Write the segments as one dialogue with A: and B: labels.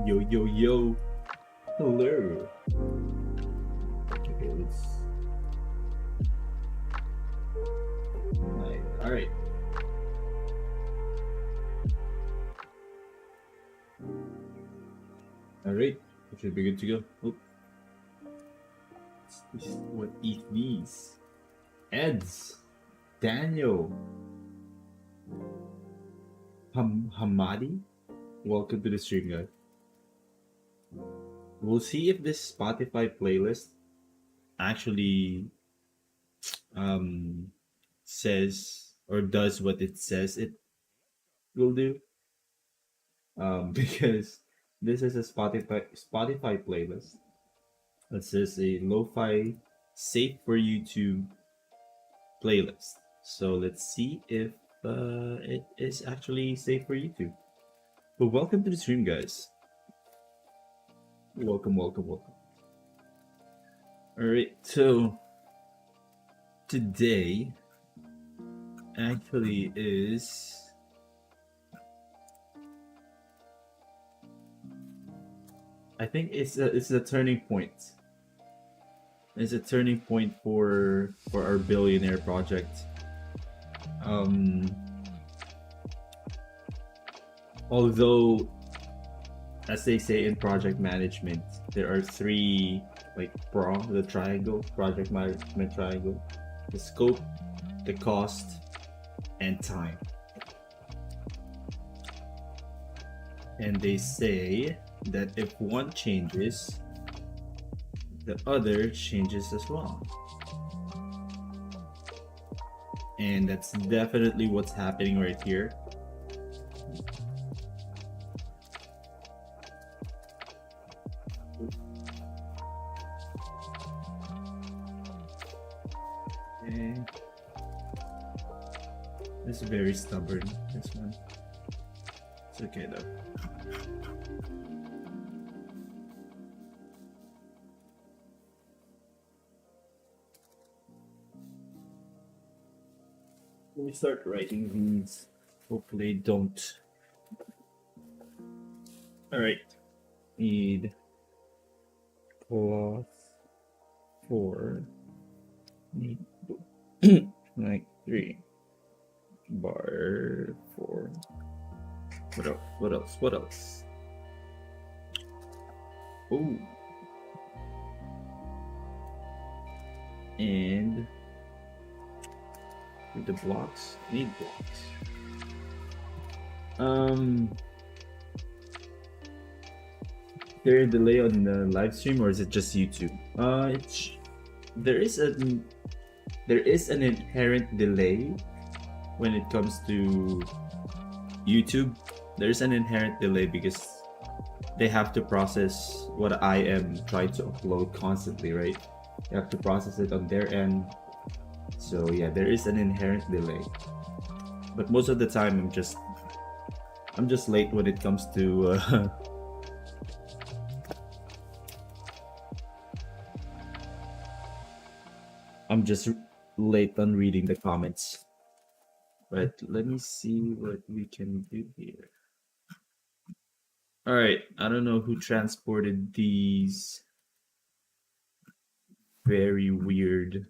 A: Yo, yo, yo. Hello. Okay, let's... Alright. Alright. We should be good to go. Oh. This is what eat these. Eds. Daniel. Hamadi. Welcome to the stream, guys. We'll see if this Spotify playlist actually says or does what it says it will do. Because this is a Spotify playlist that says a lo-fi safe for YouTube playlist. So let's see if it is actually safe for YouTube. But welcome to the stream, guys. Welcome. Alright, so today actually is I think it's a turning point. It's a turning point for our Billionaire project. Although, as they say in project management, there are three the project management triangle: the scope, the cost, and time. And they say that if one changes, the other changes as well. And that's definitely what's happening right here. Okay. This is very stubborn, this one. It's okay though. When we start writing these, hopefully don't. Alright. Need cloth for need like 3 bar 4. What else? Oh, and with the blocks, need blocks. There a delay on the live stream, or is it just YouTube? There is an inherent delay when it comes to YouTube. There's an inherent delay because they have to process what I am trying to upload constantly, right? They have to process it on their end. So yeah, there is an inherent delay. But most of the time I'm just late when it comes to I'm just late on reading the comments. But let me see what we can do here. Alright, I don't know who transported these very weird,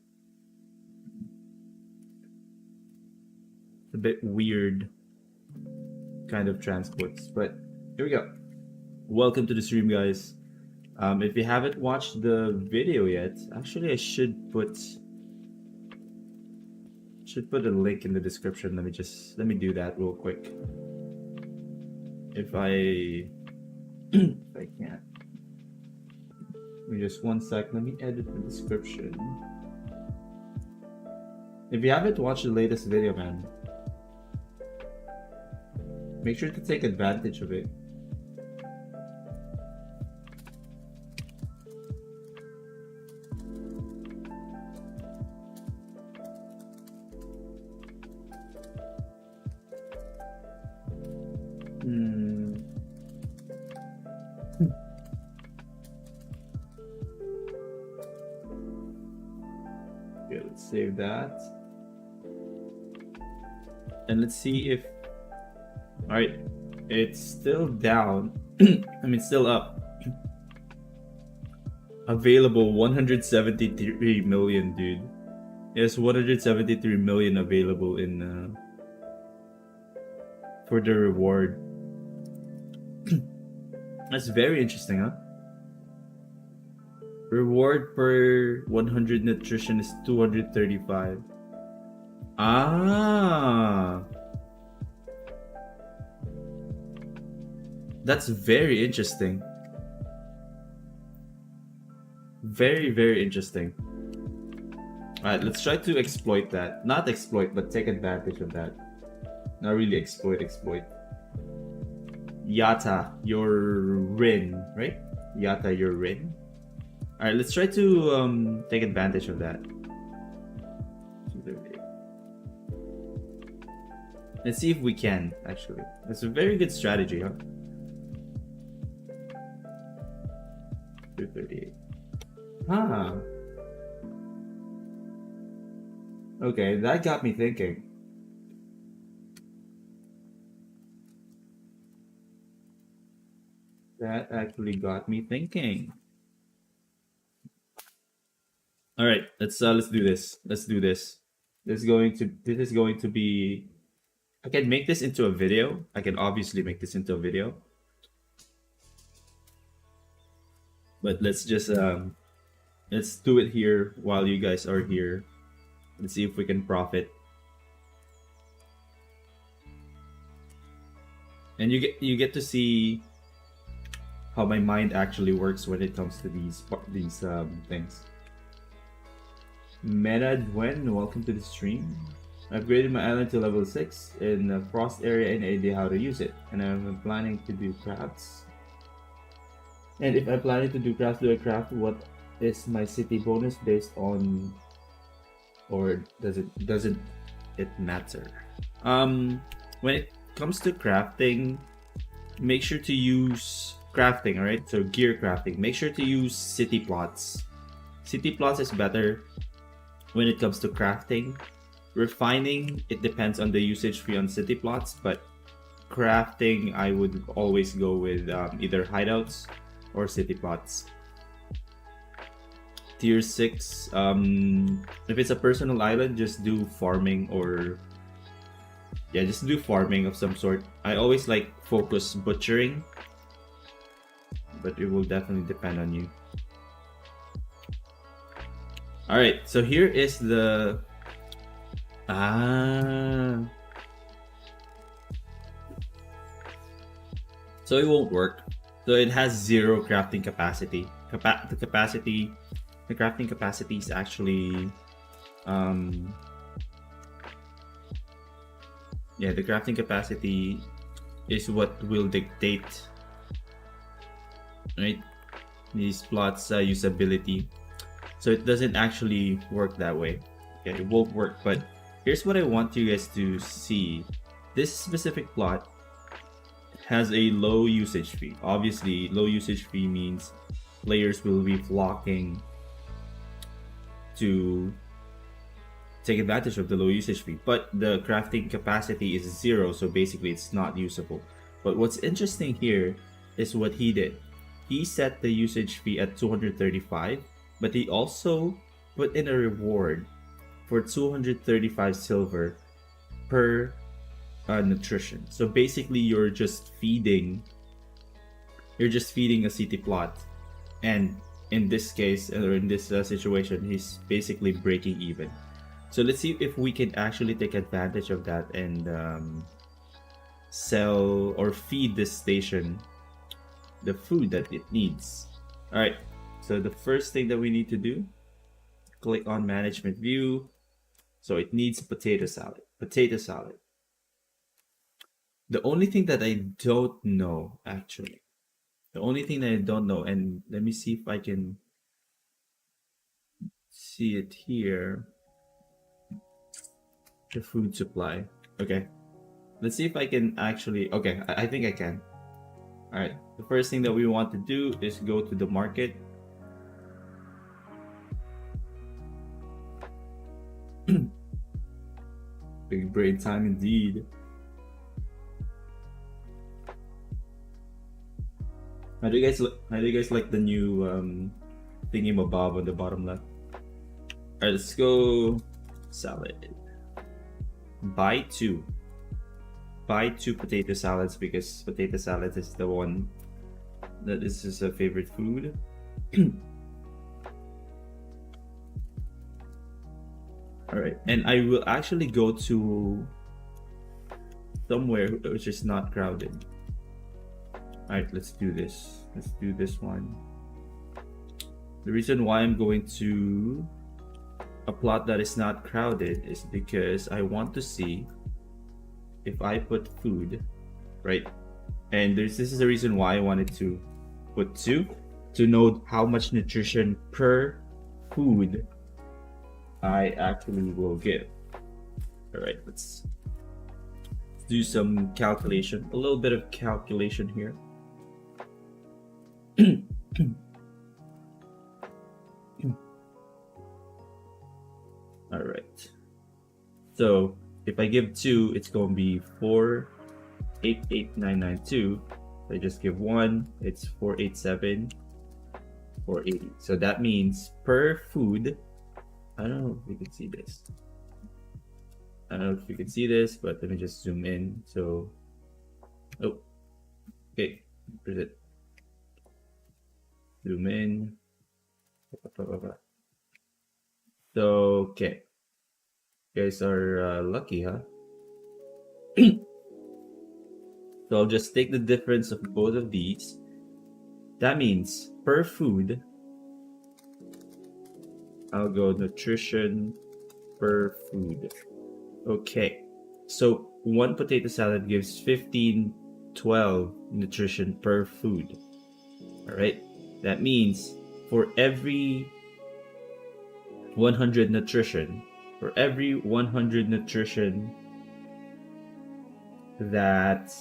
A: a bit weird kind of transports, but here we go. Welcome to the stream, guys. If you haven't watched the video yet, actually I should put Should put a link in the description. Let me do that real quick. If I can't. Give me just one sec. Let me edit the description. If you haven't watched the latest video, man, make sure to take advantage of it. Okay, let's save that. And let's see if... Alright, it's still down. I mean, still up. Available 173 million, dude. There's 173 million available in for the reward. That's very interesting, huh? Reward per 100 nutrition is 235. Ah, that's very interesting. Very, very interesting. Alright, let's try to exploit that. Not exploit, but take advantage of that. Not really exploit. Yata, your Rin, right? Yata, your Rin. Alright, let's try to take advantage of that. Let's see if we can, actually. That's a very good strategy, huh? 238. Huh. Okay, that got me thinking. That actually got me thinking. All right, let's do this. Let's do this. This is going to be. I can make this into a video. I can obviously make this into a video. But let's just let's do it here while you guys are here. Let's see if we can profit. And you get to see how my mind actually works when it comes to these things. Meta Dwen, welcome to the stream. I upgraded my island to level 6 in the frost area and idea how to use it. And I'm planning to do crafts. And if I'm planning to do crafts, do I craft what is my city bonus based on, or doesn't it matter? When it comes to crafting, make sure to use crafting, alright? So gear crafting. Make sure to use city plots. City plots is better when it comes to crafting. Refining, it depends on the usage fee on city plots, but crafting, I would always go with either hideouts or city plots. Tier 6, if it's a personal island, just do farming, or yeah, just do farming of some sort. I always like focus butchering, but it will definitely depend on you. Alright, so here is the so it won't work. So it has 0 crafting capacity. The crafting capacity is actually yeah, the crafting capacity is what will dictate, right, these plots usability. So it doesn't actually work that way. Okay, it won't work. But here's what I want you guys to see. This specific plot has a low usage fee. Obviously, low usage fee means players will be flocking to take advantage of the low usage fee. But the crafting capacity is 0, so basically it's not usable. But what's interesting here is what he did. He set the usage fee at 235, but he also put in a reward for 235 silver per nutrition. So basically you're just feeding a city plot, and in this case, or in this situation, he's basically breaking even. So let's see if we can actually take advantage of that and sell or feed this station the food that it needs. All right, so the first thing that we need to do, click on management view. So it needs potato salad. Potato salad. The only thing that I don't know, actually, the only thing that I don't know, and let me see if I can see it here. The food supply. Okay. Let's see if I can actually. Okay, I think I can. All right. The first thing that we want to do is go to the market. Big brain time indeed. How do you guys like the new thingy-mabob on the bottom left? All right, let's go salad. Buy two potato salads because potato salad is the one that is his favorite food. All right, and I will actually go to somewhere which is not crowded. All right, let's do this. Let's do this one. The reason why I'm going to a plot that is not crowded is because I want to see if I put food, right? And this is the reason why I wanted to put 2 to know how much nutrition per food I actually will give. All right, let's do some calculation, a little bit of calculation here. All right, so if I give 2, it's going to be 488,992. I just give 1, it's 487, 480. So that means per food, I don't know if you can see this. I don't know if you can see this, but let me just zoom in. So, oh, okay, where's it? Zoom in. So, okay. You guys are lucky, huh? So I'll just take the difference of both of these. That means per food, I'll go nutrition per food. Okay, so one potato salad gives 12 nutrition per food. All right, that means for every 100 nutrition, that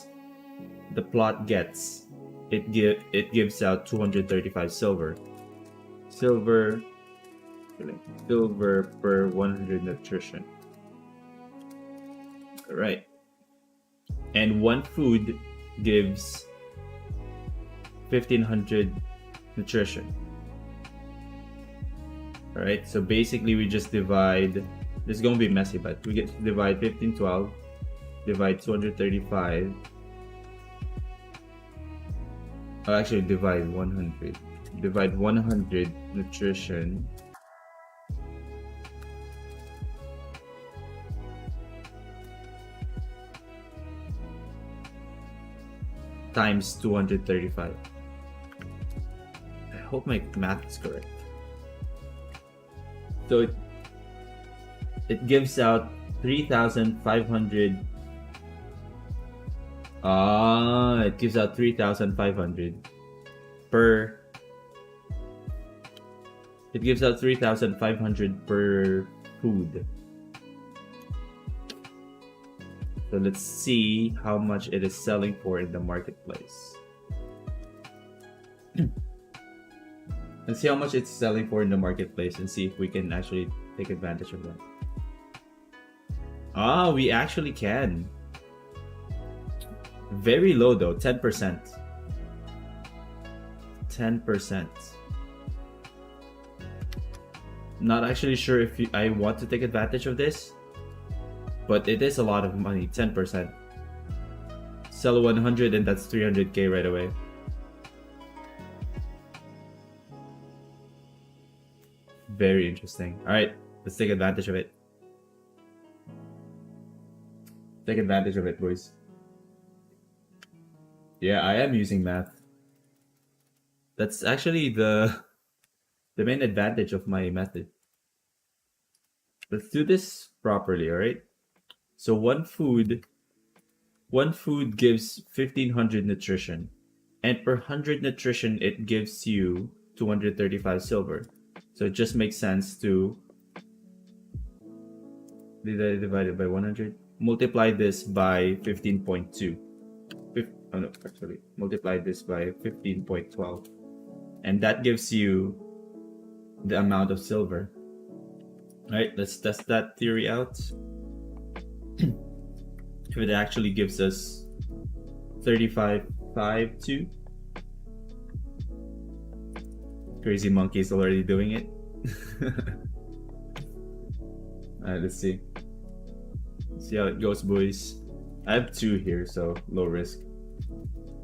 A: the plot gets, it gives out 235 silver per 100 nutrition. All right, and one food gives 1500 nutrition. All right, so basically we just divide. This is gonna be messy, but we get to divide 1512, divide 235. I'll actually divide 100. Divide 100 nutrition times 235. I hope my math is correct. So it gives out 3,500. It gives out 3,500 per. It gives out 3,500 per food. So let's see how much it is selling for in the marketplace. Let's see how much it's selling for in the marketplace and see if we can actually take advantage of that. We actually can. Very low though, 10%. 10%. Not actually sure if I want to take advantage of this, but it is a lot of money, 10%. Sell 100 and that's 300k right away. Very interesting. All right, let's take advantage of it. Take advantage of it, boys. Yeah, I am using math. That's actually the main advantage of my method. Let's do this properly, alright? So one food gives 1500 nutrition. And per 100 nutrition it gives you 235 silver. So it just makes sense to divide it by 100. Multiply this by 15.2. Oh no, actually, multiply this by 15.12. And that gives you the amount of silver. Alright, let's test that theory out. If it actually gives us 35.52. Crazy Monkey is already doing it. Alright, let's see. Let's see how it goes, boys. I have 2 here, so low risk.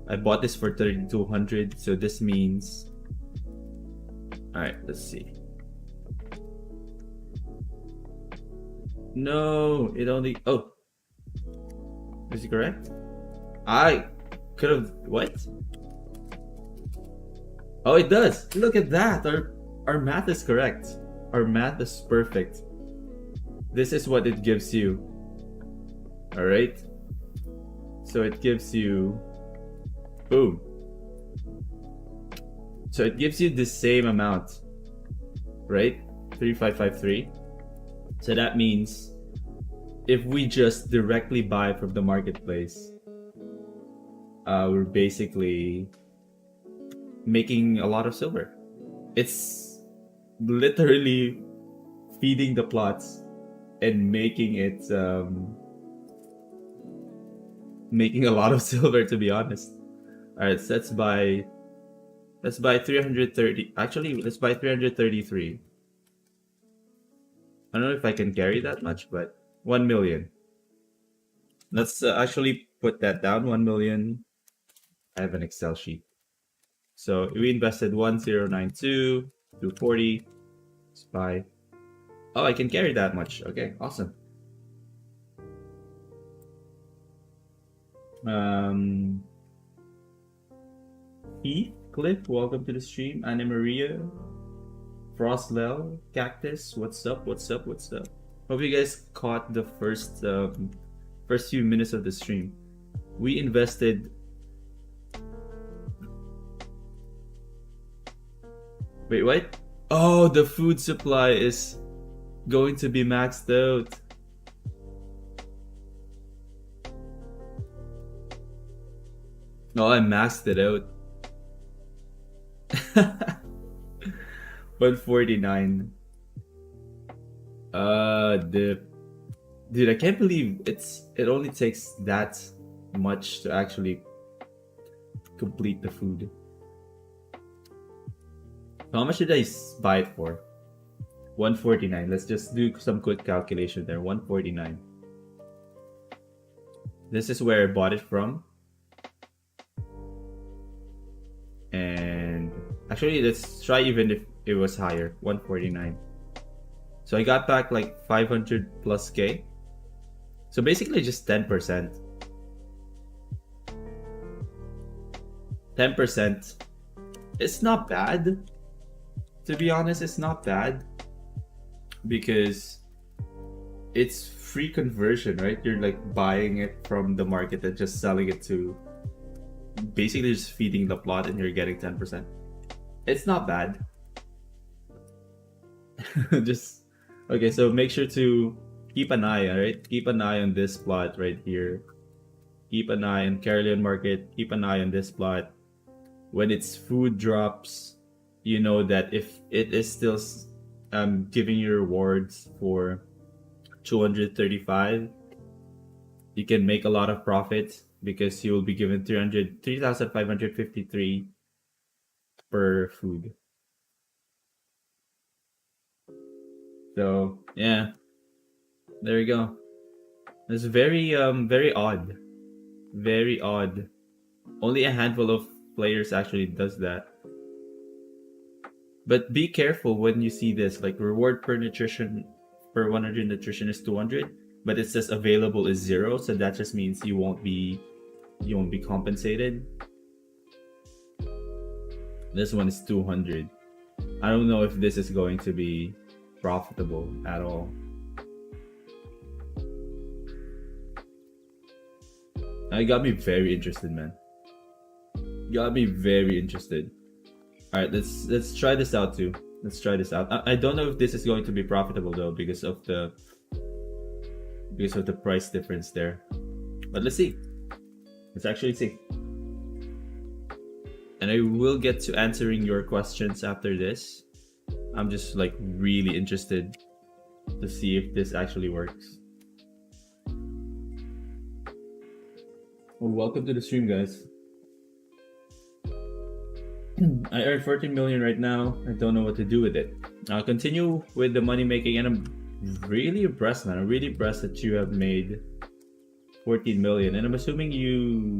A: I bought this for 3200, so this means... Alright, let's see. No, it only... Oh! Is it correct? I could have... What? Oh, it does! Look at that! Our math is correct. Our math is perfect. This is what it gives you. Alright? So it gives you... Boom. So it gives you the same amount. Right? 3553. So that means if we just directly buy from the marketplace, we're basically making a lot of silver. It's literally feeding the plots and making it making a lot of silver, to be honest. Alright, so let's buy 330. Actually, let's buy 333. I don't know if I can carry that much, but 1 million. Let's actually put that down. 1 million. I have an Excel sheet. So we invested 1092, 240. Let's buy. Oh, I can carry that much. Okay, awesome. Heath, Cliff, welcome to the stream. Anna Maria, Frostlel, Cactus, what's up? What's up? What's up? Hope you guys caught the first few minutes of the stream. We invested. Wait, what? Oh, the food supply is going to be maxed out. No, I maxed it out. 149. Dude, I can't believe it only takes that much to actually complete the food. How much did I buy it for? 149. Let's just do some quick calculation there. 149. This is where I bought it from. And actually, let's try even if it was higher. 149. So I got back like 500 plus K. So basically just 10%. 10%. It's not bad. To be honest, it's not bad. Because it's free conversion, right? You're like buying it from the market and just selling it to... Basically just feeding the plot and you're getting 10%. It's not bad. Just... Okay, so make sure to keep an eye, alright? Keep an eye on this plot right here. Keep an eye on Caroline Market. Keep an eye on this plot. When its food drops, you know that if it is still giving you rewards for 235, you can make a lot of profit because you will be given 3,553 per food. So yeah, there you go. It's very very odd. Very odd. Only a handful of players actually does that. But be careful when you see this, like reward per nutrition, per 100 nutrition is 200. but it says available is 0, so that just means you won't be compensated. This one is 200. I don't know if this is going to be profitable at all. It got me very interested, man. Got me very interested. All right, let's try this out too. Let's try this out. I don't know if this is going to be profitable though because of the price difference there. But let's see. Let's actually see. And I will get to answering your questions after this. I'm just like really interested to see if this actually works. Well, welcome to the stream, guys. I earn 14 million right now. I don't know what to do with it. I'll continue with the money making, and I'm really impressed, man. I'm really impressed that you have made 14 million, and I'm assuming you...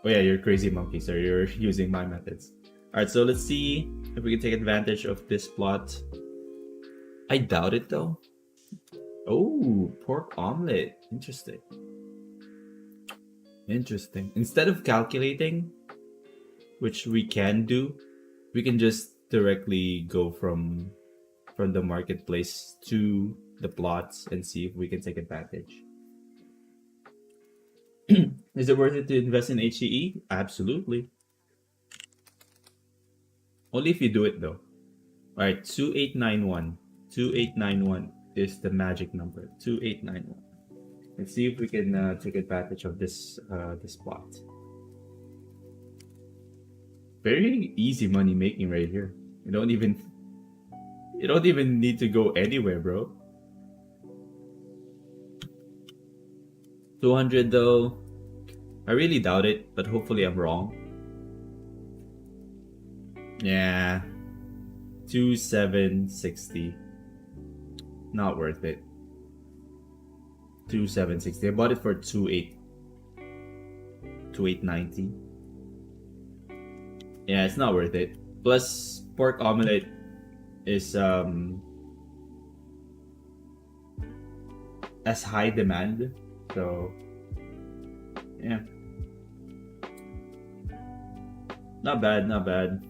A: Oh yeah, you're crazy monkey, so you're using my methods. Alright, so let's see if we can take advantage of this plot. I doubt it though. Oh, pork omelet. Interesting. Interesting. Instead of calculating, which we can do, we can just directly go from the marketplace to the plots and see if we can take advantage. Is it worth it to invest in HCE? Absolutely. Only if you do it though. Alright, 2891. 2891 is the magic number. 2891. Let's see if we can take advantage of this plot. Very easy money making right here. You don't even need to go anywhere, bro. 200 though. I really doubt it, but hopefully I'm wrong. Yeah. 2760. Not worth it. 2760. I bought it for 2890. Yeah, it's not worth it. Plus, pork omelet is as high demand, so yeah, not bad, not bad.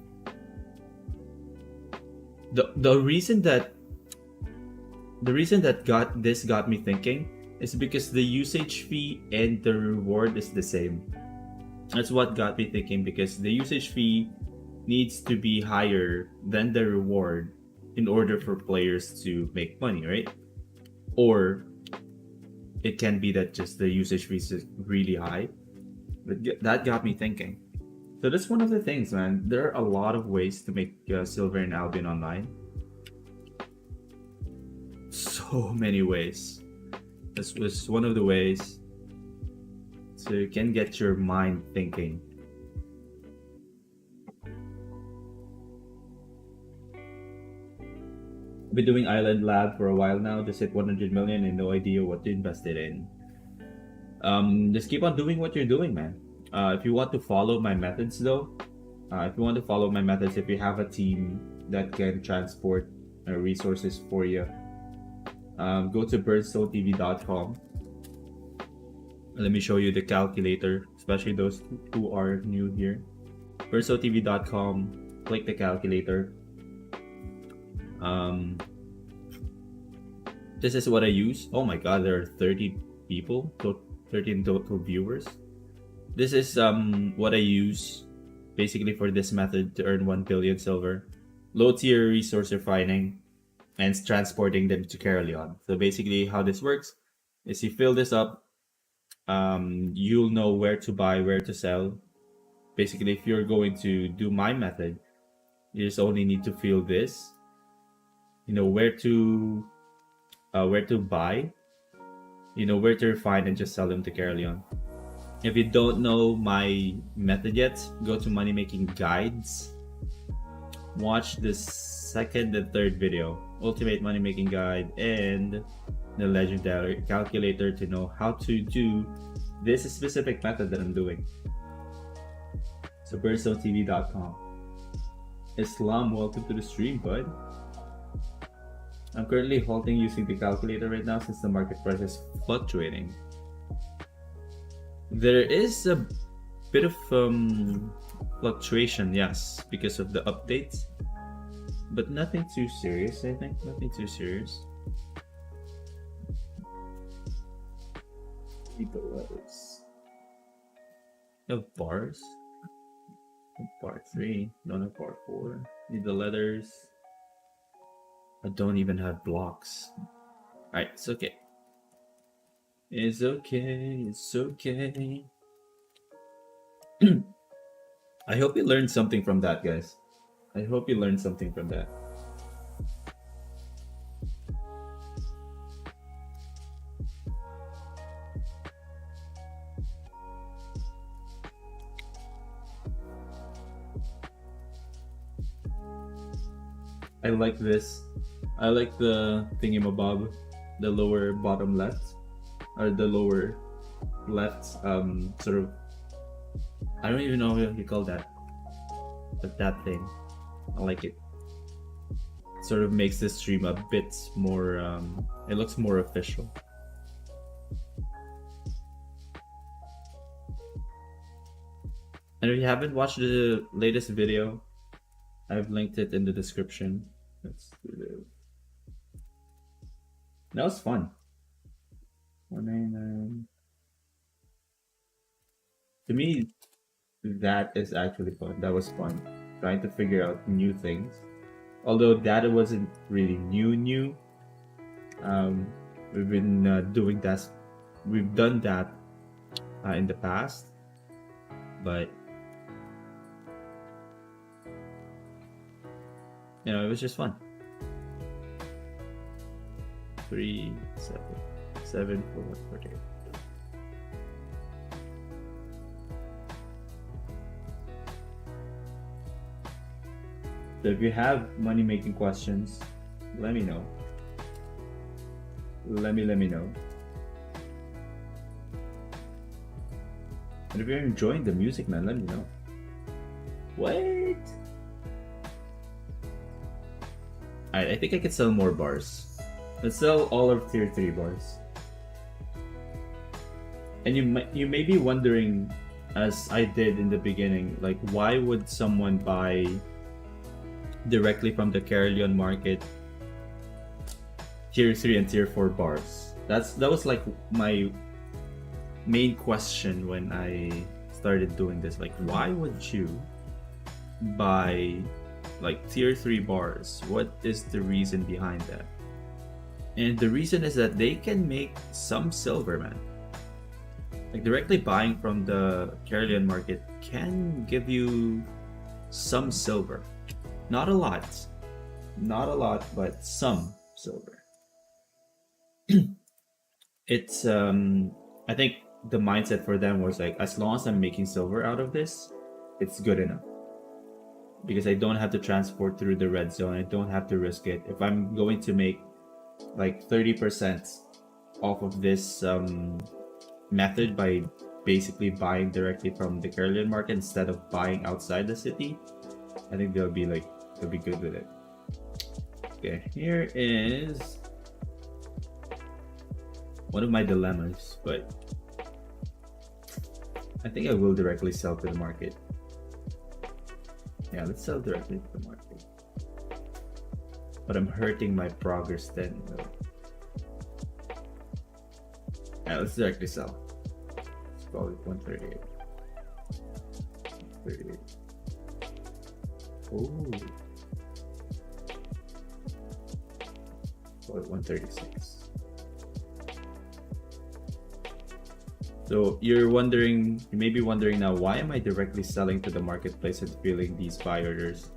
A: The reason that got me thinking is because the usage fee and the reward is the same. That's what got me thinking, because the usage fee needs to be higher than the reward in order for players to make money, right? Or it can be that just the usage fee is really high. But that got me thinking. So that's one of the things, man. There are a lot of ways to make silver in Albion online. So many ways. This was one of the ways. So you can get your mind thinking. I've been doing Island Lab for a while now. Just hit 100 million and no idea what to invest it in. Just keep on doing what you're doing, man. If you want to follow my methods though, if you have a team that can transport resources for you, go to BernStoneTV.com. Let me show you the calculator, especially those who are new here. BernStoneTV.com, click the calculator. This is what I use. Oh my god, there are 30 people, 13 total viewers. This is what I use basically for this method to earn 1 billion silver. Low tier resource refining and transporting them to Caerleon. So basically how this works is you fill this up, you'll know where to buy, where to sell. Basically, if you're going to do my method, you just only need to fill this. You know where to buy, you know where to refine, and just sell them to Caerleon. If you don't know my method yet, go to Money Making Guides. Watch the second and third video, Ultimate Money Making Guide and the Legendary Calculator, to know how to do this specific method that I'm doing. So BernStoneTV.com. Islam, welcome to the stream, bud. I'm currently halting using the calculator right now since the market price is fluctuating. There is a bit of fluctuation, yes, because of the updates, but nothing too serious. I think nothing too serious. Need the letters. You have bars. Part 3. Don't have part 4. Need the letters. I don't even have blocks. Alright, it's okay. It's okay. It's okay. I hope you learned something from that, guys. I hope you learned something from that. I like this. I like the thingamabob, the lower bottom left, or the lower left sort of, I don't even know what you call that, but that thing, I like it. Sort of makes this stream a bit more, it looks more official. And if you haven't watched the latest video, I've linked it in the description. Let's do this. That was fun. 199. To me, that is actually fun. That was fun. Trying to figure out new things. Although that wasn't really new. We've been doing that. We've done that in the past, but you know, it was just fun. 3, 7, 7, 4, 48. So if you have money making questions, let me know. Let me know. And if you're enjoying the music, man, let me know. Wait. Alright, I think I could sell more bars. Let's sell all of tier 3 bars. And you may be wondering, as I did in the beginning, like why would someone buy directly from the Carolion market tier 3 and tier 4 bars? That was like my main question when I started doing this. Like, why would you buy like tier 3 bars? What is the reason behind that? And the reason is that they can make some silver, man. Like directly buying from the Carolion market can give you some silver. Not a lot, but some silver. It's I think the mindset for them was like, as long as I'm making silver out of this, it's good enough. Because I don't have to transport through the red zone. I don't have to risk it. If I'm going to make like 30% off of this method by basically buying directly from the Carolion market instead of buying outside the city, I think they'll be good with it. Okay, here is one of my dilemmas, but I think I will directly sell to the market. Yeah, let's sell directly to the market. But I'm hurting my progress then. Yeah, let's directly sell. Let's call it 138. 138. Oh. Call it 136. So you may be wondering now, why am I directly selling to the marketplace and filling these buy orders?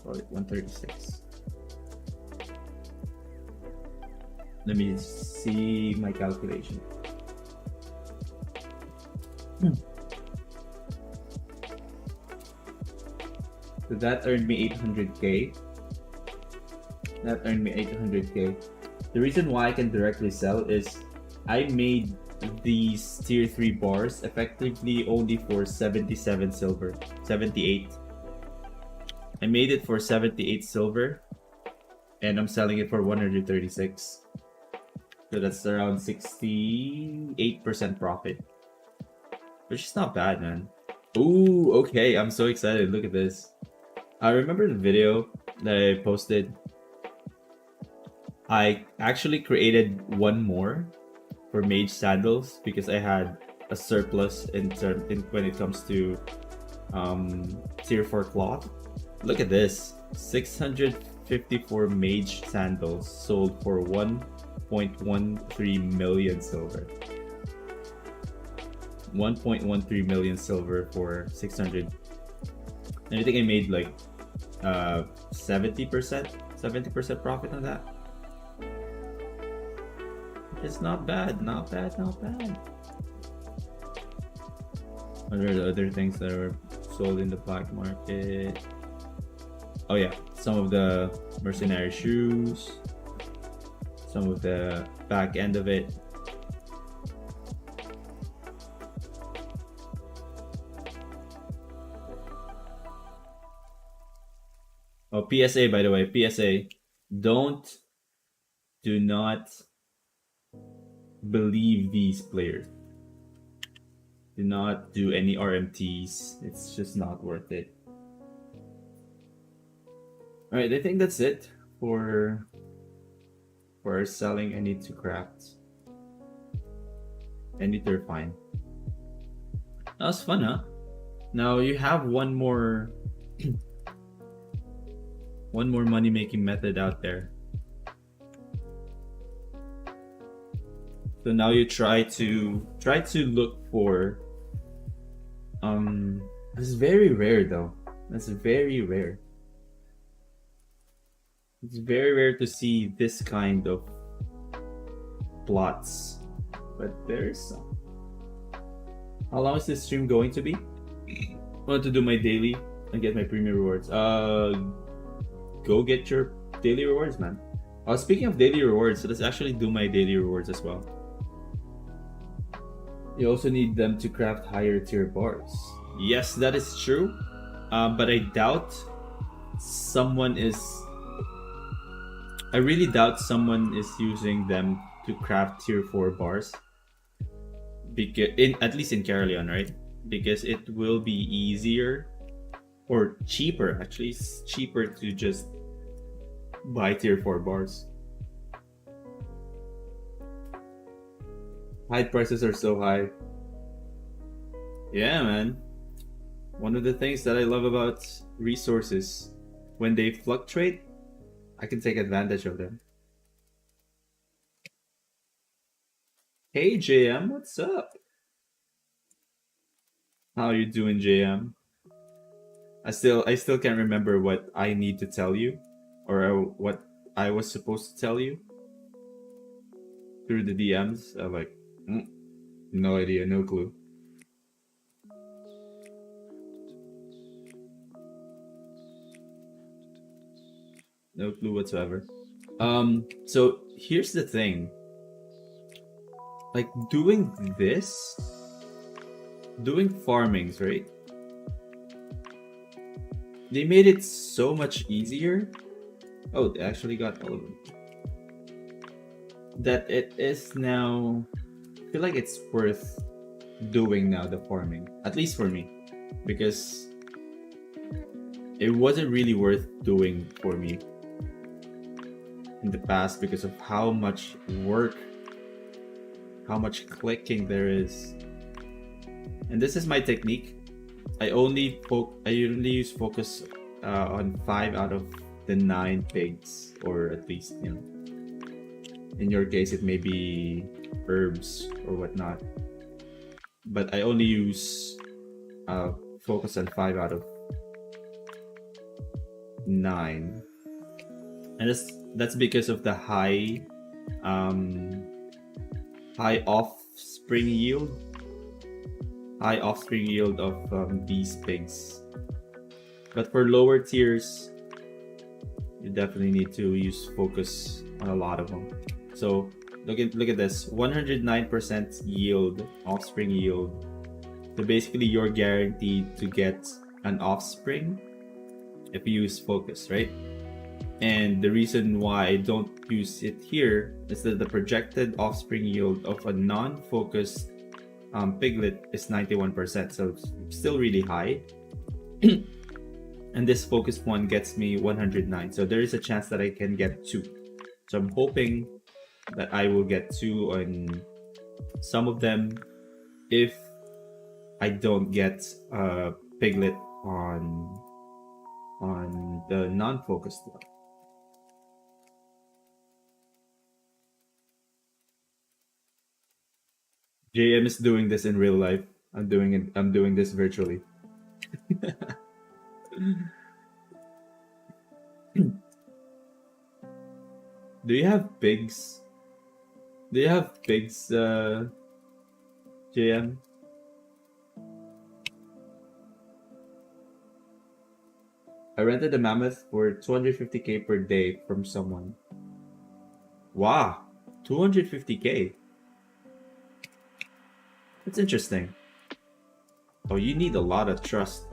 A: Call it 136. Let me see my calculation. So that earned me 800k. That earned me 800k. The reason why I can directly sell is I made these tier 3 bars effectively only for 77 silver. 78. I made it for 78 silver. and I'm selling it for 136. So that's around 68% profit, which is not bad, man. Ooh, okay, I'm so excited. Look at this. I remember the video that I posted. I actually created one more for mage sandals because I had a surplus in when it comes to tier 4 cloth. Look at this. 654 mage sandals sold for 1.13 million silver. 1.13 million silver for 600. And I think I made like 70% profit on that. It's not bad, not bad, not bad. What are the other things that were sold in the black market? Oh yeah, some of the mercenary shoes, some of the back end of it. Oh, PSA, by the way, PSA, do not believe these players. Do not do any RMTs. It's just not worth it. Alright, I think that's it for selling. I need to craft. I need to refine. That was fun, huh? Now you have one more one more money making method out there. So now you try to look for this is very rare though. That's very rare. It's very rare to see this kind of plots. But there's some. How long is this stream going to be? I want to do my daily and get my premium rewards. Go get your daily rewards, man. Speaking of daily rewards, let's actually do my daily rewards as well. You also need them to craft higher tier bars. Yes, that is true. But I doubt someone is... I really doubt someone is using them to craft tier 4 bars. Because at least in Caroleon, right? Because it will be easier or cheaper, actually. It's cheaper to just buy tier 4 bars. Hide prices are so high. Yeah, man. One of the things that I love about resources, when they fluctuate, I can take advantage of them. Hey JM, what's up? How you doing, JM? I still can't remember what I need to tell you, or what I was supposed to tell you through the DMs. I'm like, no idea, no clue. No clue whatsoever. So here's the thing. Like doing farmings, right? They made it so much easier. Oh, they actually got all of them. That it is now, I feel like it's worth doing now, the farming. At least for me. Because it wasn't really worth doing for me in the past because of how much work, how much clicking there is. And this is my technique. I only use focus on 5 out of the 9 pigs, or at least, you know, in your case it may be herbs or whatnot, but I only use focus on 5 out of 9, and that's because of the high offspring yield of these pigs. But for lower tiers, you definitely need to use focus on a lot of them. So look at this, 109% yield, offspring yield. So basically you're guaranteed to get an offspring if you use focus, right? And the reason why I don't use it here is that the projected offspring yield of a non-focused piglet is 91%, so it's still really high. And this focused one gets me 109, so there is a chance that I can get 2. So I'm hoping that I will get 2 on some of them if I don't get a piglet on the non-focused one. JM is doing this in real life. I'm doing this virtually. Do you have pigs? Do you have pigs, JM? I rented a mammoth for 250k per day from someone. Wow, 250k. That's interesting. Oh, you need a lot of trust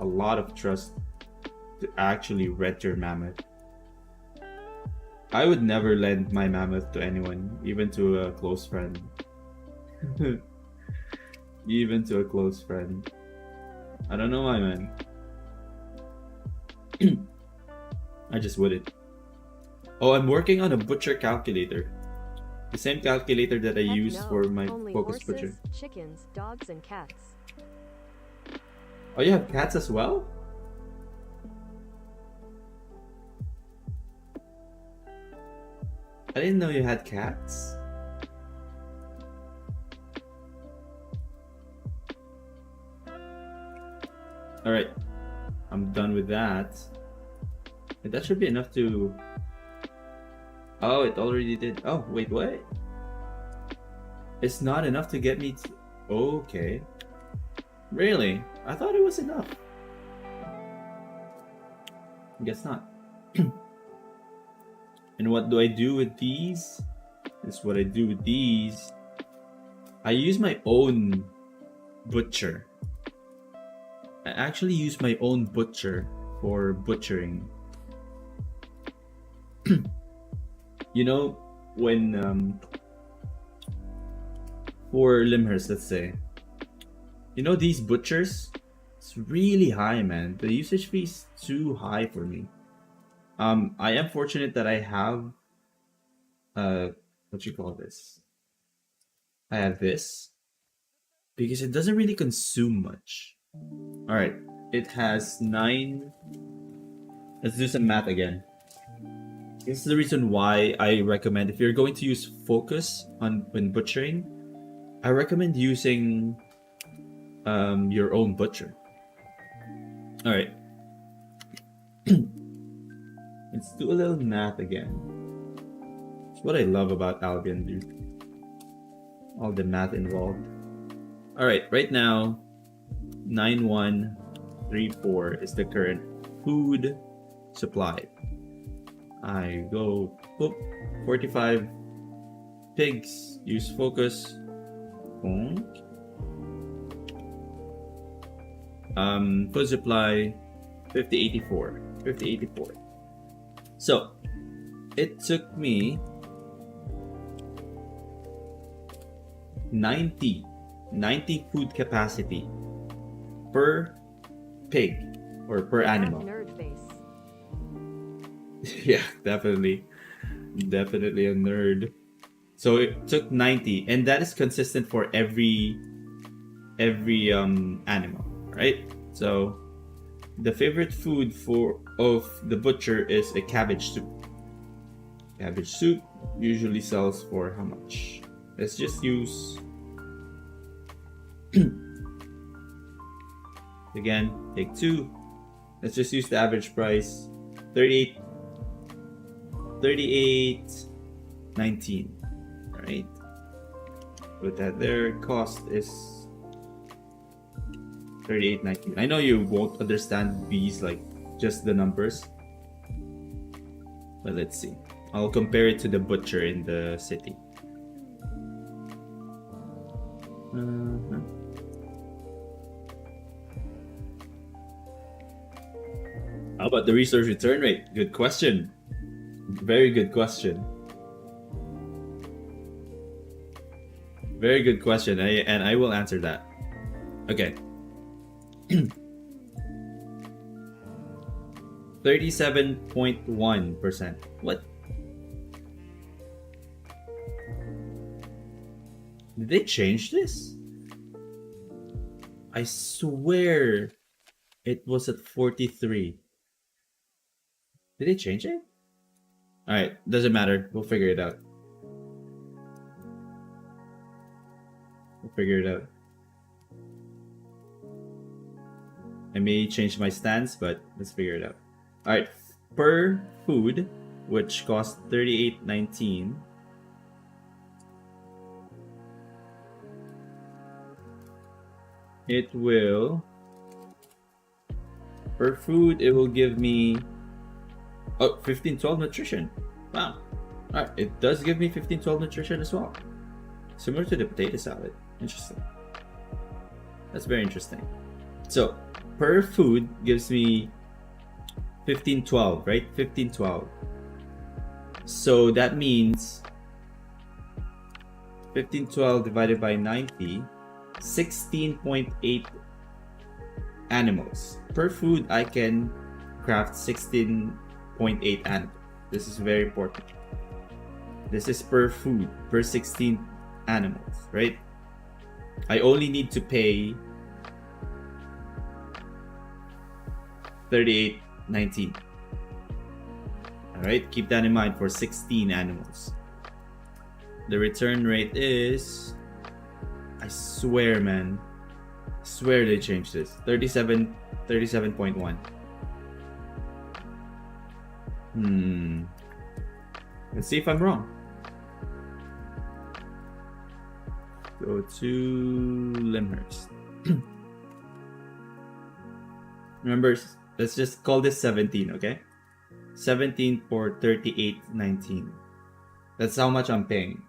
A: to actually rent your mammoth. I would never lend my mammoth to anyone, even to a close friend. Even to a close friend. I don't know why, man. I just wouldn't. Oh, I'm working on a butcher calculator. The same calculator that I use for my focus
B: horses,
A: butcher.
B: Chickens, dogs, and cats.
A: Oh, you have cats as well? I didn't know you had cats. Alright, I'm done with that. That should be enough to... Oh, it already did. Oh, wait, what? It's not enough to get me to... Okay. Really? I thought it was enough. Guess not. And what do I do with these? This is what I do with these. I use my own butcher. I actually use my own butcher for butchering. You know, when for Limhurst, let's say, you know, these butchers, it's really high, man. The usage fee is too high for me. I am fortunate that I have what you call this? I have this because it doesn't really consume much. All right, it has 9. Let's do some math again. This is the reason why I recommend, if you're going to use focus on when butchering, I recommend using your own butcher. All right. Let's do a little math again. It's what I love about Albion, dude. All the math involved. All right, right now, 9134 is the current food supply. I go, boop, 45 pigs, use focus. Food supply, 5084. So, it took me 90 food capacity per pig or per animal.
B: Nerd face.
A: Yeah, definitely a nerd. So it took 90, and that is consistent for every animal, right? So the favorite food of the butcher is a cabbage soup. Cabbage soup usually sells for how much? Let's just use again, take 2. Let's just use the average price, 38.19. All right, put that there. Cost is 38.19. I know you won't understand these, like just the numbers, but let's see. I'll compare it to the butcher in the city. How about the resource return rate? Good question. Very good question. Very good question, and I will answer that. Okay. 37.1%. What? Did they change this? I swear it was at 43. Did they change it? Alright, doesn't matter. We'll figure it out. We'll figure it out. I may change my stance, but let's figure it out. Alright, per food, which costs $38.19. It will, per food, it will give me 1512 nutrition. Wow. Alright, it does give me 1512 nutrition as well. Similar to the potato salad. Interesting. That's very interesting. So, per food gives me 1512, right? 1512. So that means 1512 divided by 90, 16.8 animals. Per food, I can craft 16.8 animals. This is very important. This is per food, per 16 animals, right? I only need to pay $38.19. Alright, keep that in mind for 16 animals. The return rate is, I swear, man, I swear they changed this. 37.1. Let's see if I'm wrong. Go to Limhurst. Remember, let's just call this 17, okay? 17 for 38.19. That's how much I'm paying.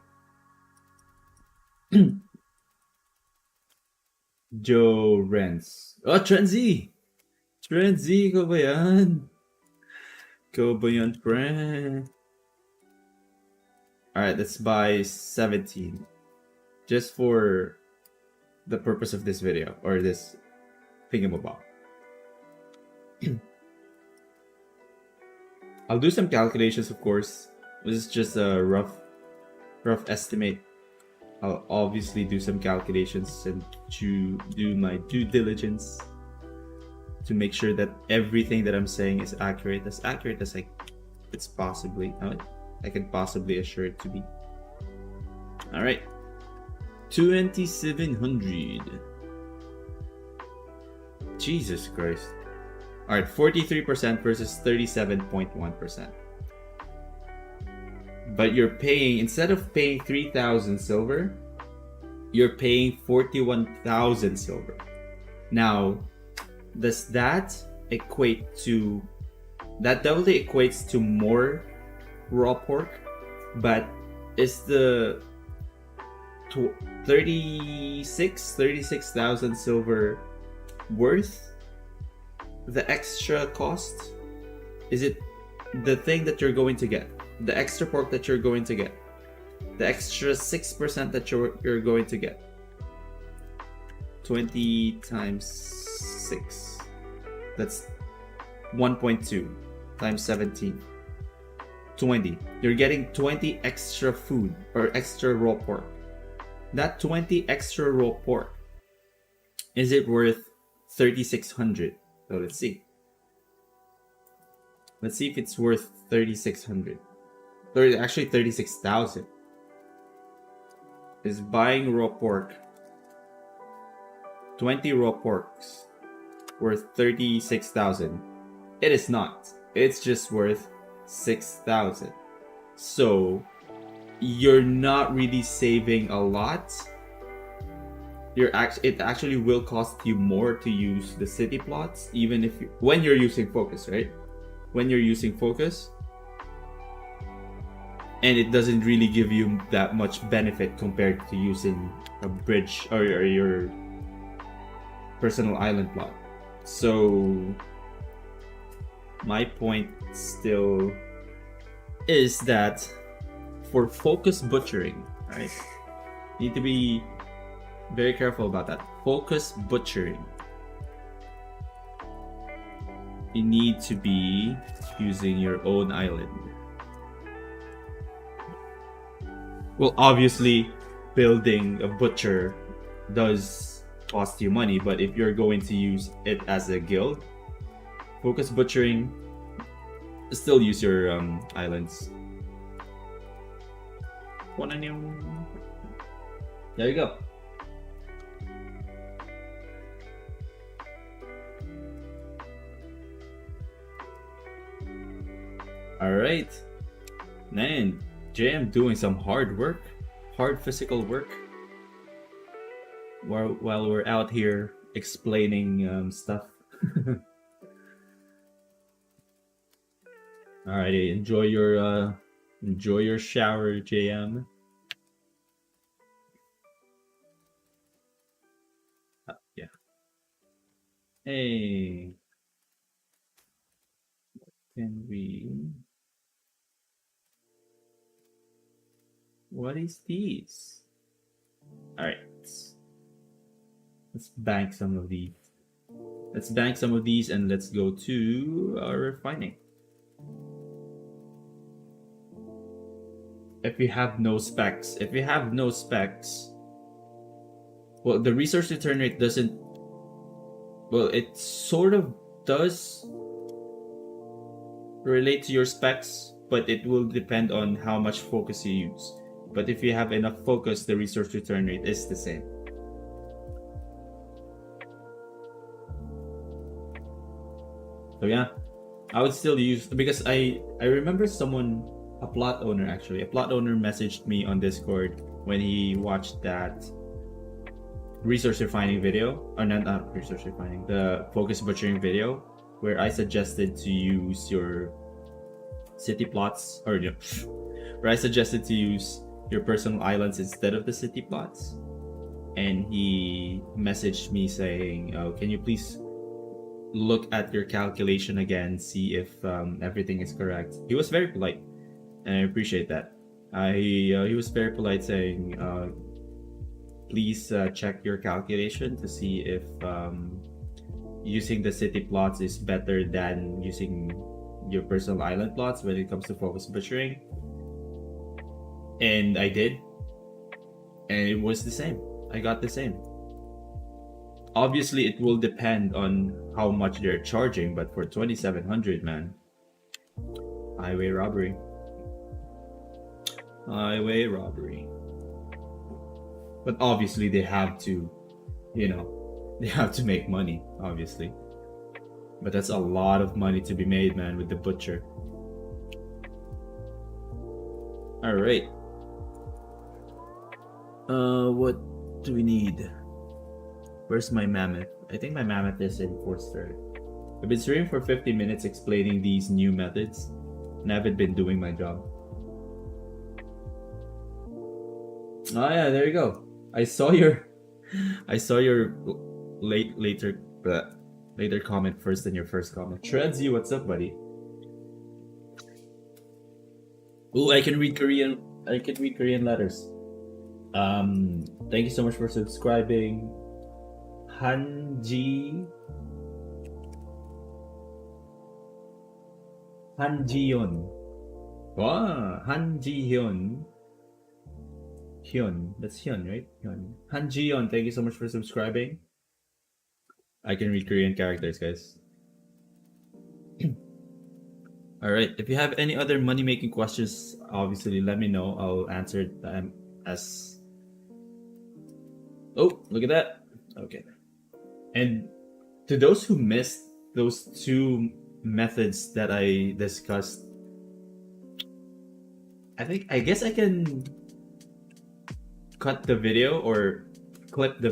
A: Joe Renz. Oh, Trenzy! Trenzy, ikaw ba yan? Ikaw ba yan, friend? Alright, let's buy 17. Just for the purpose of this video, or this thingamabob. I'll do some calculations, of course. This is just a rough estimate. I'll obviously do some calculations and to do my due diligence to make sure that everything that I'm saying is accurate as I can possibly assure it to be. All right, 2,700. Jesus Christ. All right, 43% versus 37.1%. But you're paying, instead of paying 3,000 silver, you're paying 41,000 silver. Now, does that equate to, that definitely equates to more raw pork, but is the 36,000 silver worth the extra cost? Is it the thing that you're going to get, the extra pork that you're going to get, the extra 6% that you're going to get? 20 times 6, that's 1.2 times 17, 20. You're getting 20 extra food or extra raw pork. That 20 extra raw pork, is it worth 3,600? So let's see. Let's see if it's worth 3,600. Actually 36,000. Is buying raw pork, 20 raw porks, worth 36,000? It is not. It's just worth 6,000. So you're not really saving a lot. It actually will cost you more to use the city plots, even if when you're using focus, right? When you're using focus, and it doesn't really give you that much benefit compared to using a bridge or your personal island plot. So my point still is that for focus butchering, right? Need to be very careful about that. Focus butchering. You need to be using your own island. Well, obviously, building a butcher does cost you money, but if you're going to use it as a guild, focus butchering, still use your islands. There you go. Alright. Man, JM doing some hard work. Hard physical work. While we're out here explaining stuff. Alrighty, enjoy your shower, JM. Yeah. Hey. Can we? What is these? Alright. Let's bank some of these. Let's bank some of these and let's go to our refining. If you have no specs, well, the resource return rate doesn't, well, it sort of does relate to your specs, but it will depend on how much focus you use. But if you have enough focus, the resource return rate is the same. So yeah, I would still use, because I remember someone, a plot owner messaged me on Discord when he watched that resource refining video, or not resource refining, the focus butchering video, where I suggested to use your city plots, or where I suggested to use your personal islands instead of the city plots. And he messaged me saying, oh, can you please look at your calculation again, see if everything is correct. He was very polite, and I appreciate that. He was very polite, saying, please check your calculation to see if using the city plots is better than using your personal island plots when it comes to focus butchering. And I did, and it was the same. I got the same. Obviously, it will depend on how much they're charging, but for 2,700, man, highway robbery. But obviously, they have to, they have to make money, obviously. But that's a lot of money to be made, man, with the butcher. All right. What do we need? Where's my mammoth? I think my mammoth is in 4th star. I've been streaming for 50 minutes explaining these new methods, and I haven't been doing my job. Oh yeah, there you go. I saw your later comment first than your first comment. Treadsy, what's up, buddy? Oh, I can read Korean letters. Thank you so much for subscribing. Hanjiyon. Wow, Hanjiyon. Hyun. That's Hyun, right? Hyun. Hanjiyon, thank you so much for subscribing. I can read Korean characters, guys. Alright, if you have any other money-making questions, obviously let me know. I'll answer them as... Oh, look at that. Okay. And to those who missed those two methods that I discussed, I guess I can cut the video or clip the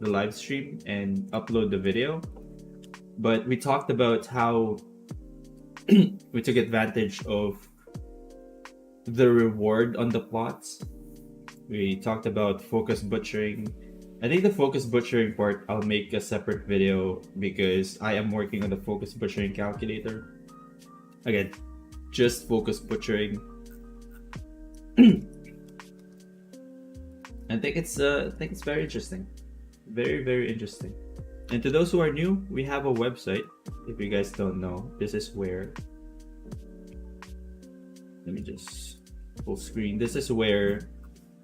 A: live stream and upload the video. But we talked about how we took advantage of the reward on the plots. We talked about focus butchering. I think the focus butchering part, I'll make a separate video because I am working on the focus butchering calculator. Again, just focus butchering. I think it's very interesting, very interesting. And to those who are new, we have a website. If you guys don't know, this is where. Let me just full screen. This is where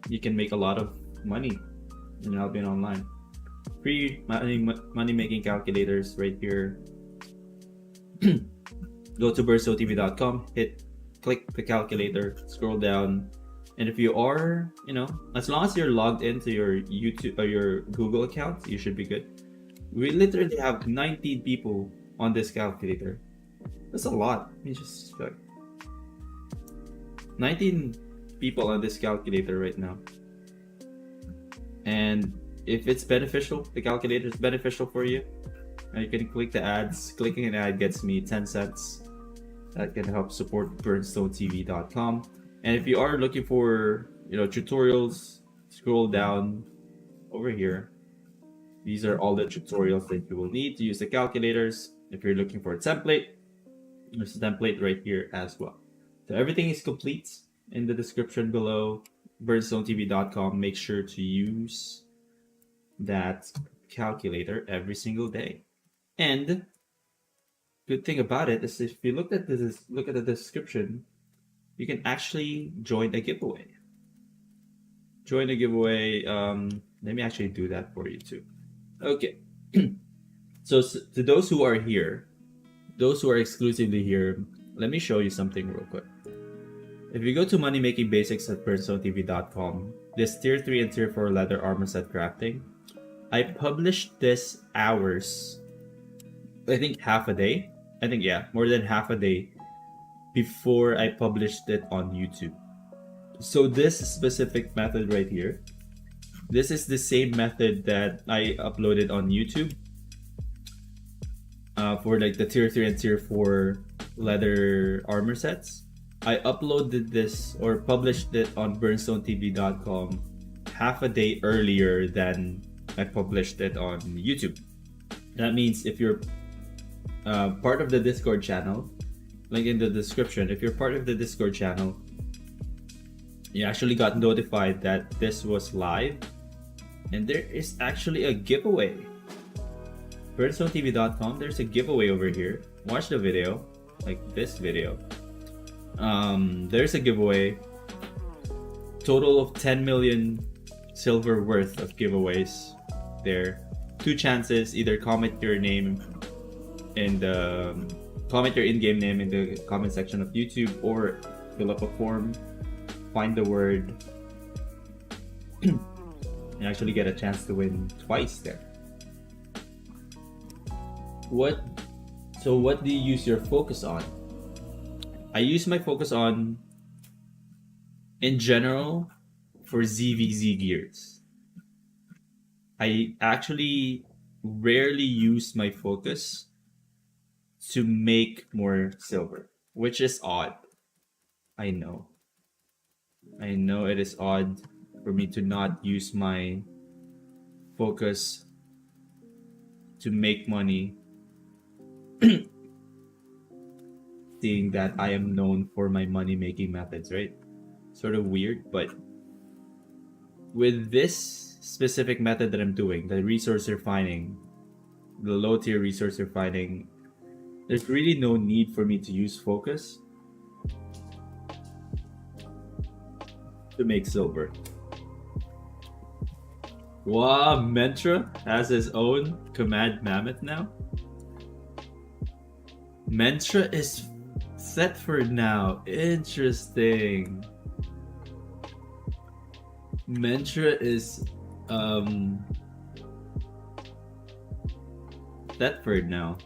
A: you can make a lot of money in Albion Online. Free money making calculators right here. Go to BernStoneTV.com, click the calculator, scroll down, and if you are, as long as you're logged into your YouTube or your Google account, you should be good. We literally have 19 people on this calculator. That's a lot. Let me just check. 19 people on this calculator right now. And if it's beneficial, the calculator is beneficial for you, you can click the ads. Clicking an ad gets me 10 cents. That can help support BernStoneTV.com. And if you are looking for tutorials, scroll down over here. These are all the tutorials that you will need to use the calculators. If you're looking for a template, there's a template right here as well. So everything is complete in the description below. BernStoneTV.com. Make sure to use that calculator every single day. And good thing about it is if you look at the description, you can actually join a giveaway. Join a giveaway. Let me actually do that for you too. Okay. So to those who are here, those who are exclusively here, let me show you something real quick. If you go to Money Making Basics at BernStoneTV.com, this tier 3 and tier 4 leather armor set crafting, I published this hours, I think half a day. I think, yeah, more than half a day before I published it on YouTube. So this specific method right here, this is the same method that I uploaded on YouTube for like the tier 3 and tier 4 leather armor sets. I uploaded this or published it on BernStoneTV.com half a day earlier than I published it on YouTube. That means if you're part of the Discord channel, link in the description, if you're part of the Discord channel, you actually got notified that this was live, and there is actually a giveaway. BernStoneTV.com, there's a giveaway over here. Watch the video, like this video. There's a giveaway. Total of 10 million silver worth of giveaways there. 2 chances, either comment your name in the comment your in-game name in the comment section of YouTube, or fill up a form, find the word, and actually get a chance to win twice there. What do you use your focus on? I use my focus on, in general, for ZVZ gears. I actually rarely use my focus to make more silver, which is odd. I know it is odd for me to not use my focus to make money, seeing that I am known for my money making methods, right? Sort of weird, but with this specific method that I'm doing, the resource refining, the low tier resource refining, there's really no need for me to use focus to make silver. Wow, Mentra has his own command mammoth now. Mentra is Thetford now. Interesting. Mentra is Thetford now.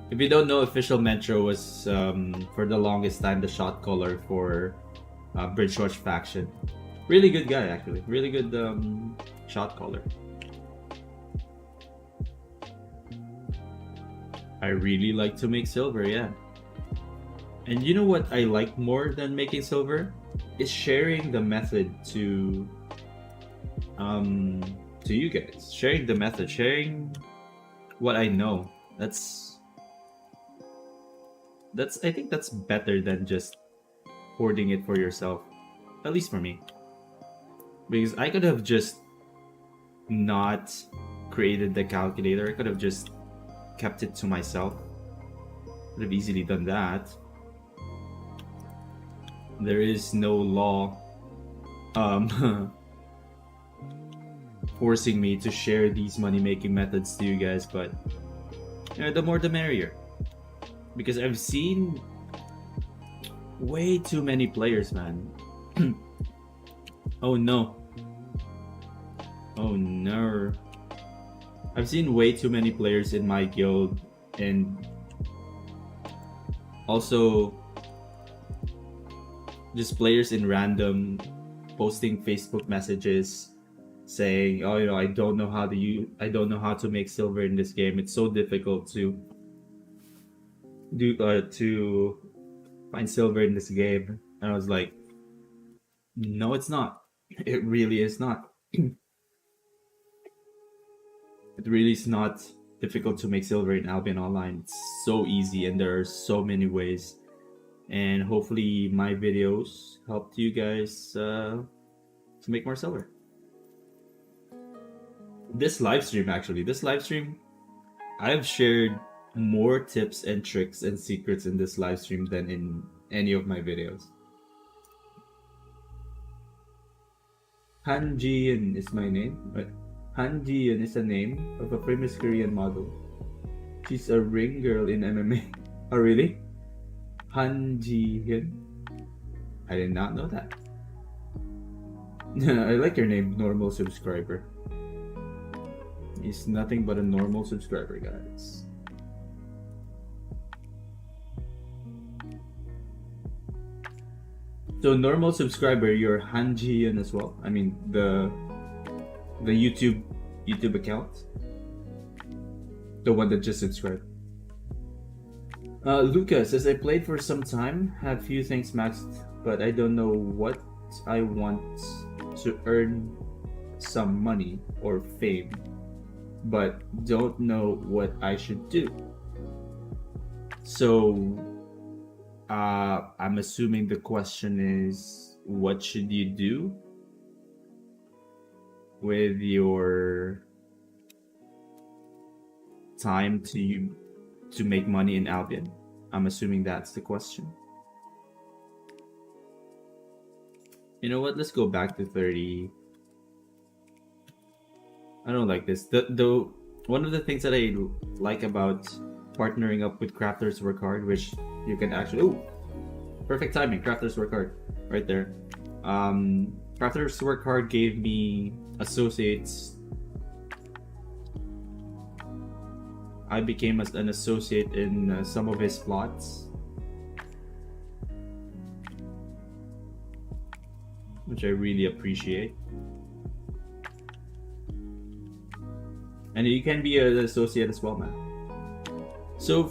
A: If you don't know, official Mentra was for the longest time the shot caller for Bridgewater faction. Really good guy, actually. Really good shot caller. I really like to make silver, yeah. And you know what I like more than making silver? Is sharing the method to you guys. Sharing the method, sharing what I know. I think that's better than just hoarding it for yourself. At least for me. Because I could have just not created the calculator. I could have just kept it to myself. Could have easily done that. There is no law forcing me to share these money-making methods to you guys, but the more the merrier. Because I've seen way too many players, man. Oh no. Oh no. I've seen way too many players in my guild, and also just players in random posting Facebook messages saying, "Oh, I don't know how to make silver in this game. It's so difficult to find silver in this game." And I was like, "No, it's not. It really is not. It really is not difficult to make silver in Albion Online. It's so easy, and there are so many ways." And hopefully my videos helped you guys to make more silver. This live stream, I've shared more tips and tricks and secrets in this live stream than in any of my videos. Han Ji-eun is my name, but Han Ji-eun is a name of a famous Korean model. She's a ring girl in MMA. Oh, really? Han Ji-eun? I did not know that. I like your name, normal subscriber. He's nothing but a normal subscriber, guys. So normal subscriber, you're Han Ji-eun as well. I mean the YouTube account, the one that just subscribed. Lucas says, I played for some time, have few things maxed, but I don't know what I want to earn some money or fame, but don't know what I should do. So I'm assuming the question is, what should you do with your time to make money in Albion? I'm assuming that's the question. You know what? Let's go back to 30. I don't like this. The one of the things that I like about partnering up with Crafters Work Hard, which you can actually... Ooh! Perfect timing. Crafters Work Hard. Right there. Crafters Work Hard gave me associates. I became an associate in some of his plots, which I really appreciate. And you can be an associate as well, man. So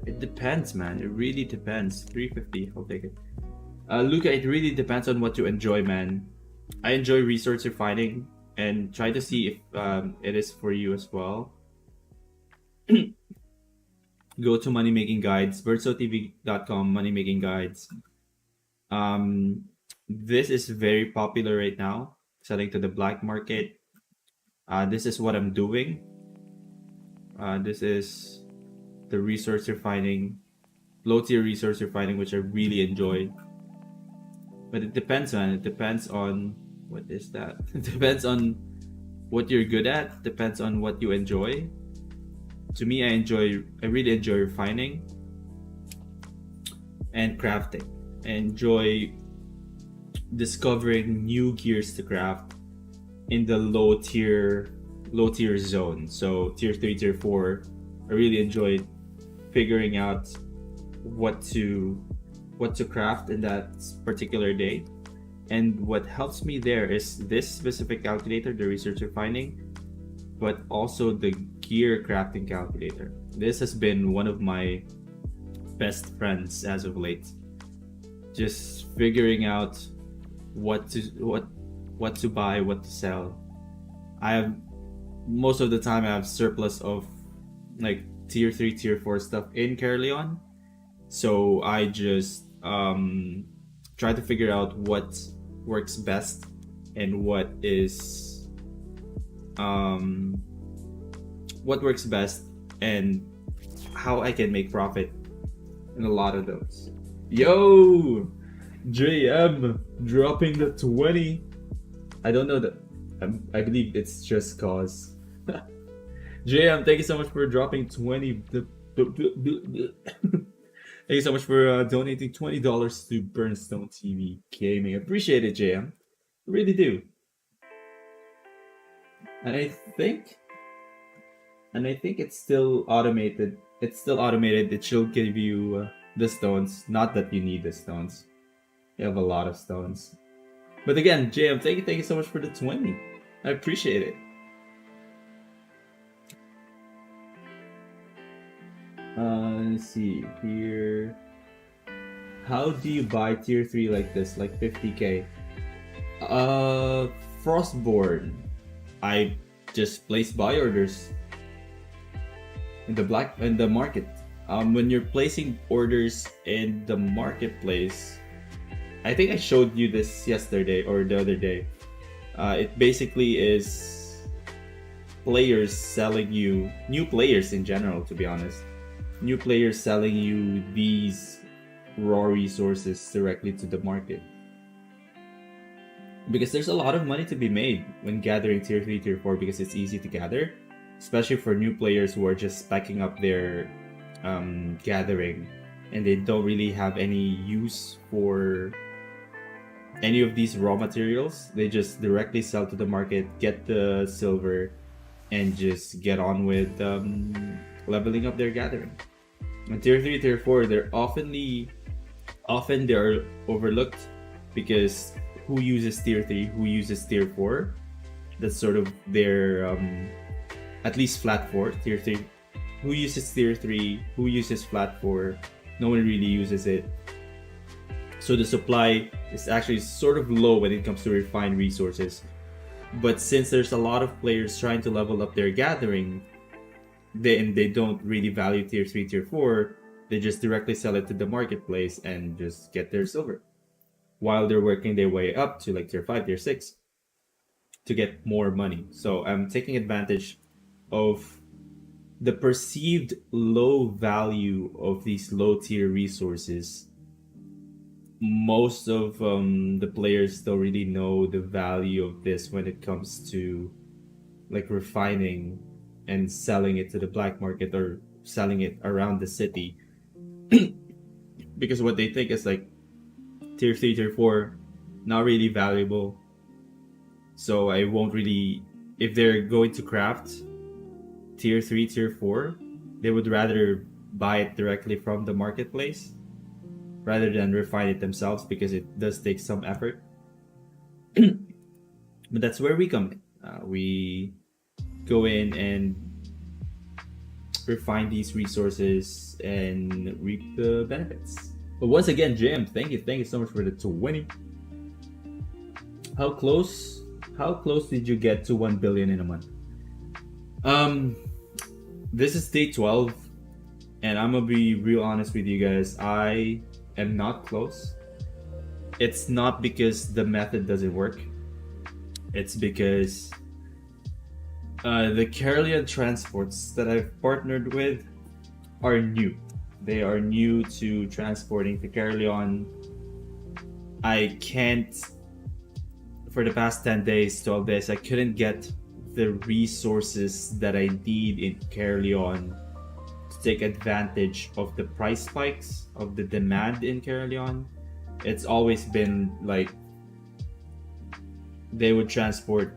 A: it depends, man. It really depends. 350, I'll take it. Luca, it really depends on what you enjoy, man. I enjoy resource refining, and try to see if it is for you as well. Go to money making guides, BernStoneTV.com, money making guides. This is very popular right now, selling to the black market. This is what I'm doing. This is the resource refining, low tier resource refining, which I really enjoy. But it depends, man. It depends on what is that. It depends on what you're good at. Depends on what you enjoy. To me, I really enjoy refining and crafting. I enjoy discovering new gears to craft in the low tier zone. So tier 3, tier 4, I really enjoy figuring out what to craft in that particular day. And what helps me there is this specific calculator, the research refining, but also the gear crafting calculator. This has been one of my best friends as of late. Just figuring out what to buy, what to sell. Most of the time I have surplus of like tier 3, tier 4 stuff in Caerleon. So I just try to figure out what works best and what works best and how I can make profit in a lot of those. Yo, JM dropping the 20. I don't know that. I believe it's just cause. JM, thank you so much for dropping 20. Thank you so much for donating $20 to BernStoneTV Gaming. Appreciate it, JM. Really do. And I think it's still automated. It's still automated. It should give you the stones. Not that you need the stones. You have a lot of stones. But again, JM, thank you so much for the 20. I appreciate it. Let's see here. How do you buy tier 3 like this, like 50k? Frostborn. I just place buy orders in the market. When you're placing orders in the marketplace, I think I showed you this yesterday or the other day. It basically is players selling you, new players in general, to be honest. New players selling you these raw resources directly to the market. Because there's a lot of money to be made when gathering tier 3, tier 4 because it's easy to gather. Especially for new players who are just specking up their gathering and they don't really have any use for any of these raw materials. They just directly sell to the market, get the silver, and just get on with leveling up their gathering. And tier 3, tier 4, they're often they're overlooked because who uses tier 3, who uses tier 4? That's sort of their at least flat 4, tier 3. Who uses tier 3? Who uses flat 4? No one really uses it. So the supply is actually sort of low when it comes to refined resources. But since there's a lot of players trying to level up their gathering, they don't really value tier 3, tier 4, they just directly sell it to the marketplace and just get their silver. While they're working their way up to like tier 5, tier 6 to get more money. So I'm taking advantage of the perceived low value of these low tier resources. Most of the players don't really know the value of this when it comes to like refining and selling it to the black market or selling it around the city. Because what they think is like tier 3, tier 4, not really valuable. So I won't really, if they're going to craft tier 3, tier 4, they would rather buy it directly from the marketplace rather than refine it themselves because it does take some effort. But that's where we come in. We go in and refine these resources and reap the benefits. But once again, Jim, thank you so much for the 20. How close did you get to 1 billion in a month? This is day 12, and I'm gonna be real honest with you guys. I am not close. It's not because the method doesn't work. It's because the Caerleon transports that I've partnered with are new. They are new to transporting to Caerleon. I can't, for the past 10 days, 12 days, I couldn't get the resources that I need in Caerleon to take advantage of the price spikes of the demand in Caerleon. It's always been like they would transport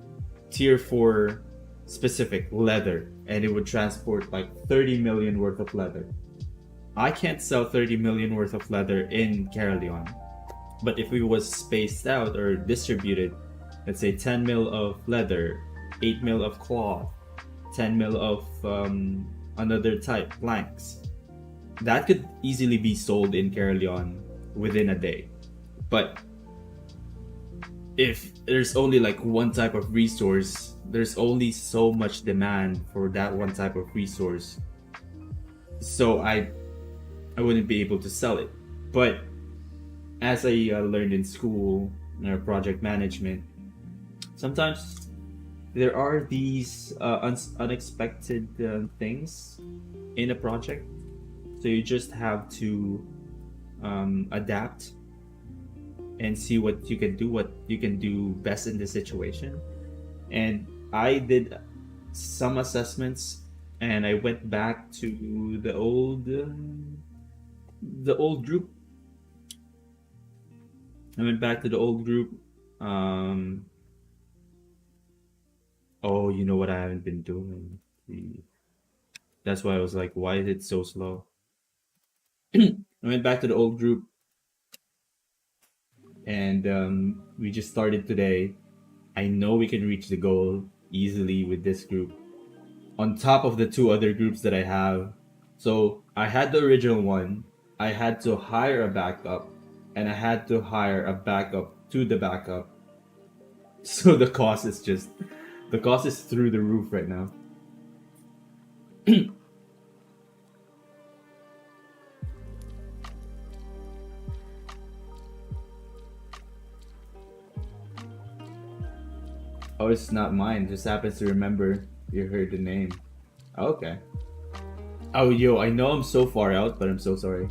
A: tier 4 specific leather and it would transport like 30 million worth of leather. I can't sell 30 million worth of leather in Caerleon, but if it was spaced out or distributed, let's say 10 mil of leather, 8 mil of cloth, 10 mil of another type, planks, that could easily be sold in Caerleon within a day. But if there's only like one type of resource, there's only so much demand for that one type of resource. so I wouldn't be able to sell it. But as I learned in school, project management, sometimes there are these unexpected things in a project, so you just have to adapt and see what you can do, what you can do best in the situation. And I did some assessments, and I went back to the old group. I went back to the old group. Um, oh, you know what I haven't been doing? That's why I was like, why is it so slow? I went back to the old group, and we just started today. I know we can reach the goal easily with this group, on top of the two other groups that I have. So I had the original one, I had to hire a backup, and I had to hire a backup to the backup. So the cost is through the roof right now. Oh, it's not mine. Just happens to remember you heard the name. Okay. Oh, yo, I know I'm so far out, but I'm so sorry.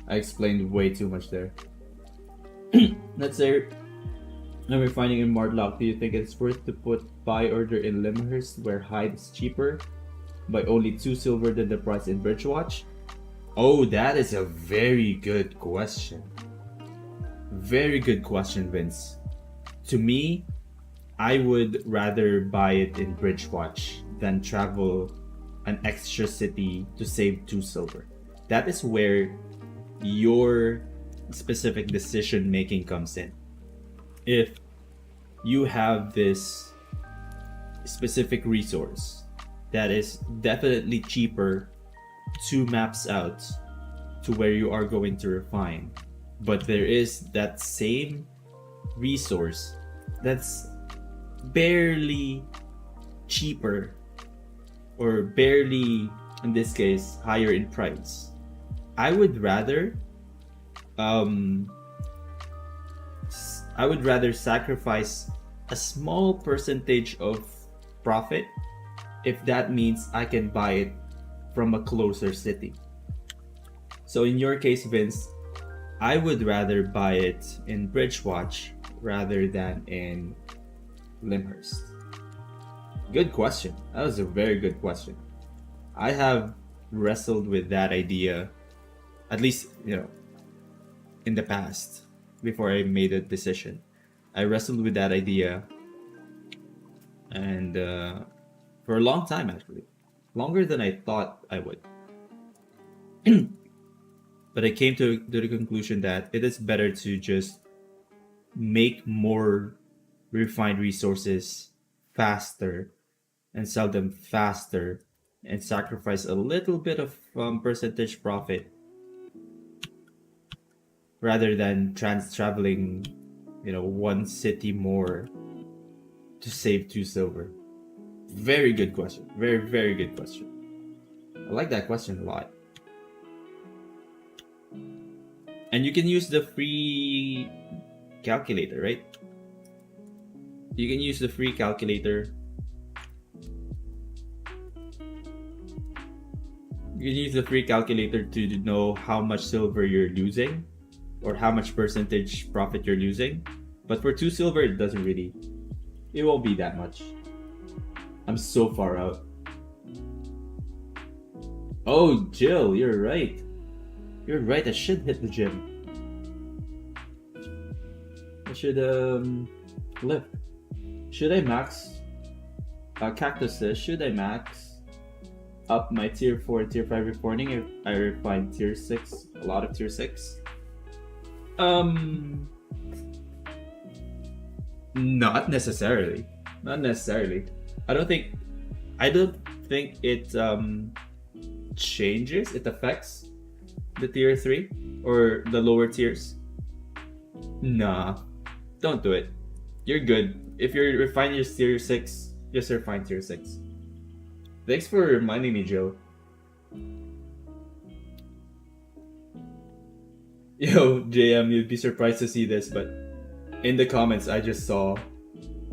A: I explained way too much there. Let's say, when we're finding in Mardlock, do you think it's worth to put buy order in Limhurst where hide is cheaper by only 2 silver than the price in Bridgewatch? Oh, that is a very good question. Very good question, Vince. To me, I would rather buy it in Bridgewatch than travel an extra city to save 2 silver. That is where your specific decision making comes in. If you have this specific resource that is definitely cheaper 2 maps out to where you are going to refine, but there is that same resource that's barely cheaper, or barely, in this case, higher in price, I would rather sacrifice a small percentage of profit if that means I can buy it from a closer city. So in your case, Vince, I would rather buy it in Bridgewatch rather than in Limhurst. Good question. That was a very good question. I have wrestled with that idea, at least, in the past, before I made a decision. I wrestled with that idea, and for a long time, actually. Longer than I thought I would. But I came to the conclusion that it is better to just make more refined resources faster and sell them faster and sacrifice a little bit of percentage profit rather than traveling, 1 city more to save 2 silver. Very good question. Very, very good question. I like that question a lot. And you can use the free calculator, right? You can use the free calculator. You can use the free calculator to know how much silver you're losing or how much percentage profit you're losing. But for 2 silver, it won't be that much. I'm so far out. Oh, Jill, you're right. You're right, I should hit the gym. I should lift. Should I max? Cactus says, should I max up my tier 4, tier 5 reporting if I refine tier 6, a lot of tier 6? Not necessarily. Not necessarily. I don't think it changes, it affects the tier 3 or the lower tiers. Nah, don't do it. You're good. If you're refining your tier 6, just refine tier 6. Thanks for reminding me, Joe. Yo, JM, you'd be surprised to see this, but in the comments, I just saw,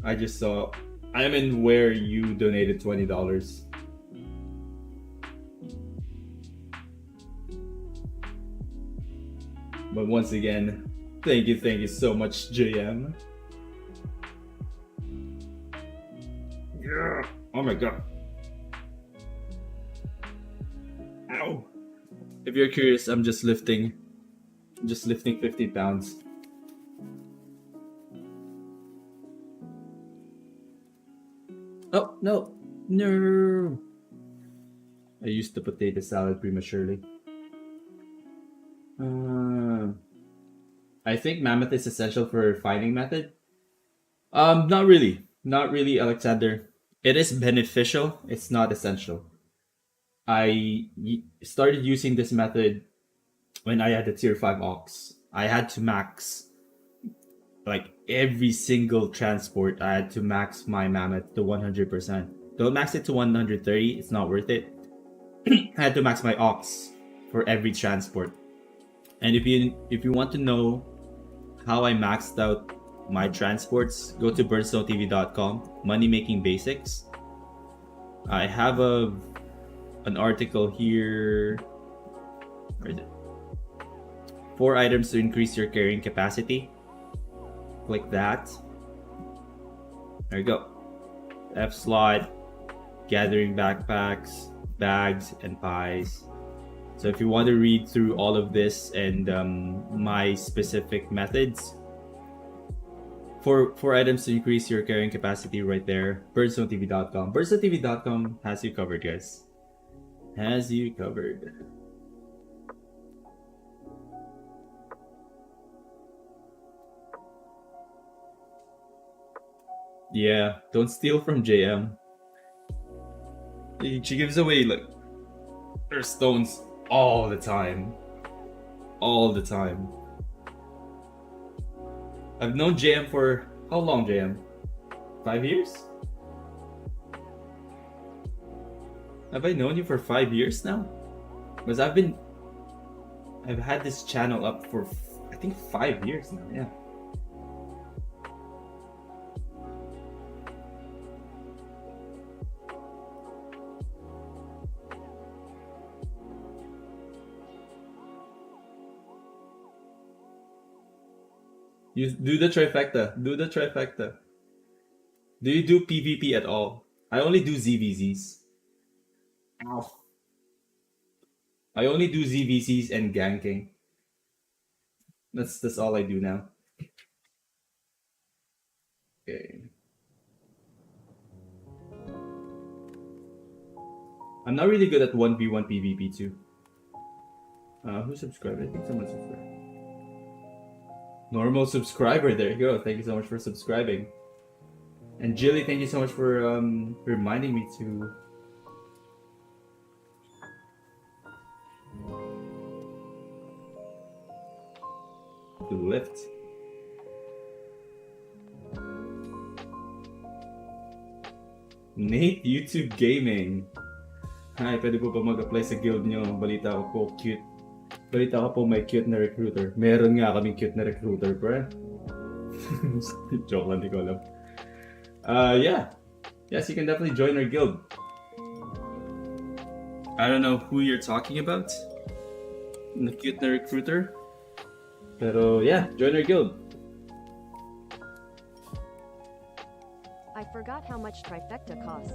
A: I'm in where you donated $20. But once again, thank you so much, JM. Yeah. Oh my god. Ow. If you're curious, I'm just lifting 50 pounds. Oh, no. No. I used the potato salad prematurely. I think Mammoth is essential for refining method. Not really. Not really, Alexander. It is beneficial. It's not essential. Started using this method when I had the tier 5 ox. I had to max like every single transport. I had to max my Mammoth to 100%. Don't max it to 130. It's not worth it. I had to max my ox for every transport. And if you want to know how I maxed out my transports, go to BernStoneTV.com, Money Making Basics. I have an article here. Where is it? 4 items to increase your carrying capacity. Click that. There you go. F slot, gathering backpacks, bags, and pies. So if you want to read through all of this and my specific methods, 4 items to increase your carrying capacity right there, BernStoneTV.com. BernStoneTV.com has you covered, guys. Has you covered. Yeah, don't steal from JM. She gives away like her stones all the time. All the time. I've known JM for how long, JM? 5 years? Have I known you for 5 years now? Because I've had this channel up for I think 5 years now, yeah. You do the trifecta. Do the trifecta. Do you do PvP at all? I only do ZVZs. Ow. I only do ZVZs and ganking. That's all I do now. Okay. I'm not really good at 1v1 PvP too. Who subscribed? I think someone subscribed. Normal subscriber, there you go. Thank you so much for subscribing. And Jilly, thank you so much for reminding me to lift. Nate, YouTube Gaming. Hi, pwede po ba mag-apply sa guild nyo? Balita ko po, cute. Balita ko po may cute na recruiter. Meron nga kaming cute na recruiter, pre. Joke lang, di ko alam. Yeah. Yes, you can definitely join our guild. I don't know who you're talking about. The cute na recruiter. Pero yeah, join our guild.
B: I forgot how much trifecta costs.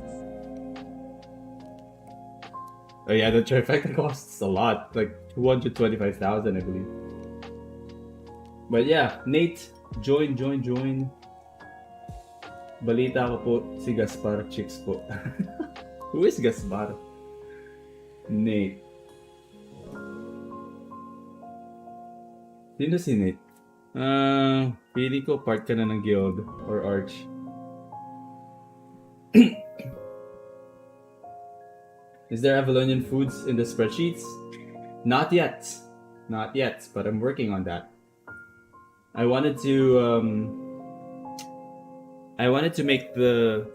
A: Oh yeah, the trifecta costs a lot, like 225,000, I believe. But yeah, Nate, join. Balita ko po si Gaspar Chicks po. Who is Gaspar? Nate. Sino si Nate? Pili ko part ka na ng guild or arch. Is there Avalonian foods in the spreadsheets? Not yet, but I'm working on that. I wanted to make the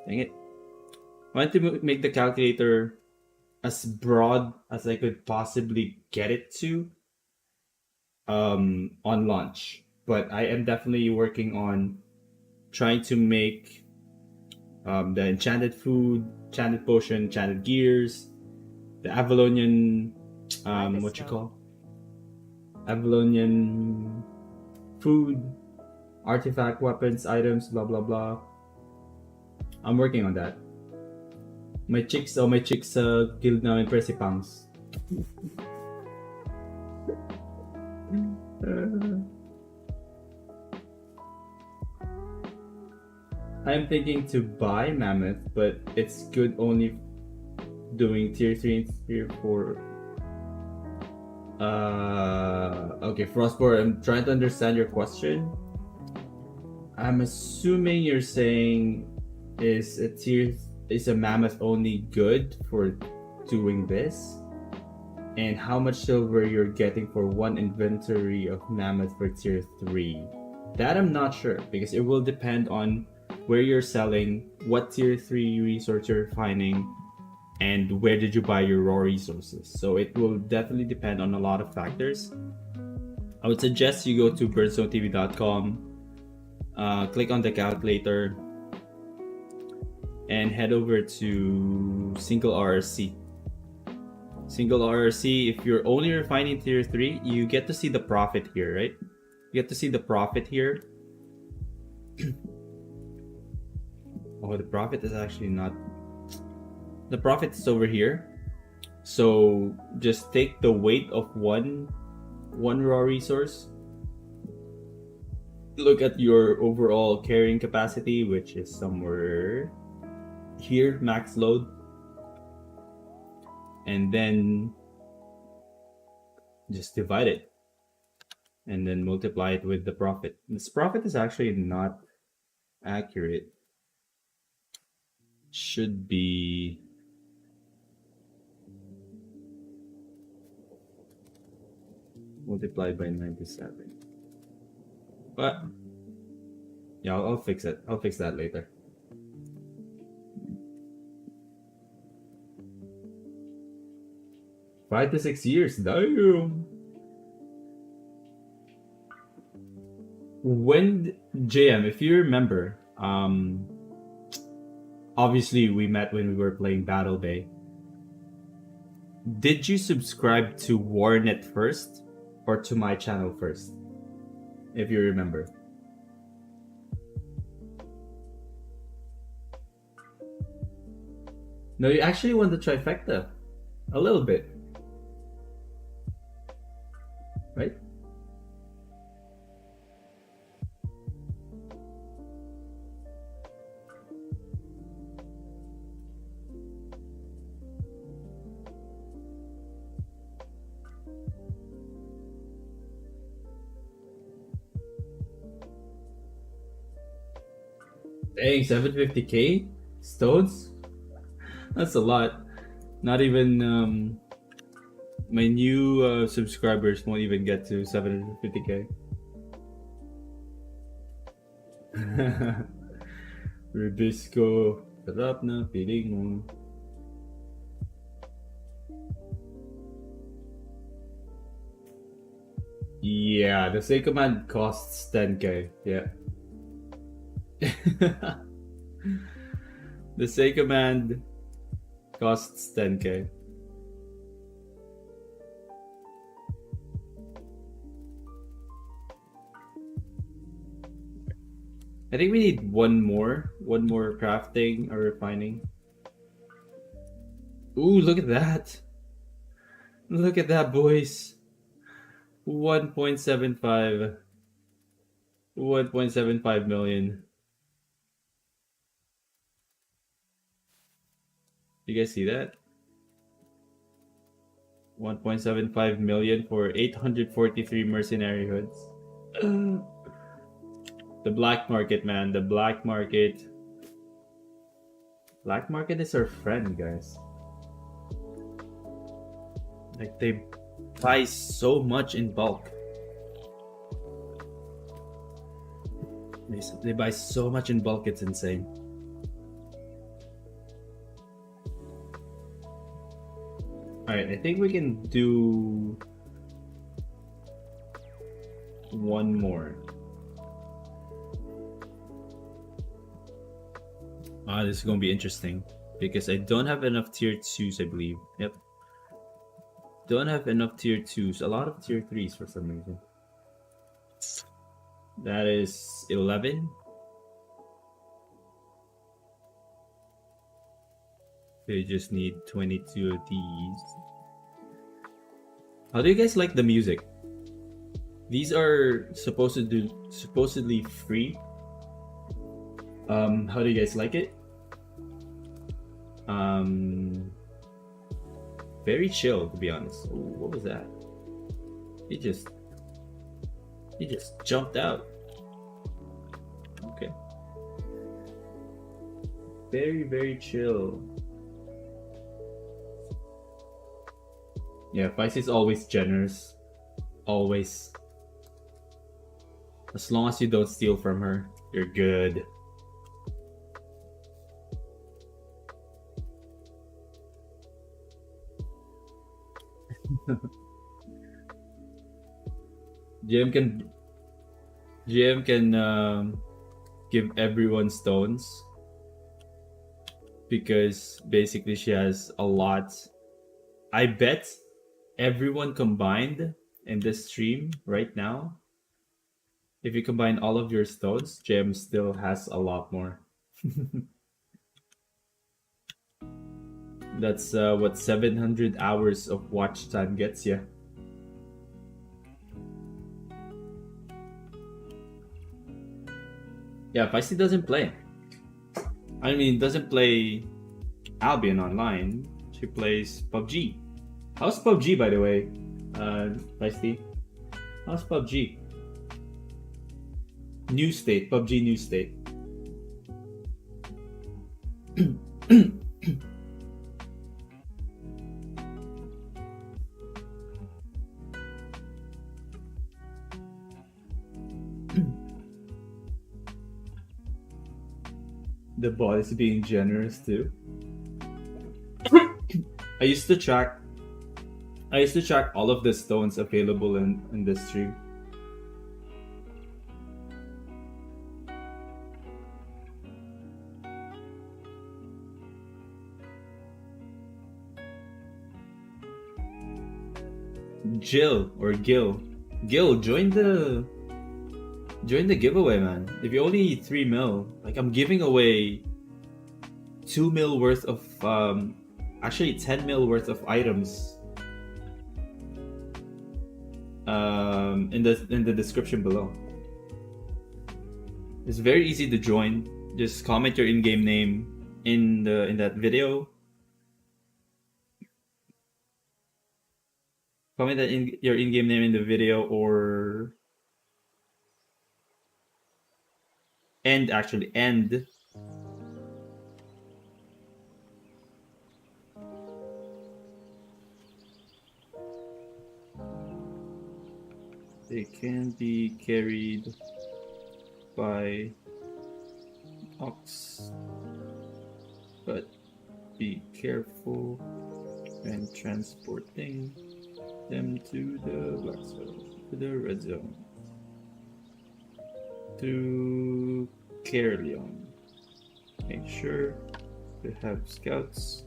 A: make the calculator as broad as I could possibly get it to. on launch, but I am definitely working on trying to make the enchanted food, enchanted potion, enchanted gears, the Avalonian, what you
B: Livestone.
A: call Avalonian food, artifact, weapons, items, blah blah blah. I'm working on that. My chicks killed namin Presipangs. I'm thinking to buy Mammoth, but it's good only doing tier 3 and tier 4. Okay, Frostborn, I'm trying to understand your question. I'm assuming you're saying is a Mammoth only good for doing this? And how much silver you're getting for one inventory of Mammoth for tier 3? That I'm not sure, because it will depend on where you're selling, what tier 3 resource you're finding, and where did you buy your raw resources. So it will definitely depend on a lot of factors. I would suggest you go to BernStoneTV.com, click on the calculator, and head over to single RRC. Single RRC, if you're only refining tier 3, you get to see the profit here, right? You get to see the profit here. Oh, the profit is actually not... The profit is over here. So just take the weight of one raw resource. Look at your overall carrying capacity, which is somewhere here, max load. And then just divide it. And then multiply it with the profit. This profit is actually not accurate. Should be multiplied by 97. But yeah, I'll fix it. I'll fix that later. Five to 6 years, damn. When JM, if you remember, obviously we met when we were playing Battle Bay. Did you subscribe to Warnet first or to my channel first? If you remember. No, you actually won the trifecta. A little bit. Right? Dang, 750k stones? That's a lot. Not even my new subscribers won't even get to 750k. Rubisco, sarap na feeling mo. Yeah, the same command costs 10k. Yeah. The same command costs 10k. I think we need one more crafting or refining. Ooh, look at that. Look at that, boys. 1.75 million. You guys see that? 1.75 million for 843 mercenary hoods. The black market, man. The black market. Black market is our friend, guys. Like, they buy so much in bulk. They buy so much in bulk, it's insane. Alright, I think we can do one more. This is gonna be interesting because I don't have enough tier 2s, I believe. Yep. Don't have enough tier 2s. A lot of tier 3s for some reason. That is 11. They just need 22 of these. How do you guys like the music? These are supposedly free. How do you guys like it? Very chill, to be honest. Ooh, what was that? He just jumped out. Okay. Very, very chill. Yeah, Pisces always generous. Always. As long as you don't steal from her, you're good. GM can give everyone stones because basically she has a lot. I bet everyone combined in this stream right now, if you combine all of your stones, GM still has a lot more. That's what 700 hours of watch time gets you. Yeah, Feisty doesn't play. I mean, doesn't play Albion online. She plays PUBG. How's PUBG, by the way, Feisty? How's PUBG? New state, PUBG new state. The bot is being generous too. I used to track all of the stones available in this stream. Jill or Gil, join the giveaway, man. If you only need 3 mil, like I'm giving away 2 mil worth of actually 10 mil worth of items in the description below. It's very easy to join. Just comment your in-game name in that video. Comment that your in-game name in the video, or end. They can be carried by ox, but be careful when transporting them to the black zone, to the red zone, to Carleon. Make sure to have scouts,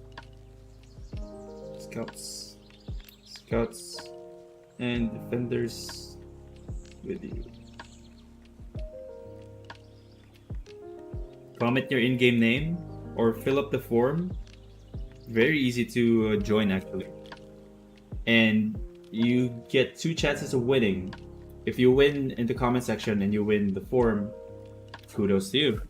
A: and defenders with you. Comment your in-game name or fill up the form. Very easy to join, actually. And you get 2 chances of winning. If you win in the comment section and you win the form, kudos to you.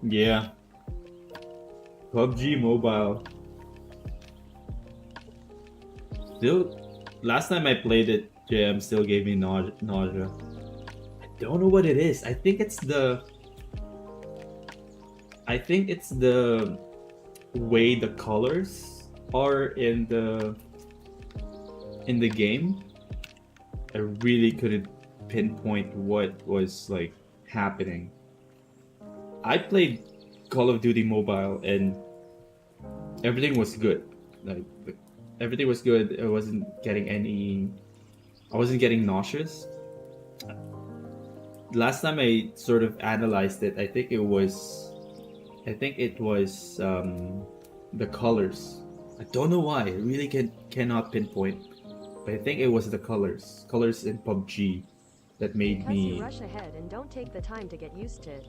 A: Yeah. PUBG Mobile. Still, last time I played it, JM still gave me nausea. I don't know what it is. I think it's the way the colors are in the game. I really couldn't pinpoint what was like happening. I played Call of Duty Mobile and everything was good. Like everything was good. I wasn't getting nauseous. Last time I sort of analyzed it, I think it was the colors. I don't know why. I really cannot pinpoint. But I think it was the colors in PUBG that made
B: Because you
A: me.
B: rush ahead and don't take the time to get used to.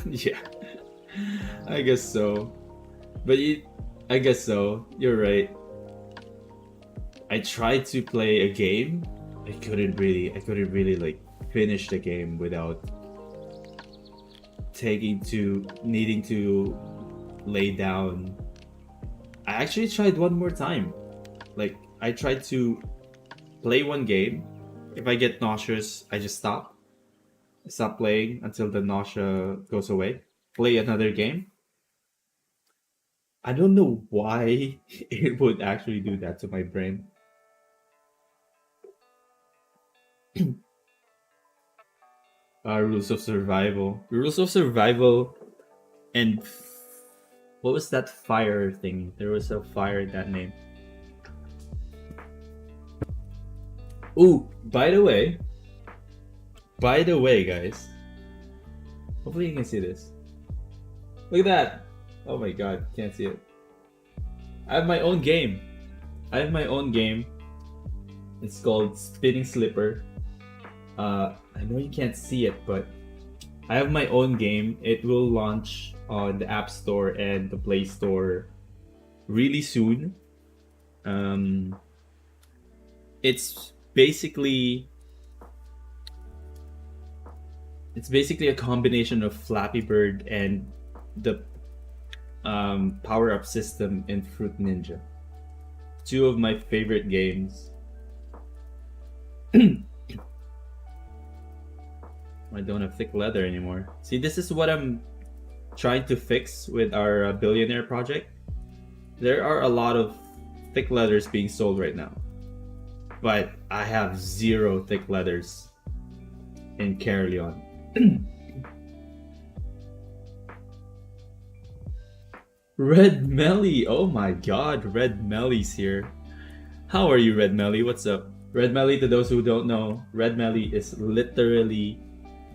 A: Yeah, I guess so. But I guess so. You're right. I tried to play a game. I couldn't really like finish the game without needing to lay down. I actually tried one more time. Like I tried to play one game. If I get nauseous, I just stop. I stop playing until the nausea goes away. Play another game. I don't know why it would actually do that to my brain. Rules of survival. Rules of survival and what was that fire thing? There was a fire in that name. Ooh, by the way, guys. Hopefully you can see this. Look at that. Oh my god, can't see it. I have my own game. It's called Spinning Slipper. I know you can't see it, but I have my own game. It will launch on the App Store and the Play Store really soon. It's basically a combination of Flappy Bird and the power-up system in Fruit Ninja. Two of my favorite games. I don't have thick leather anymore. See, this is what I'm trying to fix with our Billionaire project. There are a lot of thick leathers being sold right now, but I have 0 thick leathers in Carleon. Red Melly! Oh my god, Red Melly's here. How are you, Red Melly? What's up? Red Melly, to those who don't know, Red Melly is literally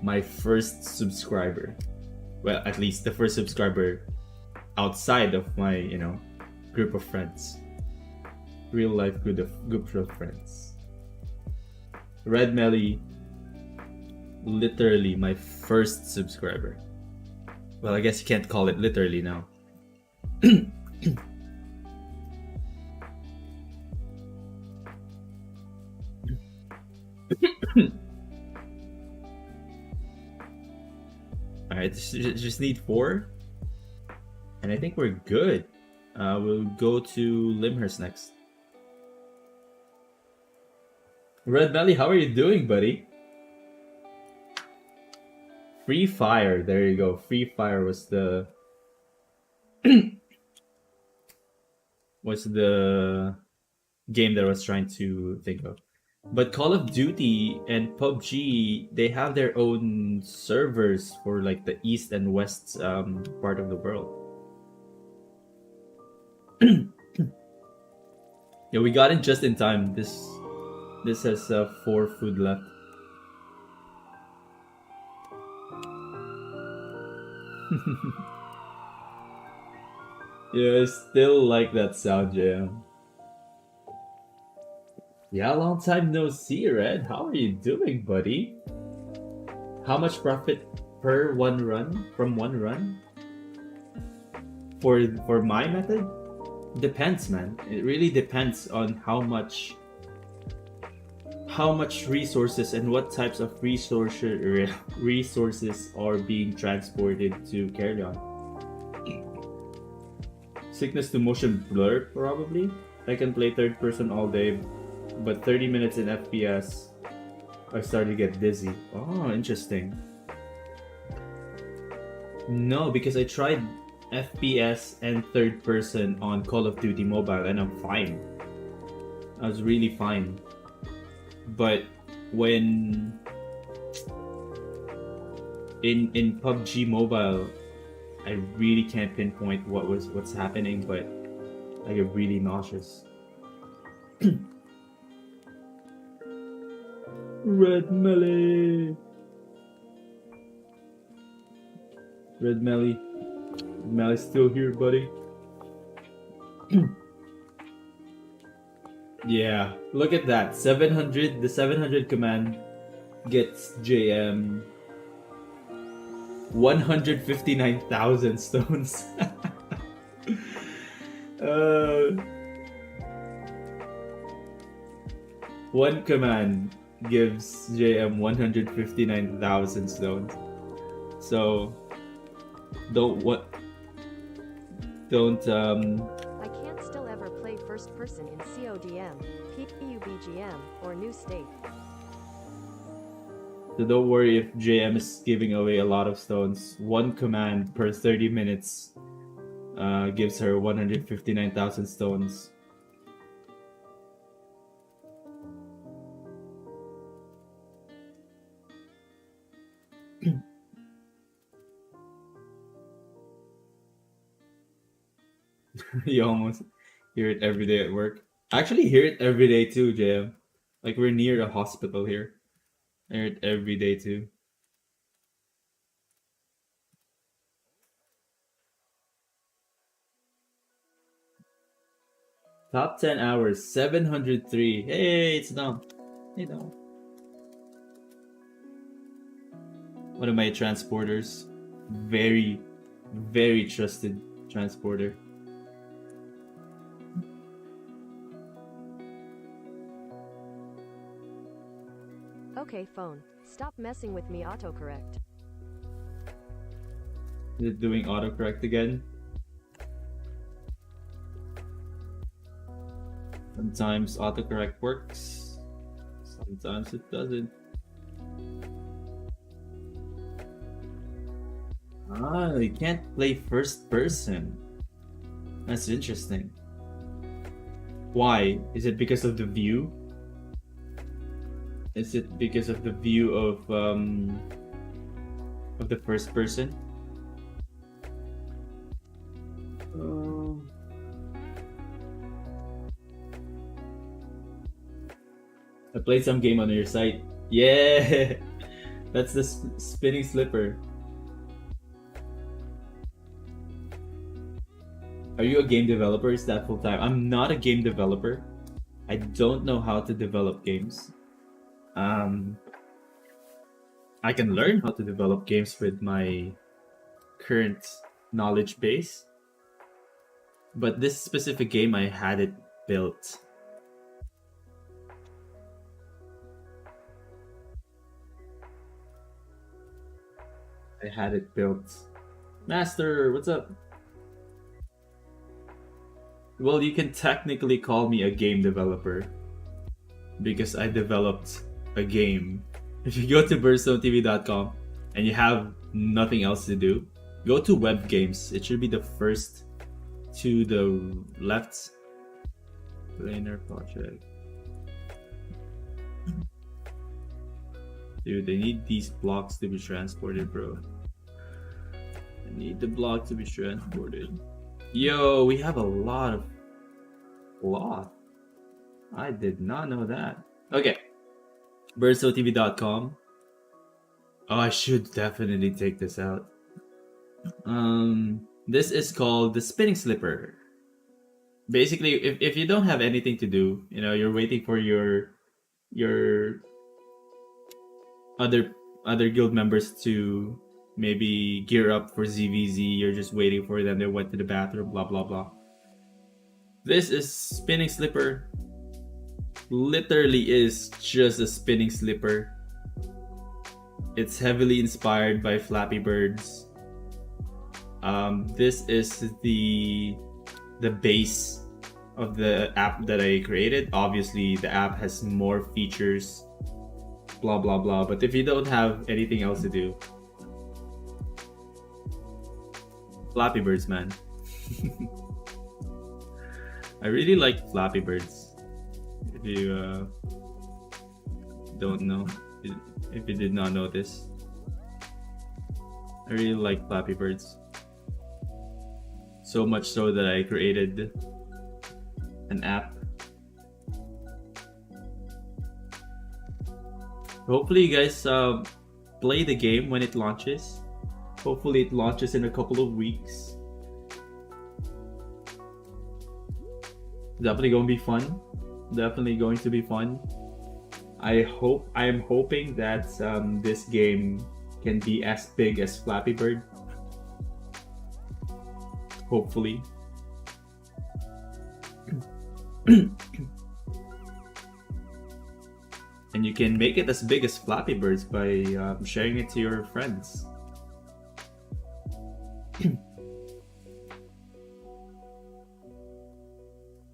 A: my first subscriber. Well, at least the first subscriber outside of my, group of friends. Real life group of friends. Red Melly, literally my first subscriber. Well, I guess you can't call it literally now. Alright, just need 4. And I think we're good. We'll go to Limhurst next. Red Belly, how are you doing, buddy? Free Fire, there you go. Free Fire was the game that I was trying to think of. But Call of Duty and PUBG, they have their own servers for like the east and west part of the world. Yeah, we got it just in time. This has 4 food left. Yeah, I still like that sound, Jam. Yeah, long time no see, Red. How are you doing, buddy? How much profit per one run from one run? For my method? Depends, man. It really depends on how much resources and what types of resources are being transported to Carleon. Sickness to motion blur, probably. I can play third person all day, but 30 minutes in FPS, I started to get dizzy. Oh, interesting. No, because I tried FPS and third person on Call of Duty Mobile and I'm fine. I was really fine. But when in PUBG Mobile, I really can't pinpoint what's happening, but I get really nauseous. Red Melly. Red Melly. Melly's still here, buddy. Yeah, look at that. 700, the 700 command gets JM 159,000 stones. One command gives JM 159,000 stones. So don't
B: I can't still ever play first person in CODM, PUBGM, or New State.
A: So don't worry if JM is giving away a lot of stones. One command per 30 minutes gives her 159,000 stones. You almost hear it every day at work. I actually hear it every day too, JM. Like we're near a hospital here. I hear it every day too. Top 10 hours, 703. Hey, it's Dom. Hey, Dom. One of my transporters. Very, very trusted transporter.
B: Okay, phone. Stop messing with me, autocorrect.
A: Is it doing autocorrect again? Sometimes autocorrect works, sometimes it doesn't. Ah, you can't play first person. That's interesting. Why? Is it because of the view? Is it because of the view of the first person? I played some game on your site. Yeah, that's the spinning slipper. Are you a game developer? Is that full time? I'm not a game developer. I don't know how to develop games. I can learn how to develop games with my current knowledge base. But this specific game, I had it built. I had it built. Master, what's up? Well, you can technically call me a game developer because I developed a game. If you go to BernStoneTV.com and you have nothing else to do, go to web games. It should be the first to the left. Billionaire project. Dude, they need these blocks to be transported, bro. I need the block to be transported. Yo, we have a lot of cloth. I did not know that. Okay. BernStoneTV.com. Oh, I should definitely take this out. This is called the spinning slipper. Basically, if you don't have anything to do, you know, you're waiting for your other guild members to maybe gear up for ZVZ, you're just waiting for them, they went to the bathroom, blah blah blah. This is spinning slipper. Literally is just a spinning slipper. It's heavily inspired by Flappy Birds. This is the base of the app that I created. Obviously, the app has more features, blah blah blah. But if you don't have anything else to do, Flappy Birds, man. I really like Flappy Birds. If you don't know, if you did not know this, I really like Flappy Birds. So much so that I created an app. Hopefully you guys play the game when it launches. Hopefully it launches in a couple of weeks. Definitely going to be fun. Definitely going to be fun. I am hoping that this game can be as big as Flappy Bird. Hopefully. And you can make it as big as Flappy Birds by sharing it to your friends.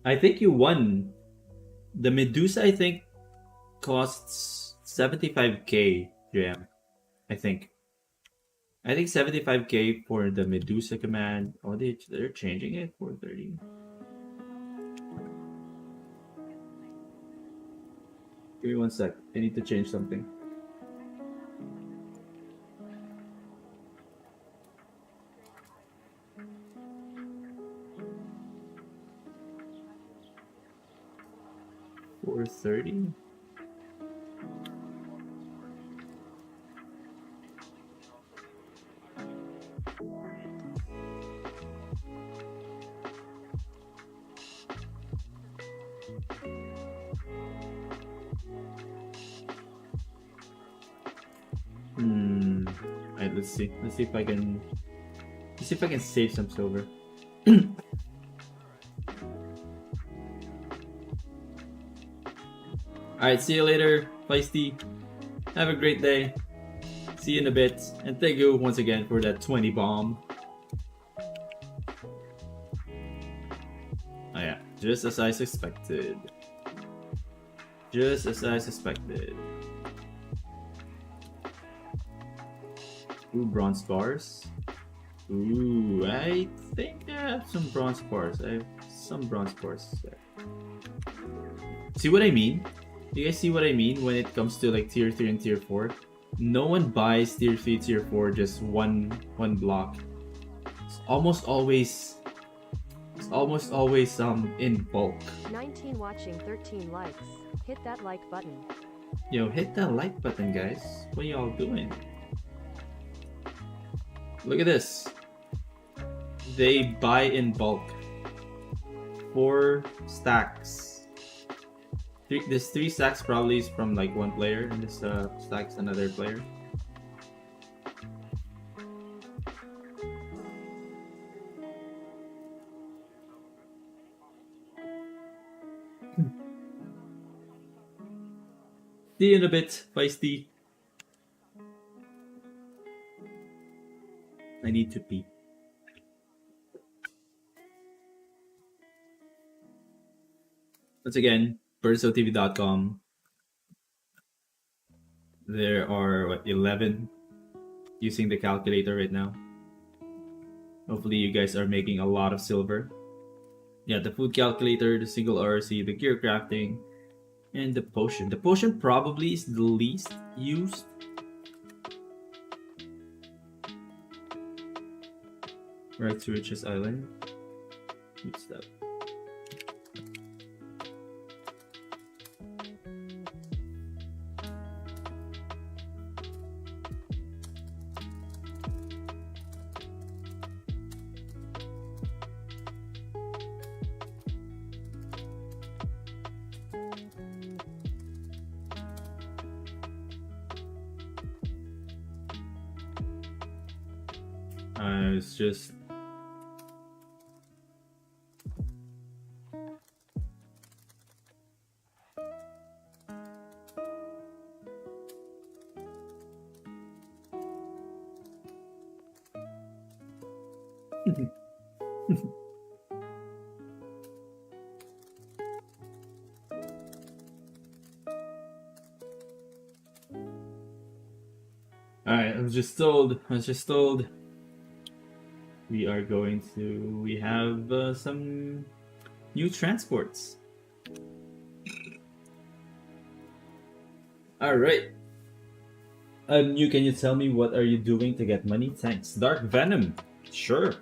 A: I think you won. The Medusa, I think, costs 75k, JM. I think 75k for the Medusa command. Oh, they're changing it for 30. Give me 1 sec. I need to change something. $430. Alright, let's see. Let's see if I can save some silver. Alright, see you later, Feisty. Have a great day. See you in a bit. And thank you once again for that 20 bomb. Oh yeah, just as I suspected. Just as I suspected. Ooh, bronze bars. Ooh, I think I have some bronze bars. I have some bronze bars there. See what I mean? You guys see what I mean when it comes to like tier 3 and tier 4? No one buys tier 3, tier 4 just one block. It's almost always in bulk.
B: 19 watching, 13 likes. Hit that like button.
A: Yo, hit that like button, guys. What y'all doing? Look at this. They buy in bulk. 4 stacks. This 3 stacks probably is from like one player, and this stacks another player. See you in a bit, Feisty. I need to pee. Once again, BernStoneTV.com. There are what, 11 using the calculator right now. Hopefully you guys are making a lot of silver. Yeah, the food calculator, the single RC, the gear crafting, and the potion. The potion probably is the least used. Right to Richest Island. Good stuff. It's just Alright, I was just told we have some new transports. Alright. Can you tell me what are you doing to get money? Thanks. Dark Venom. Sure.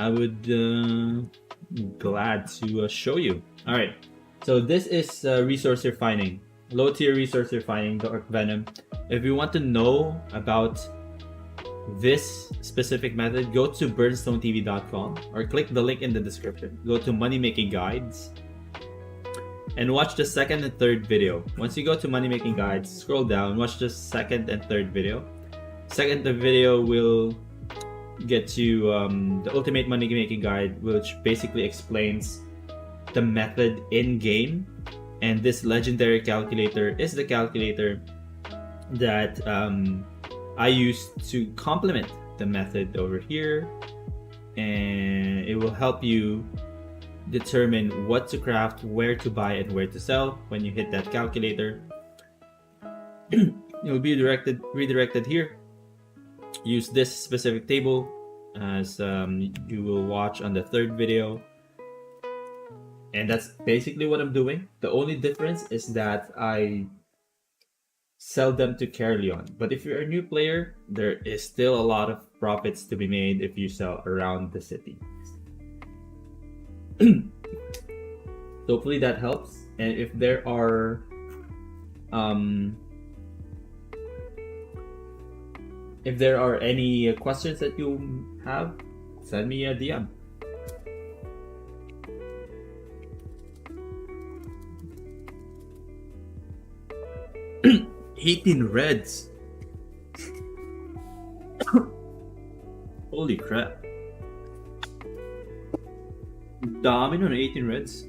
A: I would glad to show you. All right, so this is resource refining, low tier resource refining, the Orc Venom. If you want to know about this specific method, go to BernStoneTV.com or click the link in the description. Go to Money Making Guides and watch the second and third video. Once you go to Money Making Guides, scroll down, watch the second and third video. Second video will get you the Ultimate Money Making Guide, which basically explains the method in game. And this legendary calculator is the calculator that I use to complement the method over here, and it will help you determine what to craft, where to buy, and where to sell. When you hit that calculator, you'll be redirected here. Use this specific table as you will watch on the third video, and that's basically what I'm doing. The only difference is that I sell them to Carleon. But if you're a new player, there is still a lot of profits to be made if you sell around the city. Hopefully that helps. And if there are any questions that you have, send me a DM. $18 reds. Holy crap. Dami nun, 18 reds.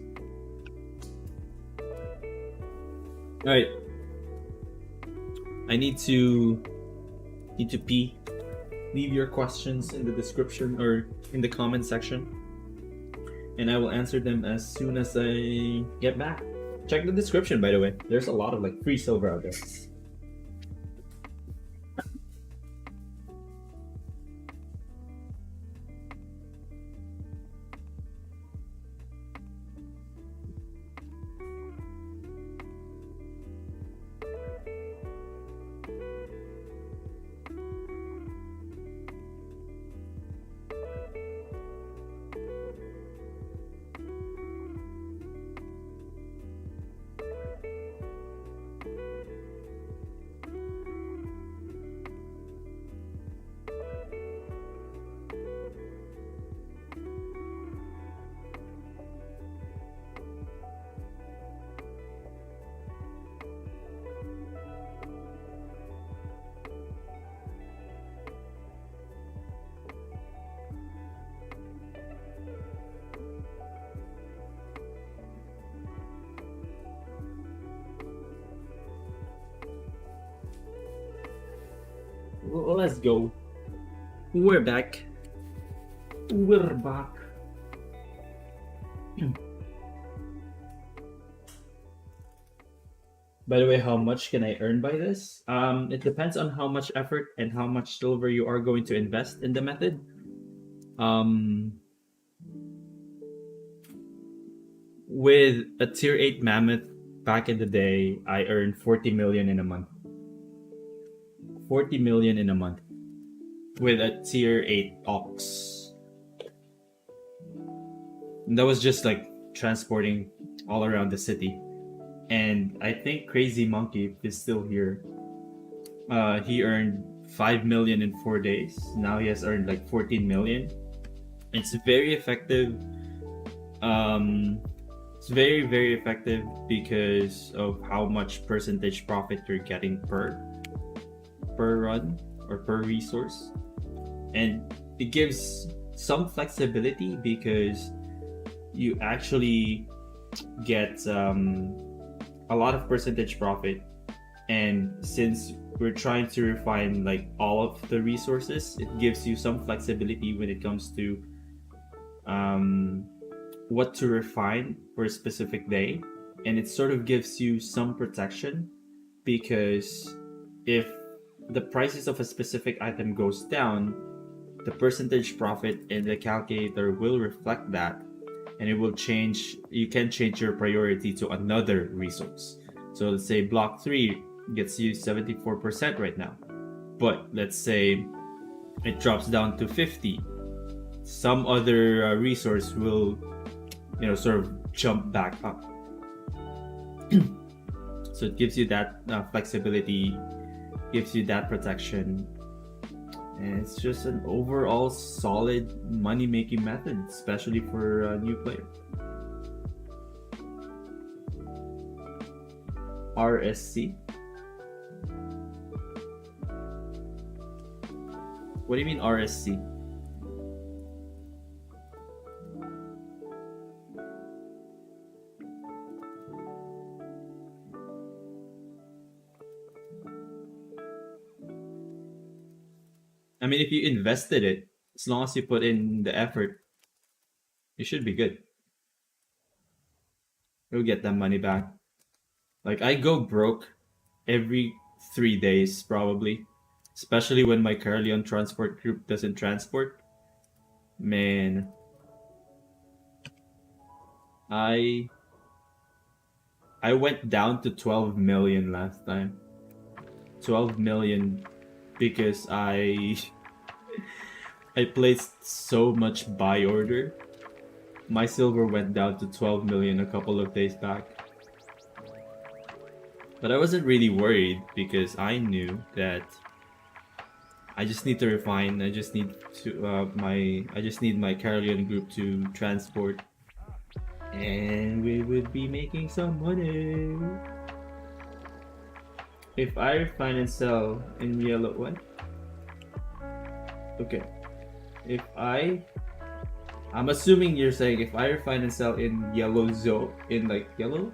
A: Alright. I need to pee. Leave your questions in the description or in the comment section, and I will answer them as soon as I get back. Check the description, by the way. There's a lot of like free silver out there. Let's go. We're back. We're back. By the way, how much can I earn by this? It depends on how much effort and how much silver you are going to invest in the method. With a tier 8 mammoth back in the day, I earned 40 million in a month. 40 million in a month with a tier 8 ox. And that was just like transporting all around the city. And I think Crazy Monkey is still here. He earned 5 million in 4 days. Now he has earned like 14 million. It's very effective. It's very, very effective because of how much percentage profit you're getting per run or per resource, and it gives some flexibility because you actually get a lot of percentage profit. And since we're trying to refine like all of the resources, it gives you some flexibility when it comes to what to refine for a specific day, and it sort of gives you some protection because if the prices of a specific item goes down, the percentage profit in the calculator will reflect that, and it will change. You can change your priority to another resource. So let's say block 3 gets you 74% right now, but let's say it drops down to 50. some other resource will, sort of jump back up. So it gives you that flexibility, gives you that protection, and it's just an overall solid money-making method, especially for a new player. RSC? What do you mean RSC? I mean, if you invested it, as long as you put in the effort, you should be good. You'll get that money back. Like, I go broke every 3 days, probably. Especially when my Carleon transport group doesn't transport. Man. I went down to 12 million last time. 12 million because I placed so much buy order. My silver went down to 12 million a couple of days back. But I wasn't really worried because I knew that I just need to refine. I just need to I just need my Carleon group to transport, and we would be making some money. If I refine and sell in yellow, what? Okay. If I'm assuming you're saying if I refine and sell in yellow zone, in like yellow?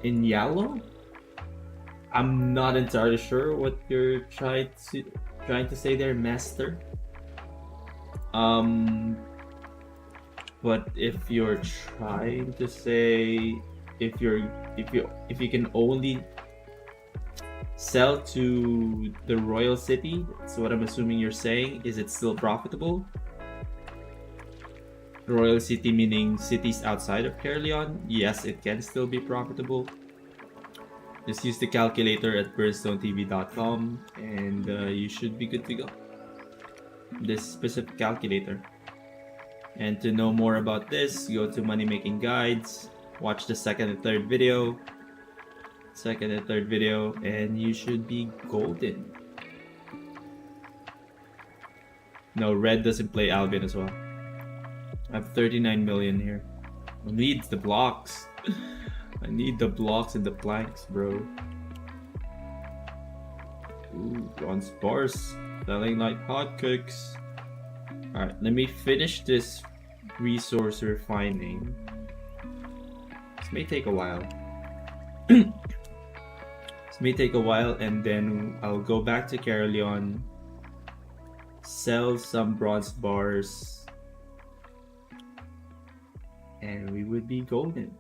A: In yellow? I'm not entirely sure what you're trying to say there, master. But if you're trying to say if you can only sell to the royal city, that's what I'm assuming you're saying. Is it still profitable? Royal city meaning cities outside of Carleon? Yes, it can still be profitable. Just use the calculator at BernStoneTV.com and you should be good to go. This specific calculator. And to know more about this, go to Money Making Guides, watch the second and third video, and you should be golden. No, red doesn't play Albion as well. I have 39 million here. I need the blocks. I need the blocks and the planks, bro. Ooh, bronze bars. Selling like hotcakes. Alright, let me finish this resource refining. This may take a while. This may take a while, and then I'll go back to Carleon, sell some bronze bars, and we would be golden.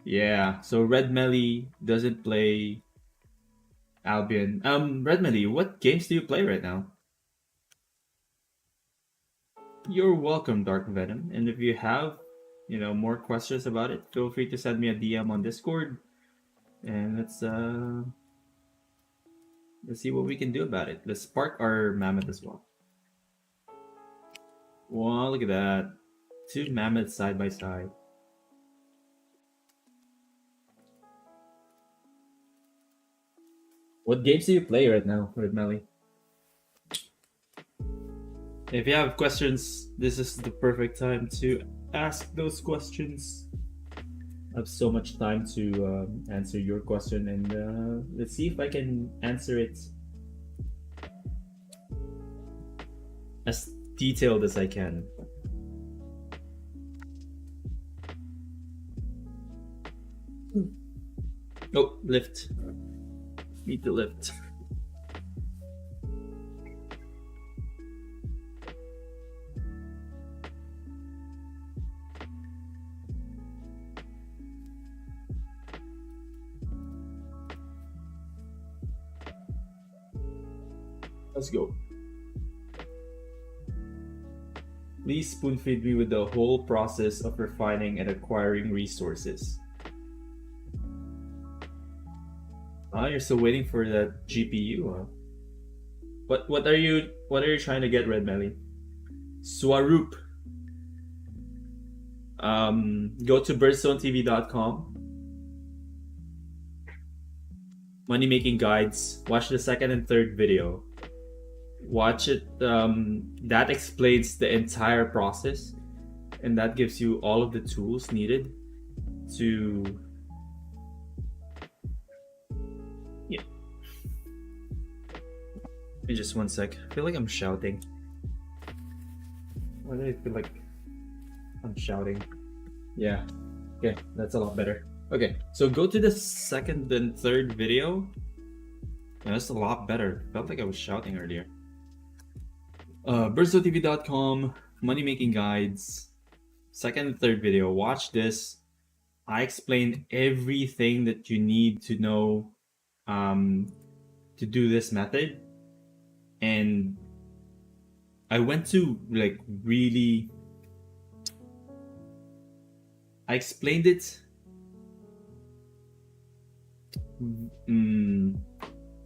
A: Yeah, so Red Melly doesn't play Albion. Red Melly, what games do you play right now? You're welcome, Dark Venom. And if you have, more questions about it, feel free to send me a DM on Discord, and let's see what we can do about it. Let's spark our mammoth as well. Wow, look at that. 2 mammoths side by side. What games do you play right now, Red Melly? If you have questions, this is the perfect time to ask those questions. I have so much time to answer your question, and let's see if I can answer it as detailed as I can. Oh, lift. Need to lift. Let's go. Please spoon feed me with the whole process of refining and acquiring resources. Ah, you're still waiting for that GPU, huh? What are you trying to get, Red Melly? Swaroop. Go to BernStoneTV.com. Money making guides. Watch the second and third video. Watch it. That explains the entire process, and that gives you all of the tools needed to. Yeah. Give me just one sec. I feel like I'm shouting. Why do I feel like I'm shouting? Yeah. Okay, that's a lot better. Okay, so go to the second and third video. Yeah, that's a lot better. Felt like I was shouting earlier. BernStoneTV.com, money making guides, second and third video. Watch this. I explain everything that you need to know to do this method, and I went to like really. I explained it.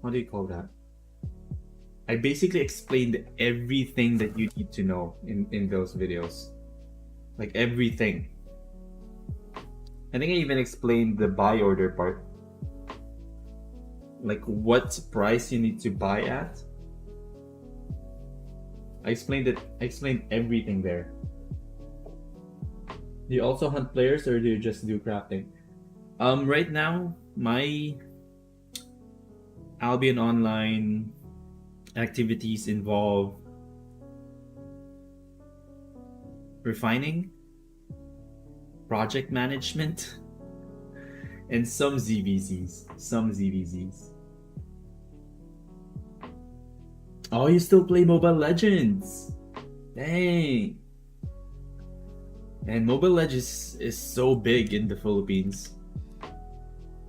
A: What do you call that? I basically explained everything that you need to know in those videos. Like everything. I think I even explained the buy order part. Like what price you need to buy at. I explained it. I explained everything there. Do you also hunt players or do you just do crafting? Right now, my Albion online activities involve refining, project management, and some ZVZs. Oh, you still play Mobile Legends? Dang. And Mobile Legends is so big in the Philippines.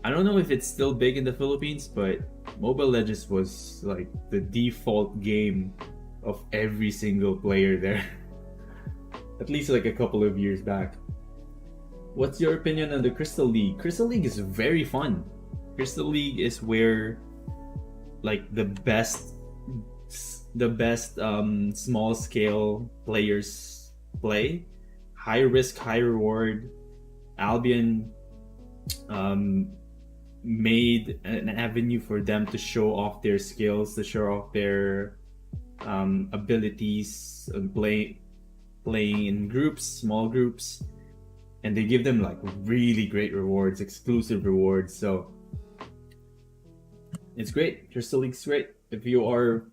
A: I don't know if it's still big in the Philippines, but Mobile Legends was like the default game of every single player there. At least like a couple of years back. What's your opinion on the Crystal League? Crystal League is very fun. Crystal League is where like the best small scale players play. High risk, high reward. Albion made an avenue for them to show off their skills, to show off their abilities, and playing in groups, small groups, and they give them like really great rewards, exclusive rewards. So it's great. Crystal League's great. If you're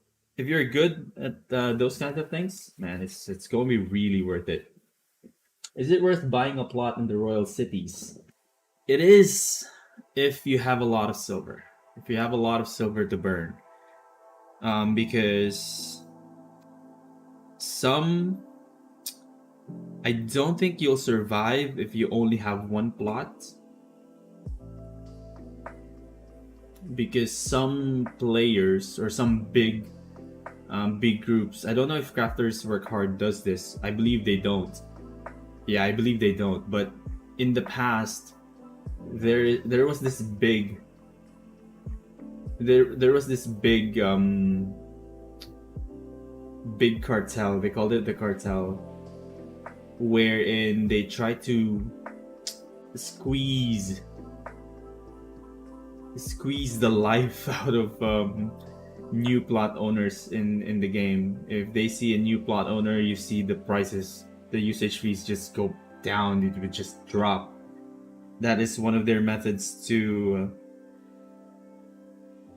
A: good at those kinds of things, man, it's going to be really worth it. Is it worth buying a plot in the royal cities? It is if you have a lot of silver. If you have a lot of silver to burn. Because I don't think you'll survive if you only have one plot. Because some players or some big groups, I don't know if Crafters Work Hard does this. I believe they don't. Yeah, I believe they don't. But in the past, there was this big big cartel. They called it the cartel, wherein they try to squeeze the life out of new plot owners in the game. If they see a new plot owner, you see the prices, the usage fees just go down. It would just drop. That is one of their methods to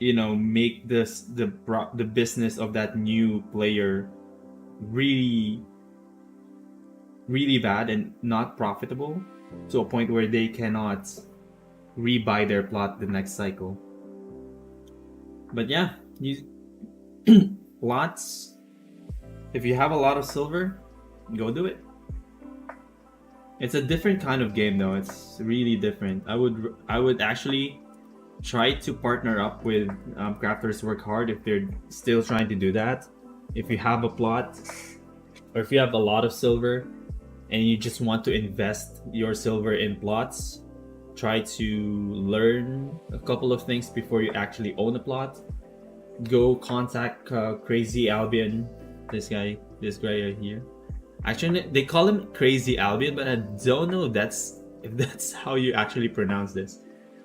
A: make the business of that new player really bad and not profitable, to a point where they cannot rebuy their plot the next cycle. But yeah, plots, if you have a lot of silver, go do it. It's a different kind of game though. It's really different. I would actually try to partner up with Crafters Work Hard if they're still trying to do that. If you have a plot, or if you have a lot of silver and you just want to invest your silver in plots, try to learn a couple of things before you actually own a plot. go contact Crazy Albion. This guy right here. Actually, they call him Crazy Albion, but I don't know if that's how you actually pronounce this.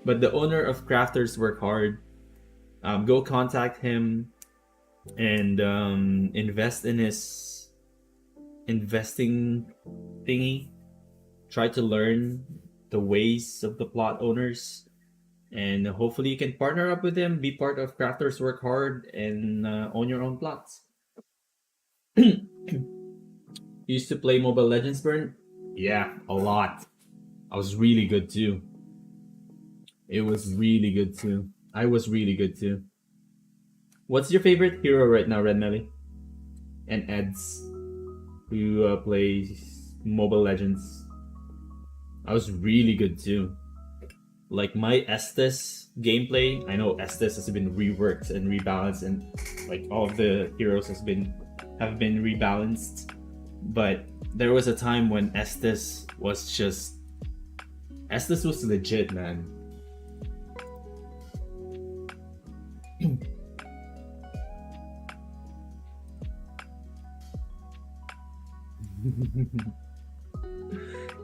A: But the owner of Crafters Work Hard. Go contact him and invest in his investing thingy. Try to learn the ways of the plot owners, and hopefully you can partner up with him, be part of Crafters Work Hard, and own your own plots. Used to play Mobile Legends, Burn? Yeah, a lot. I was really good too. It was really good too. I was really good too. What's your favorite hero right now, Red Melly? And Eds, who plays Mobile Legends. I was really good too. Like my Estes gameplay, I know Estes has been reworked and rebalanced, and like all of the heroes have been rebalanced. But there was a time when Estes was legit, man.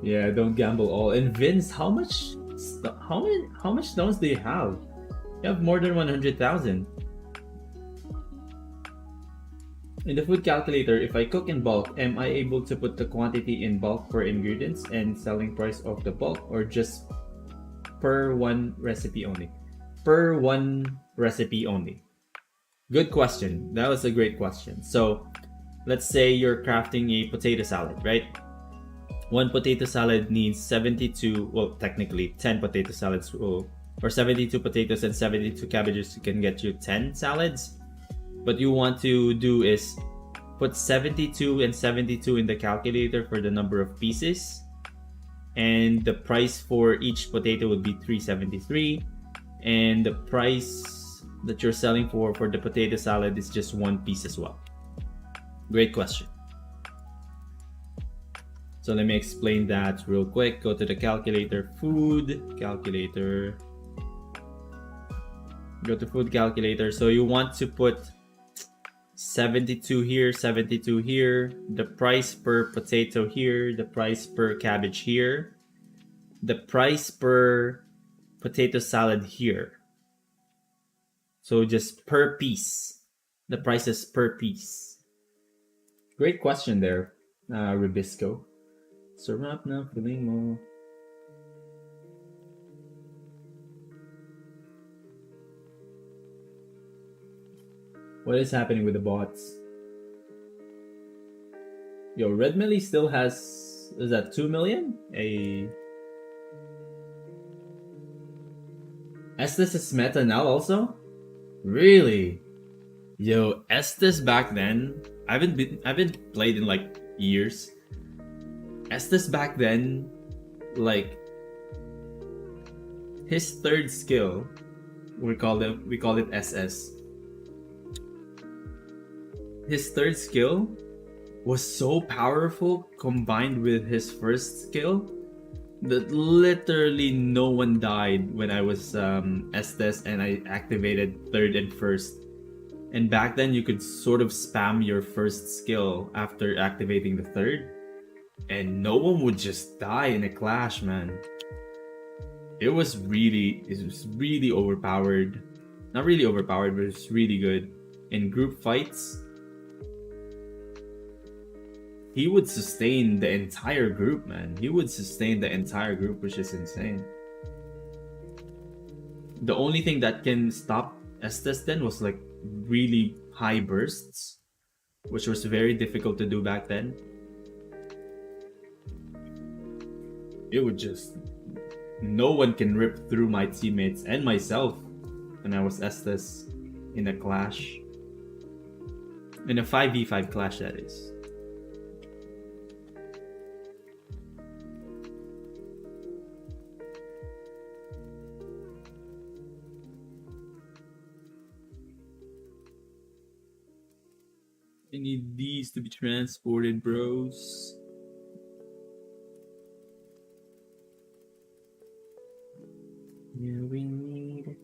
A: Yeah, don't gamble all. And Vince, how much stones do you have? You have more than 100,000. In the food calculator, if I cook in bulk, am I able to put the quantity in bulk for ingredients and selling price of the bulk, or just per one recipe only? Per one recipe only. Good question. That was a great question. So, let's say you're crafting a potato salad, right? One potato salad needs 72, well, technically 10 potato salads or 72 potatoes and 72 cabbages can get you 10 salads. What you want to do is put 72 and 72 in the calculator for the number of pieces, and the price for each potato would be 373, and the price that you're selling for the potato salad is just one piece as well. Great question. So let me explain that real quick. Go to the calculator, food calculator. Go to food calculator. So you want to put 72 here, 72 here, the price per potato here, the price per cabbage here, the price per potato salad here. So just per piece. The price is per piece. Great question there, Rubisco. Sarap na feeling mo. What is happening with the bots? Yo, Red Millie still has, is that 2 million? Estes is meta now also? Really? Yo, Estes back then, I haven't played in like years. Estes back then, like his third skill, we call it SS. His third skill was so powerful combined with his first skill that literally no one died when I was Estes and I activated third and first. And back then you could sort of spam your first skill after activating the third, and no one would just die in a clash, man. It was really overpowered. Not really overpowered, but it's really good. In group fights, he would sustain the entire group, man. He would sustain the entire group, which is insane. The only thing that can stop Estes then was like really high bursts, which was very difficult to do back then. It would just, no one can rip through my teammates and myself when I was Estes in a clash. In a 5v5 clash, that is. I need these to be transported, bros. Yeah, we need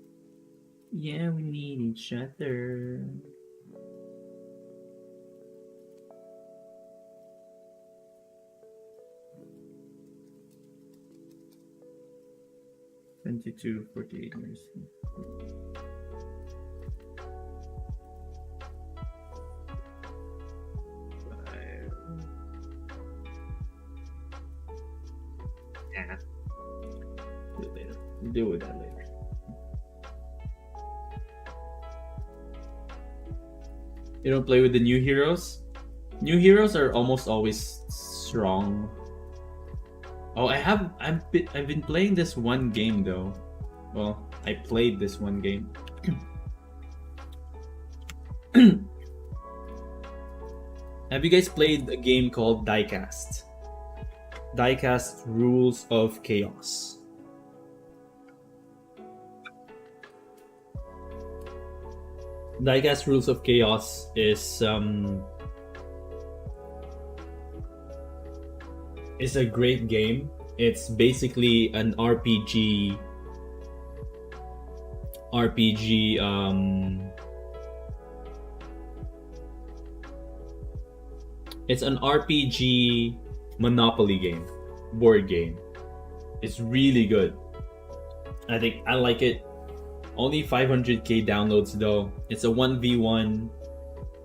A: Yeah, we need each other. $22, 48 years. Yeah. Do it later. We'll deal with that later. You don't play with the new heroes? New heroes are almost always strong. Oh, I've been playing this one game though. Well, I played this one game. Have you guys played a game called Diecast? Diecast Rules of Chaos. Diecast Rules of Chaos is a great game. It's basically an RPG. It's an RPG Monopoly game, board game. It's really good. I think I like it. Only 500k downloads though. It's a 1v1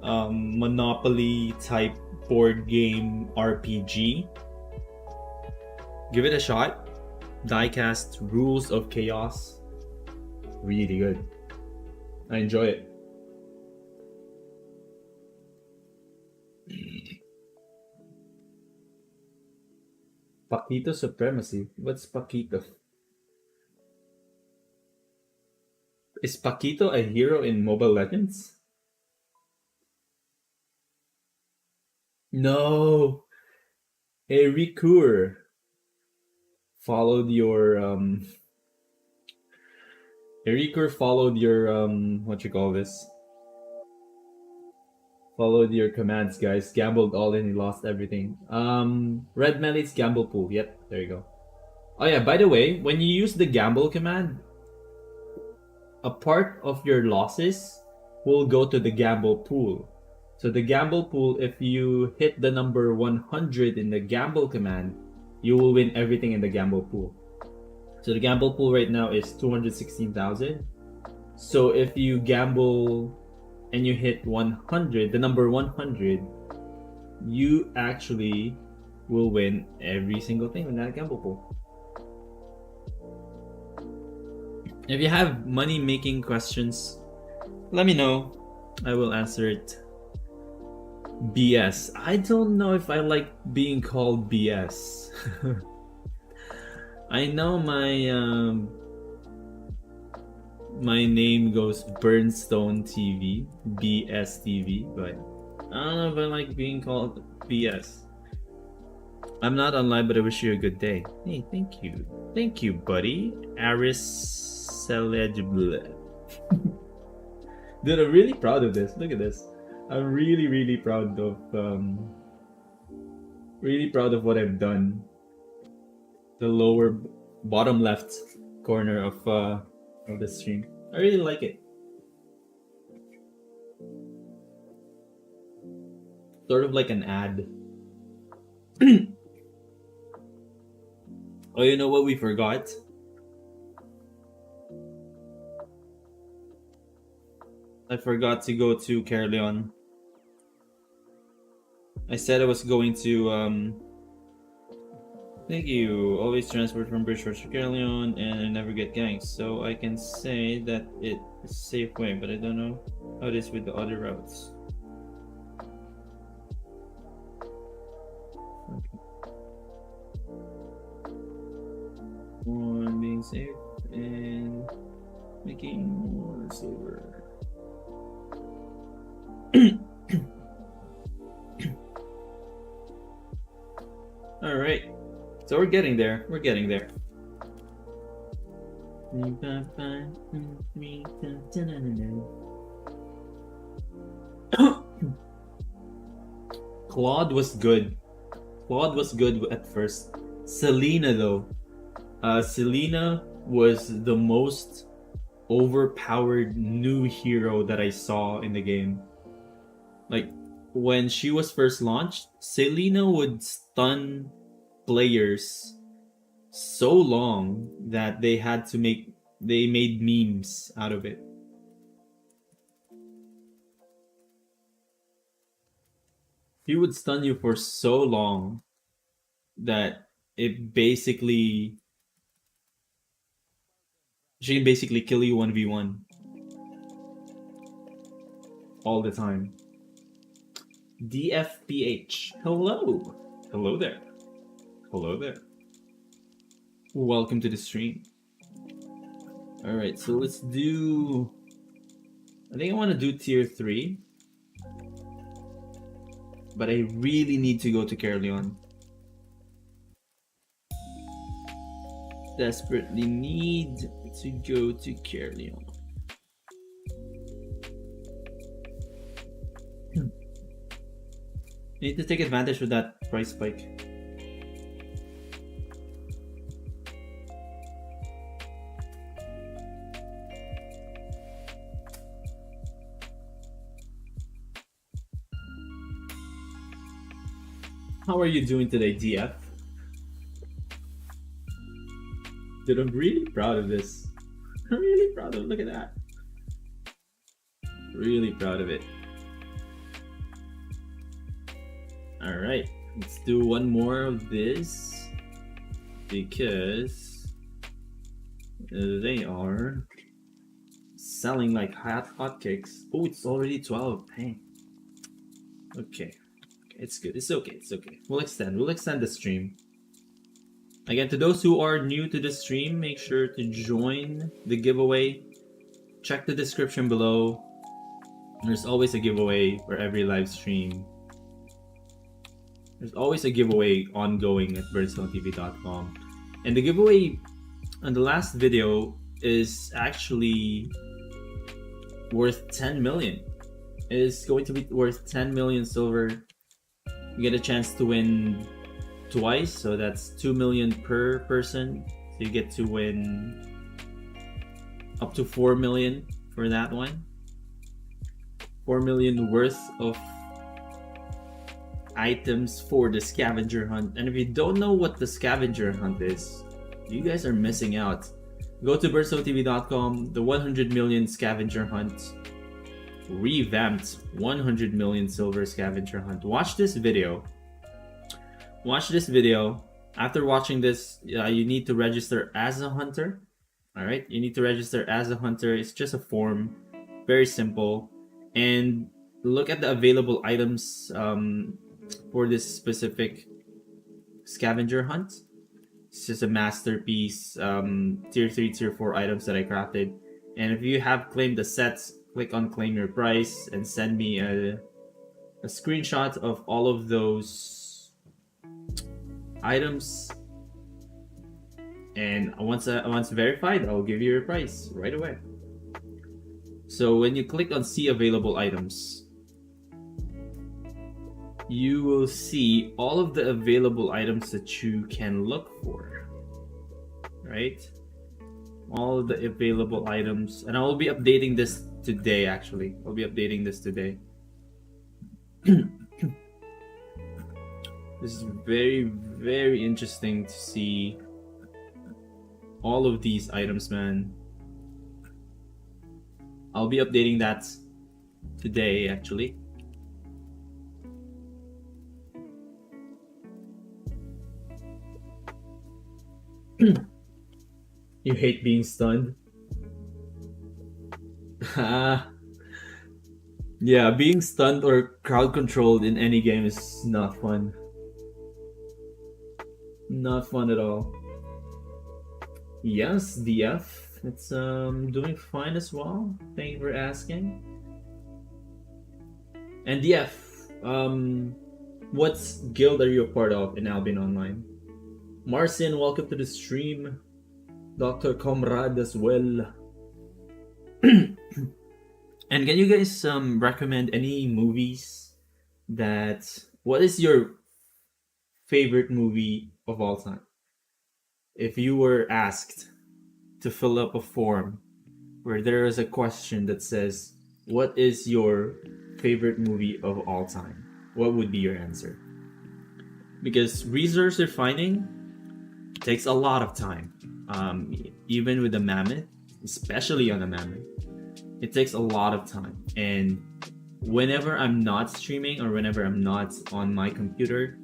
A: Monopoly type board game RPG. Give it a shot. Diecast Rules of Chaos. Really good. I enjoy it. Paquito Supremacy. What's Paquito? Is Paquito a hero in Mobile Legends? No. Hey, Rikur followed your what you call this? Followed your commands, guys. Gambled all in, he lost everything. Red Melee gamble pool. Yep, there you go. Oh yeah, by the way, when you use the gamble command, a part of your losses will go to the gamble pool. So the gamble pool, if you hit the number 100 in the gamble command, you will win everything in the gamble pool. So the gamble pool right now is 216,000. So if you gamble and you hit 100, the number 100, you actually will win every single thing in that gamble pool. If you have money making questions, let me know. I will answer it. BS. I don't know if I like being called BS. I know my name goes BernStoneTV, BSTV, but I don't know if I like being called BS. I'm not online, but I wish you a good day. Hey, thank you. Thank you, buddy. Aris Celegible. Dude, I'm really proud of this. Look at this. I'm really proud of what I've done. The lower bottom left corner of the stream. I really like it. Sort of like an ad. Oh, you know what we forgot? I forgot to go to Carleon. I said I was going to thank you. Always transport from Bridgeport to Carleon and I never get ganked. So I can say that it's a safe way, but I don't know how it is with the other routes. Okay. One being safe and making more silver. All right, so we're getting there. We're getting there. Claude was good. Claude was good at first. Selena though. Selena was the most overpowered new hero that I saw in the game. Like, when she was first launched, Selena would stun players so long that they made memes out of it. He would stun you for so long that she can basically kill you 1v1 all the time. DFPH. Hello. Hello there. Hello there. Welcome to the stream. Alright, so let's do... I think I want to do tier 3. But I really need to go to Caerleon. Desperately need to go to Caerleon. Need to take advantage of that price spike. How are you doing today, DF? Dude, I'm really proud of this. I'm really proud of it. Look at that. Really proud of it. Alright, let's do one more of this because they are selling like hotcakes. Oh, it's already 12. Hey. Okay. It's good. It's okay. It's okay. We'll extend the stream. Again, to those who are new to the stream, make sure to join the giveaway. Check the description below. There's always a giveaway for every live stream. There's always a giveaway ongoing at BernStoneTV.com. And the giveaway on the last video is actually worth 10 million. It is going to be worth 10 million silver. You get a chance to win twice, so that's 2 million per person. So you get to win up to 4 million for that one. 4 million worth of items for the scavenger hunt. And if you don't know what the scavenger hunt is, you guys are missing out. Go to BernStoneTV.com, the 100 million scavenger hunt. Revamped 100 million silver scavenger hunt. Watch this video. After watching this, you need to register as a hunter. Alright, you need to register as a hunter. It's just a form, very simple. And look at the available items for this specific scavenger hunt. It's just a masterpiece, tier 3, tier 4 items that I crafted. And if you have claimed the sets, click on claim your price and send me a screenshot of all of those items. And once verified, I'll give you your price right away. So when you click on see available items, you will see all of the available items that you can look for, right? All of the available items, and I will be updating this today. Actually, I'll be updating this today. This is very, very interesting to see all of these items, man. I'll be updating that today, actually. You hate being stunned? Yeah, being stunned or crowd controlled in any game is not fun. Not fun at all. Yes, DF. It's doing fine as well. Thank you for asking. And DF, what guild are you a part of in Albion Online? Marcin, welcome to the stream. Dr. Comrade as well. And can you guys recommend any movies what is your favorite movie of all time? If you were asked to fill up a form where there is a question that says, "What is your favorite movie of all time?" What would be your answer? Because resource refining takes a lot of time. Even with the mammoth, especially on the mammoth, it takes a lot of time. And whenever I'm not streaming or whenever I'm not on my computer,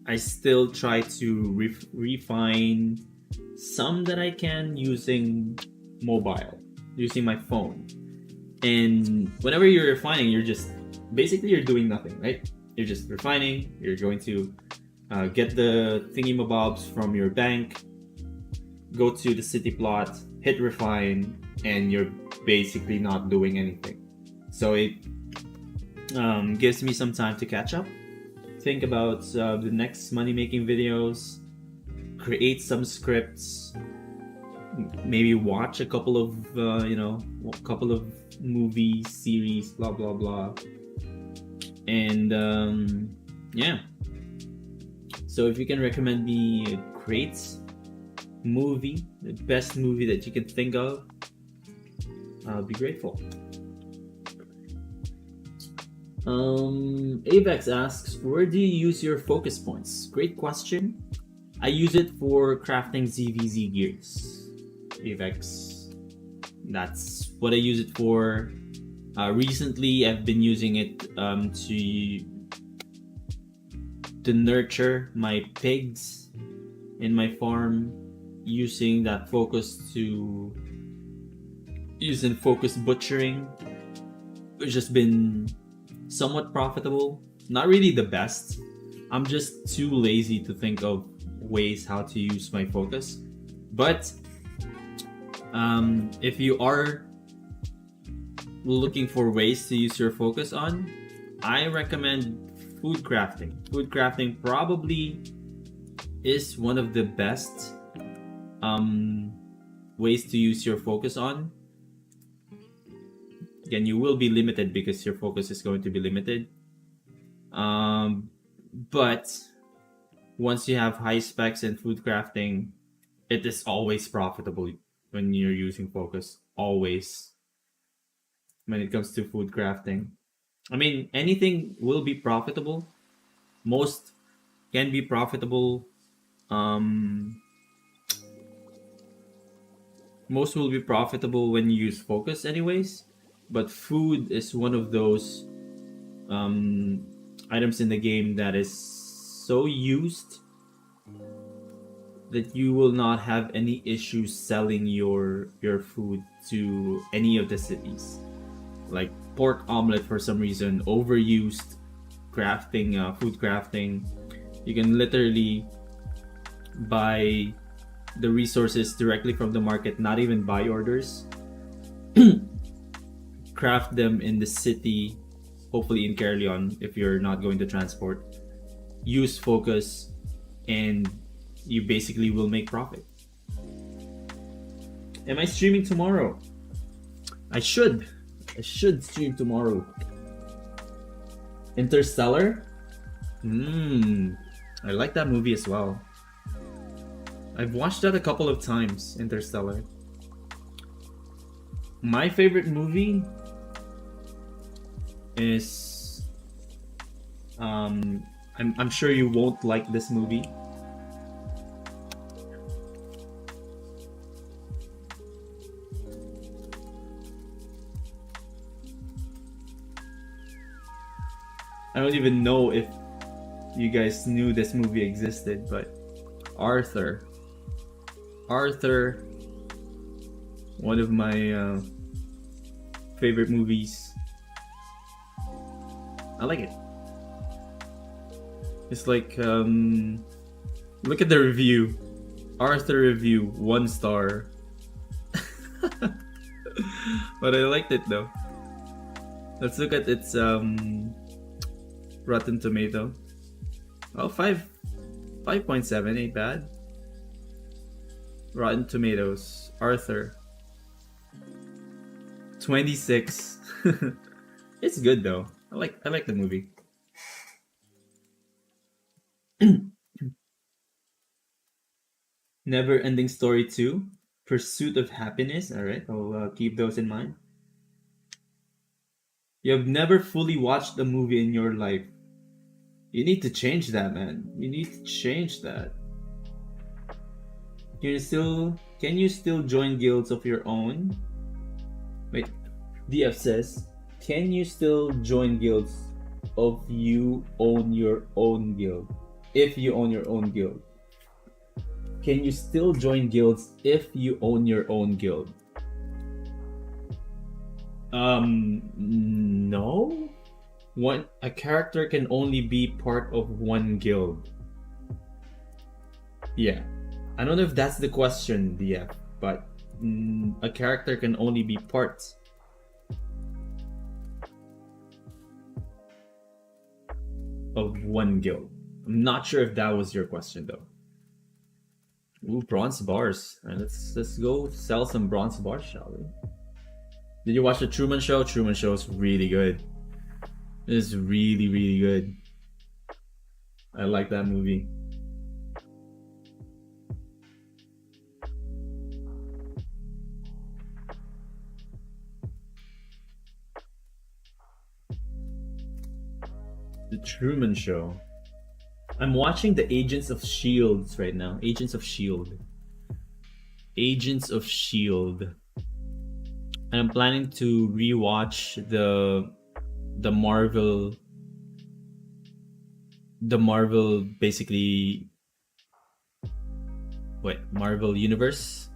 A: I still try to refine some that I can using mobile, using my phone. And whenever you're refining, you're just basically you're doing nothing, right? You're just refining. You're going to get the thingy-mabobs from your bank, go to the city plot, hit refine, and you're basically not doing anything. So it gives me some time to catch up, think about the next money-making videos, create some scripts, maybe watch a couple of couple of movies, series, blah blah blah, and yeah. So if you can recommend me a great movie, the best movie that you can think of, I'll be grateful. Avex asks, where do you use your focus points? Great question. I use it for crafting ZVZ gears. Avex, that's what I use it for. Recently, I've been using it to nurture my pigs in my farm, using that focus to using focus butchering, which has been somewhat profitable. Not really the best. I'm just too lazy to think of ways how to use my focus. But if you are looking for ways to use your focus on, I recommend food crafting. Food crafting probably is one of the best ways to use your focus on. Again, you will be limited because your focus is going to be limited. But once you have high specs in food crafting, it is always profitable when you're using focus. Always. When it comes to food crafting. I mean, anything will be profitable. Most can be profitable. Most will be profitable when you use focus anyways. But food is one of those items in the game that is so used that you will not have any issues selling your food to any of the cities. Like pork omelet, for some reason, overused crafting, food crafting. You can literally buy the resources directly from the market, not even buy orders. Craft them in the city, hopefully in Carleon if you're not going to transport. Use focus, and you basically will make profit. Am I streaming tomorrow? I should stream tomorrow. Interstellar? I like that movie as well. I've watched that a couple of times, Interstellar. My favorite movie is I'm sure you won't like this movie. I don't even know if you guys knew this movie existed, but Arthur, one of my favorite movies. I like it. It's like, look at the review. Arthur review, 1 star. But I liked it though. Let's look at its Rotten Tomato. Oh, 5.7, ain't bad. Rotten Tomatoes, Arthur, 26. It's good though. I like the movie. Never Ending Story 2, Pursuit of Happiness. All right, I'll keep those in mind. You have never fully watched a movie in your life. You need to change that, man. You need to change that. Can you still join guilds of your own? Wait, DF says, can you still join guilds if you own your own guild? If you own your own guild. Can you still join guilds if you own your own guild? No. A character can only be part of one guild. Yeah. I don't know if that's the question, DF, but a character can only be part of one guild. I'm not sure if that was your question though. Ooh, bronze bars. All right, let's go sell some bronze bars, shall we? Did you watch the Truman Show? Truman Show is really good. It is really, really good. I like that movie. The Truman Show. I'm watching the Agents of Shields right now. Agents of Shield. Agents of Shield. And I'm planning to rewatch the Marvel basically Marvel universe,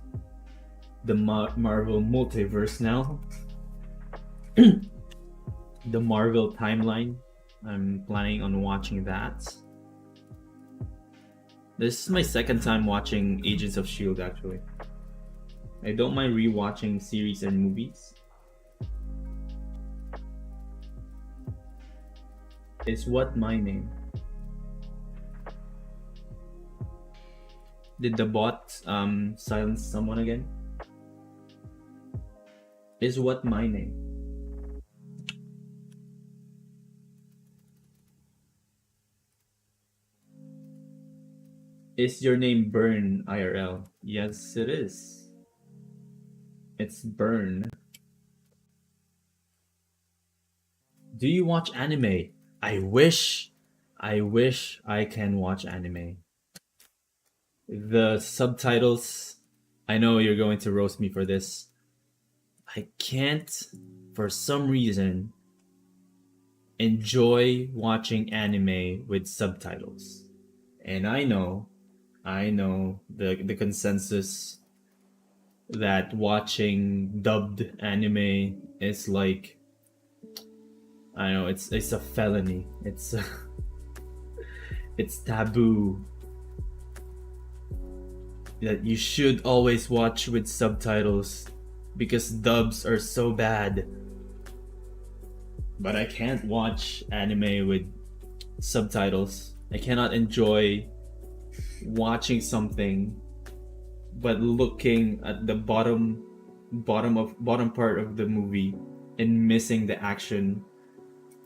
A: the Marvel multiverse now. The Marvel timeline. I'm planning on watching that. This is my second time watching Agents of Shield actually. I don't mind rewatching series and movies. Is what my name? Did the bot silence someone again? Is what my name? Is your name Bern IRL? Yes, it is. It's Bern. Do you watch anime? I wish I can watch anime. The subtitles, I know you're going to roast me for this. I can't, for some reason, enjoy watching anime with subtitles. And I know the consensus that watching dubbed anime is like, I know it's a felony. It's taboo. That you should always watch with subtitles because dubs are so bad. But I can't watch anime with subtitles. I cannot enjoy watching something but looking at the bottom part of the movie and missing the action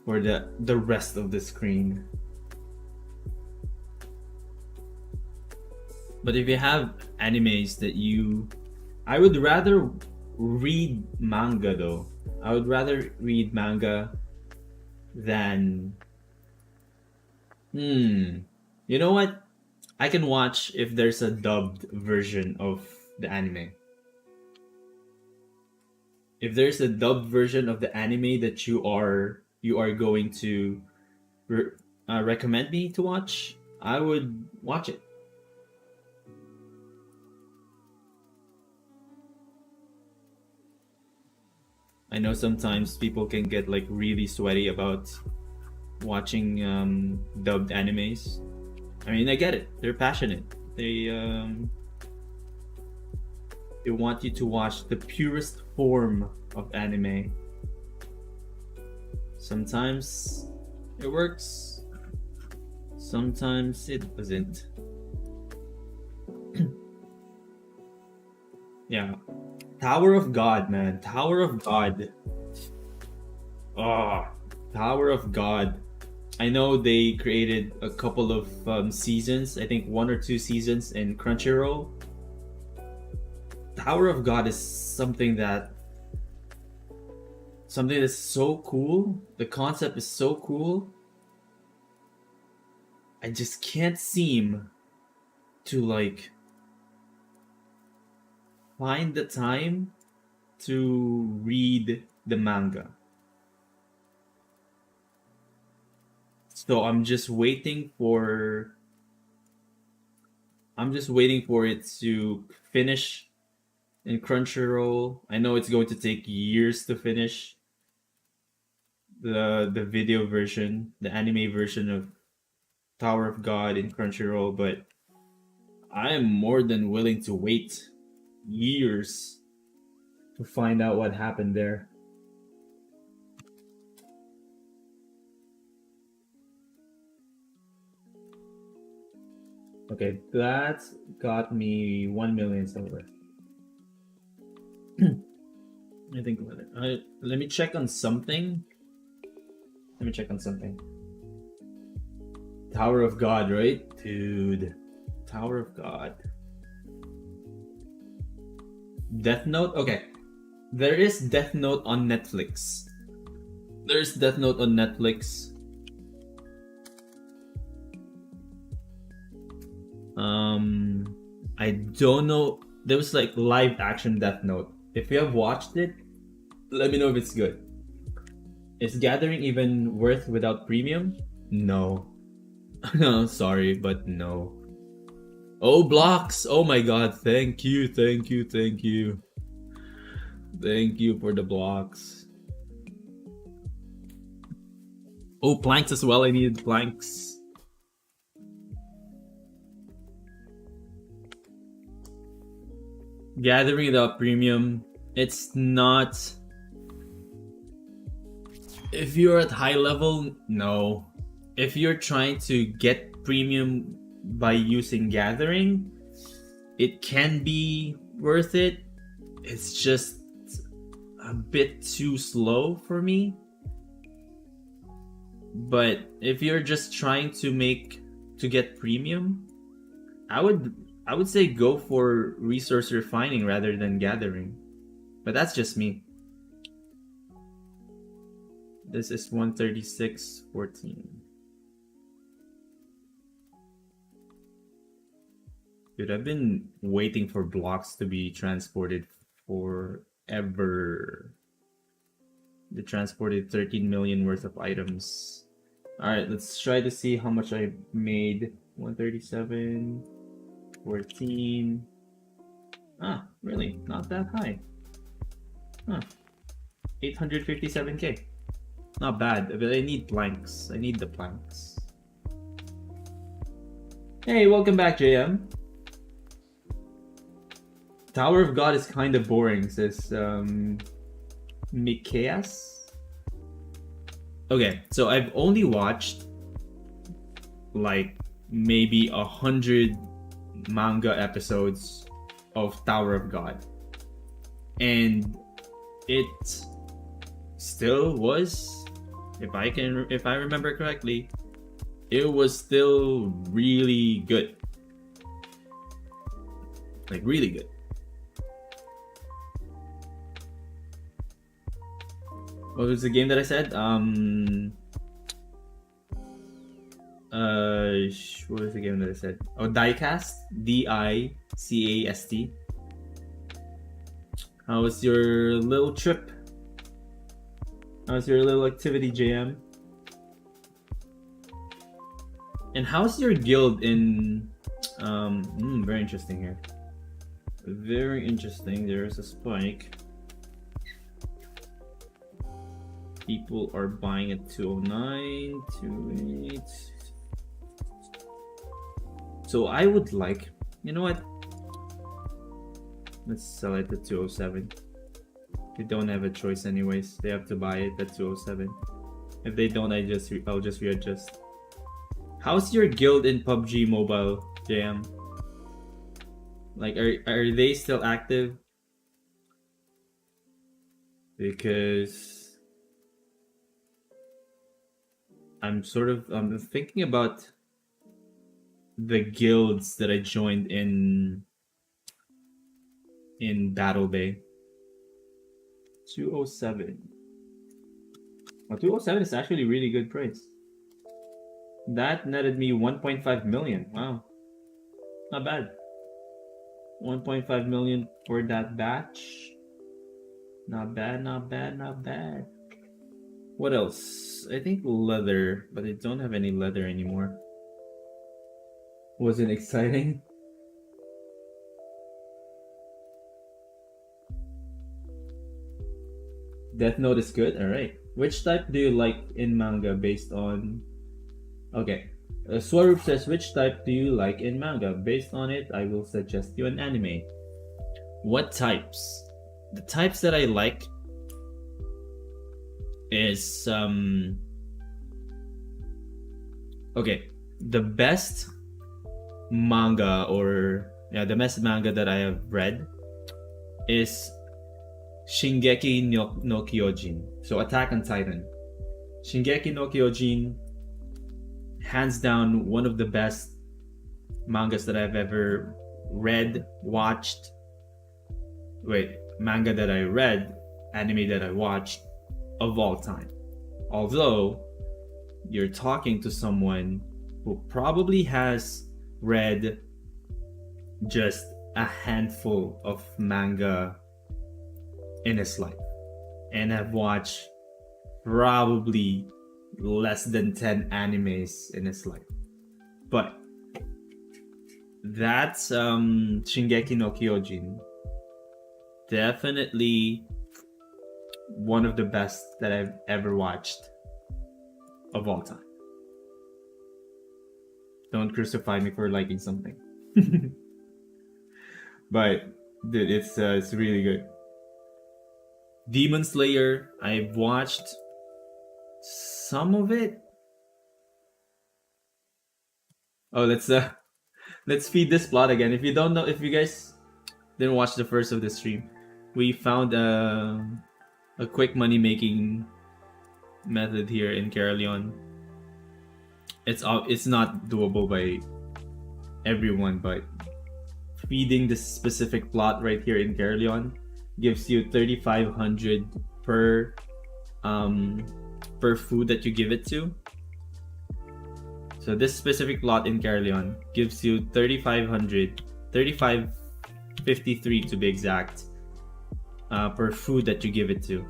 A: for the rest of the screen. But if you have animes that I would rather read manga though. I would rather read manga than you know what? I can watch if there's a dubbed version of the anime. If there's a dubbed version of the anime that you are going to recommend me to watch, I would watch it. I know sometimes people can get like really sweaty about watching dubbed animes. I mean, I get it. They're passionate. They want you to watch the purest form of anime. Sometimes it works. Sometimes it doesn't. Yeah. Tower of God, man. Tower of God. Tower of God. I know they created a couple of seasons. I think 1 or 2 seasons in Crunchyroll. Tower of God is something that's so cool. The concept is so cool. I just can't seem to like find the time to read the manga. So I'm just waiting for it to finish in Crunchyroll. I know it's going to take years to finish the video version, the anime version of Tower of God in Crunchyroll, but I am more than willing to wait years to find out what happened there. Okay, that got me 1 million silver. I think about it. Let me check on something. Tower of God, right? Dude. Tower of God. Death Note? Okay. There is Death Note on Netflix. There's Death Note on Netflix. I don't know. There was like live action Death Note. If you have watched it, let me know if it's good. Is Gathering even worth without premium? No. No, sorry, but no. Oh, blocks! Oh my god, thank you. Thank you for the blocks. Oh, planks as well. I needed planks. Gathering without premium, it's not. If you're at high level, no. If you're trying to get premium by using Gathering, it can be worth it. It's just a bit too slow for me. But if you're just trying to get premium, I would say go for resource refining rather than Gathering. But that's just me. This is 136.14. Dude, I've been waiting for blocks to be transported forever. They transported 13 million worth of items. Alright, let's try to see how much I made. 137, 14. Ah, really? Not that high. Huh. 857k. Not bad, but I need planks. I need the planks. Hey, welcome back, JM. Tower of God is kind of boring, says Mikeas. Okay, so I've only watched like maybe 100 manga episodes of Tower of God, and it still was, if I remember correctly, it was still really good. Like really good. What was the game that I said? What was the game that I said? Oh, Diecast. Dicast. How was your little trip? How's your little activity, JM? And how's your guild in... very interesting here. Very interesting. There's a spike. People are buying at 209, 28. So I would like... You know what? Let's sell it at 207. They don't have a choice anyways. They have to buy it at 207. If they don't, I'll just readjust. How's your guild in PUBG Mobile, JM? Like, are they still active? Because I'm thinking about the guilds that I joined in in Battle Bay. 207. Well, 207 is actually really good price. That netted me 1.5 million. Wow. Not bad. 1.5 million for that batch. Not bad, not bad, not bad. What else? I think leather, but I don't have any leather anymore. Was it exciting? Death Note is good? Alright. Which type do you like in manga based on... Okay. Swaroop says, which type do you like in manga? Based on it, I will suggest you an anime. What types? The types that I like is... Okay. The best manga or... Yeah, the best manga that I have read is Shingeki no Kyojin. So Attack on Titan. Shingeki no Kyojin, hands down one of the best mangas that I've ever read, watched. Wait, manga that I read, anime that I watched of all time. Although you're talking to someone who probably has read just a handful of manga in his life and have watched probably less than 10 animes in his life. But that's Shingeki no Kyojin. Definitely one of the best that I've ever watched of all time. Don't crucify me for liking something. But dude, it's really good. Demon Slayer, I've watched some of it. Oh, let's feed this plot again. If you don't know, if you guys didn't watch the first of the stream, we found a quick money making method here in Carolion. It's not doable by everyone, but feeding this specific plot right here in Carolion gives you 3,500 per food that you give it to. So this specific plot in Carolion gives you 3,500, 3,553 to be exact, per food that you give it to.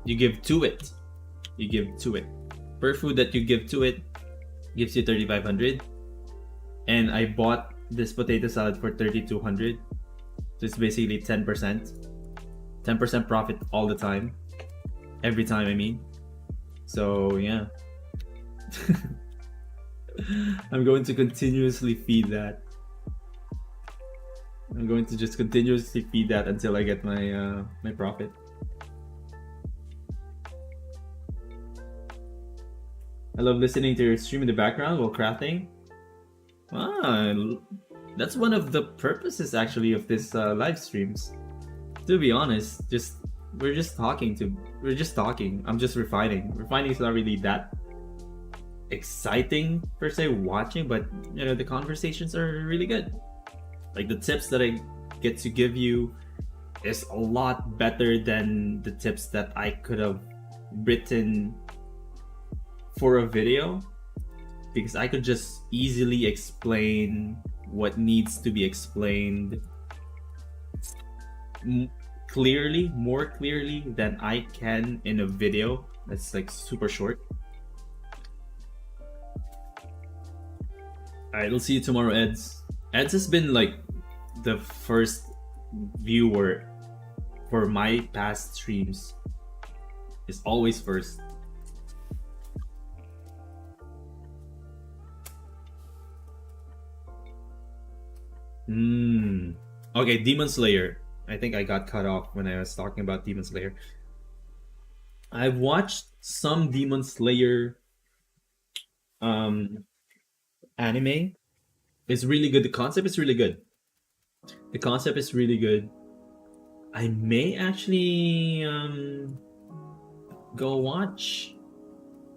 A: You give to it. Per food that you give to it gives you 3,500. And I bought this potato salad for 3,200. So it's basically 10%. 10% profit all the time. Every time, I mean. So, yeah. I'm going to continuously feed that. I'm going to just continuously feed that until I get my my profit. I love listening to your stream in the background while crafting. That's one of the purposes actually of this live streams. To be honest, we're just talking. I'm just refining. Refining is not really that exciting per se watching, but you know, the conversations are really good. Like the tips that I get to give you is a lot better than the tips that I could have written for a video, because I could just easily explain what needs to be explained more clearly than I can in a video that's like super short. Alright, we'll see you tomorrow, Eds. Eds has been like the first viewer for my past streams. Is always first. Okay, Demon Slayer. I think I got cut off when I was talking about Demon Slayer. I've watched some Demon Slayer anime. It's really good. The concept is really good. I may actually go watch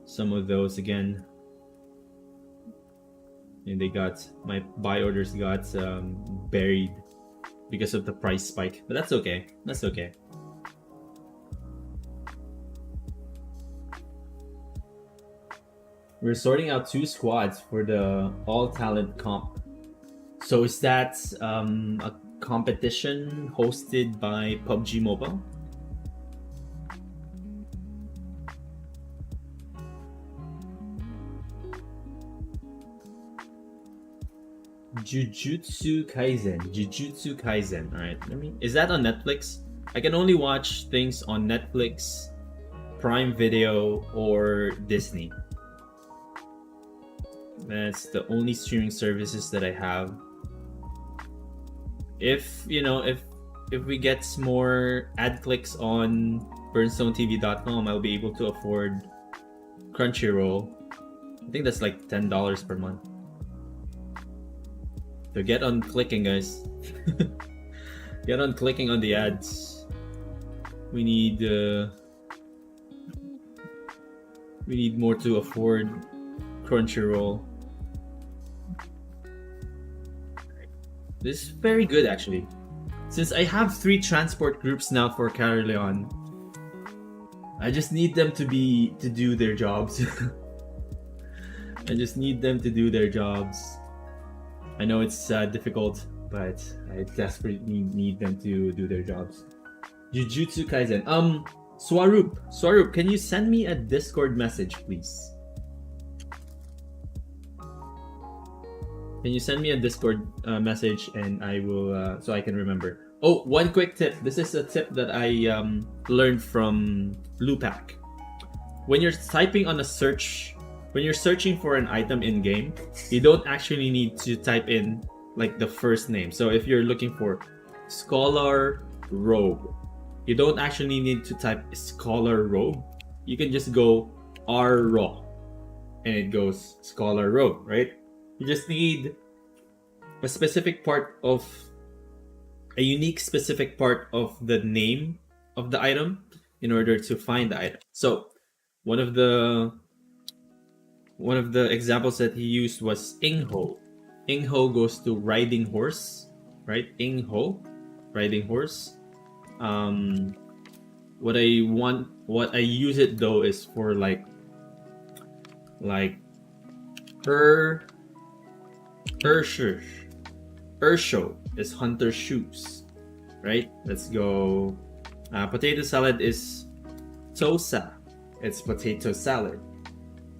A: some of those again. And they got my buy orders got buried because of the price spike, but that's okay. That's okay. We're sorting out 2 squads for the all talent comp. So is that a competition hosted by PUBG Mobile? Jujutsu Kaisen. All right, is that on Netflix? I can only watch things on Netflix, Prime Video, or Disney. That's the only streaming services that I have. If we get more ad clicks on BernStoneTV.com, I'll be able to afford Crunchyroll. I think that's like $10 per month. So get on clicking, guys. Get on clicking on the ads. We need more to afford Crunchyroll. This is very good, actually. Since I have 3 transport groups now for Caerleon, I just need them to do their jobs. I just need them to do their jobs. I know it's difficult, but I desperately need them to do their jobs. Jujutsu Kaisen. Swaroop, can you send me a Discord message, please? Can you send me a Discord message, and I will so I can remember. Oh, one quick tip. This is a tip that I learned from Lupac. When you're typing on a search, when you're searching for an item in game, you don't actually need to type in like the first name. So if you're looking for Scholar Robe, you don't actually need to type Scholar Robe. You can just go R-Raw, and it goes Scholar Robe, right? You just need a specific part of a unique specific part of the name of the item in order to find the item. So one of the examples that he used was Ingho. Ingho goes to riding horse, right? Ingho, riding horse. What I use it though is for like Ursho is hunter shoes, right? Let's go. Potato salad is Tosa. It's potato salad.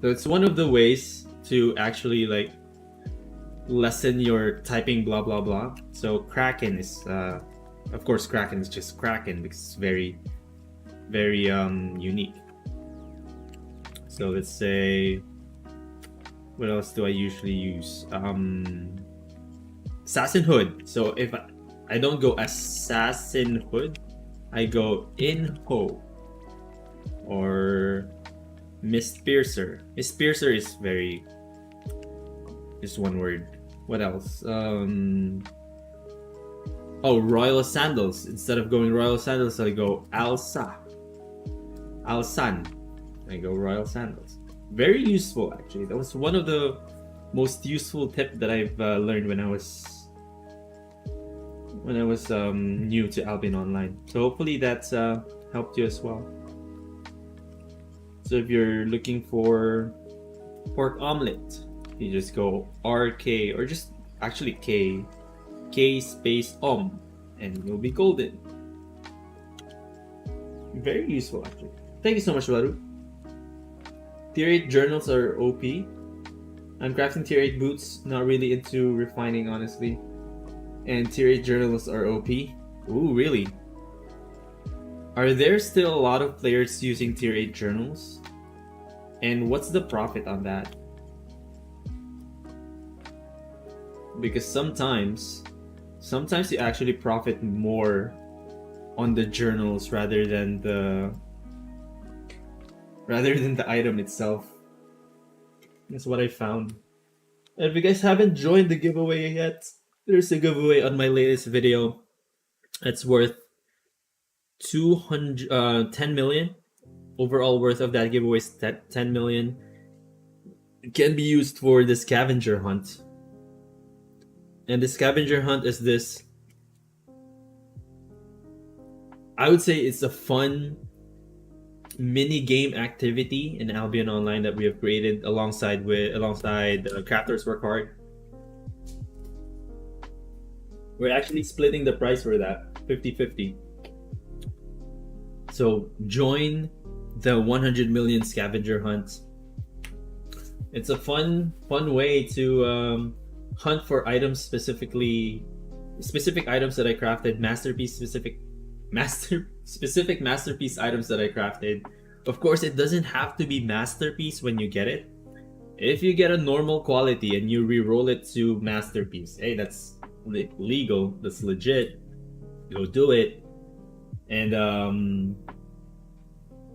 A: So it's one of the ways to actually like lessen your typing blah blah blah. So Kraken is of course Kraken is just Kraken because it's very unique. So let's say, what else do I usually use? Assassin Hood. So if I don't go Assassin Hood, I go Inho or Mist Piercer. Mist Piercer is one word. What else? Royal Sandals. Instead of going Royal Sandals, I go Alsan. I go Royal Sandals. Very useful, actually. That was one of the most useful tip that I've learned when I was new to Albion Online. So hopefully that's helped you as well. So if you're looking for pork omelet, you just go RK or just actually K space and you'll be golden. Very useful, actually. Thank you so much, Waru. Tier 8 journals are OP. I'm crafting tier 8 boots, not really into refining, honestly. And tier 8 journals are OP. Ooh, really? Are there still a lot of players using tier 8 journals? And what's the profit on that? Because sometimes you actually profit more on the journals rather than the item itself. That's what I found. And if you guys haven't joined the giveaway yet, there's a giveaway on my latest video. It's worth 10 million. Overall worth of that giveaway is 10 million. It can be used for the scavenger hunt. And the scavenger hunt is this I would say it's a fun mini game activity in Albion Online that we have created alongside Crafters Work Hard. We're actually splitting the price for that 50-50. So join the 100 million scavenger hunt. It's a fun way to hunt for items, specific items that I crafted, specific masterpiece items that I crafted. Of course, it doesn't have to be masterpiece when you get it. If you get a normal quality and you re-roll it to masterpiece, hey, that's legal, that's legit. Go do it. And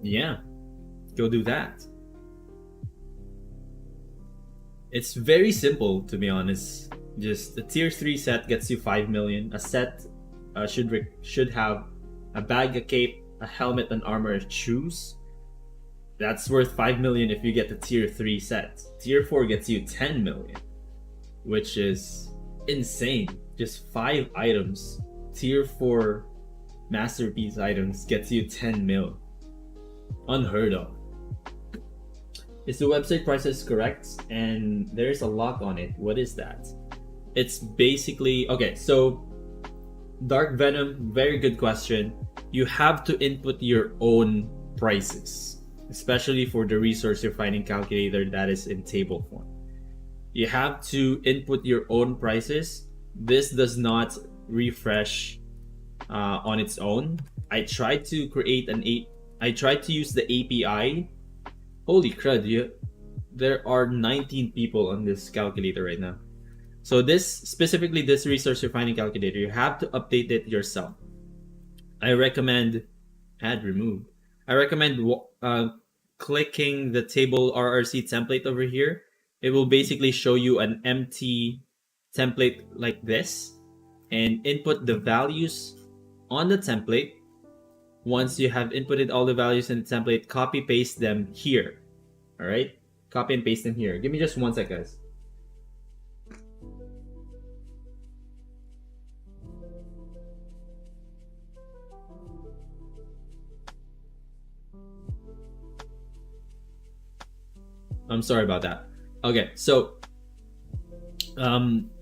A: yeah, go do that. It's very simple, to be honest. Just a tier 3 set gets you 5 million. A set should have a bag, a cape, a helmet, an armor, shoes. That's worth 5 million if you get the tier 3 set. Tier 4 gets you 10 million, which is insane. Just 5 items. Tier 4 masterpiece items gets you 10 mil. Unheard of. Is the website prices correct? And there's a lock on it. What is that? It's basically... Okay, so Dark Venom, very good question. You have to input your own prices, especially for the resource refining calculator that is in table form. You have to input your own prices. This does not refresh on its own. I tried to use the API. Holy crud, there are 19 people on this calculator right now. So this resource refining calculator, you have to update it yourself. I recommend add remove. I recommend clicking the table RRC template over here. It will basically show you an empty template like this, and input the values on the template. Once you have inputted all the values in the template, copy paste them here. All right, copy and paste them here. Give me just 1 sec, guys. I'm sorry about that. Okay, so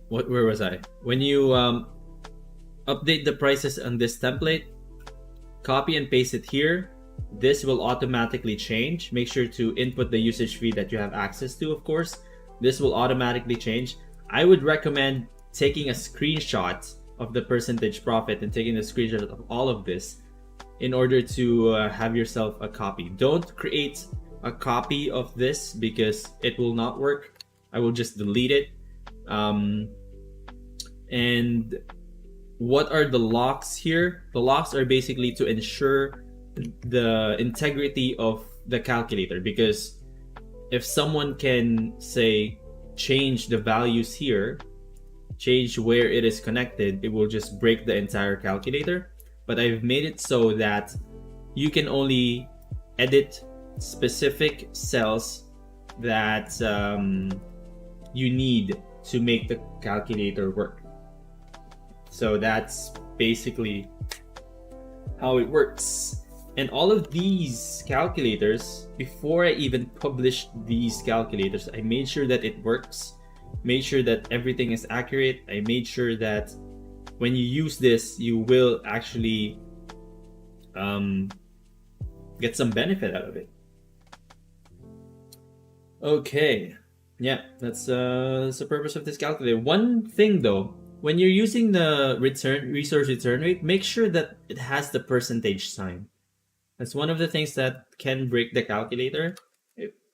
A: where was I? When you update the prices on this template, copy and paste it here. This will automatically change. Make sure to input the usage fee that you have access to, of course. This will automatically change. I would recommend taking a screenshot of the percentage profit and taking a screenshot of all of this in order to have yourself a copy. Don't create a copy of this because it will not work. I will just delete it. And what are the locks here? The locks are basically to ensure the integrity of the calculator, because if someone can say change the values here, change where it is connected, it will just break the entire calculator. But I've made it so that you can only edit specific cells that you need to make the calculator work. So that's basically how it works. And all of these calculators, before I even published these calculators, I made sure that it works, made sure that everything is accurate. I made sure that when you use this, you will actually get some benefit out of it. Okay, yeah, that's the purpose of this calculator. One thing though, when you're using the resource return rate, make sure that it has the percentage sign. That's one of the things that can break the calculator.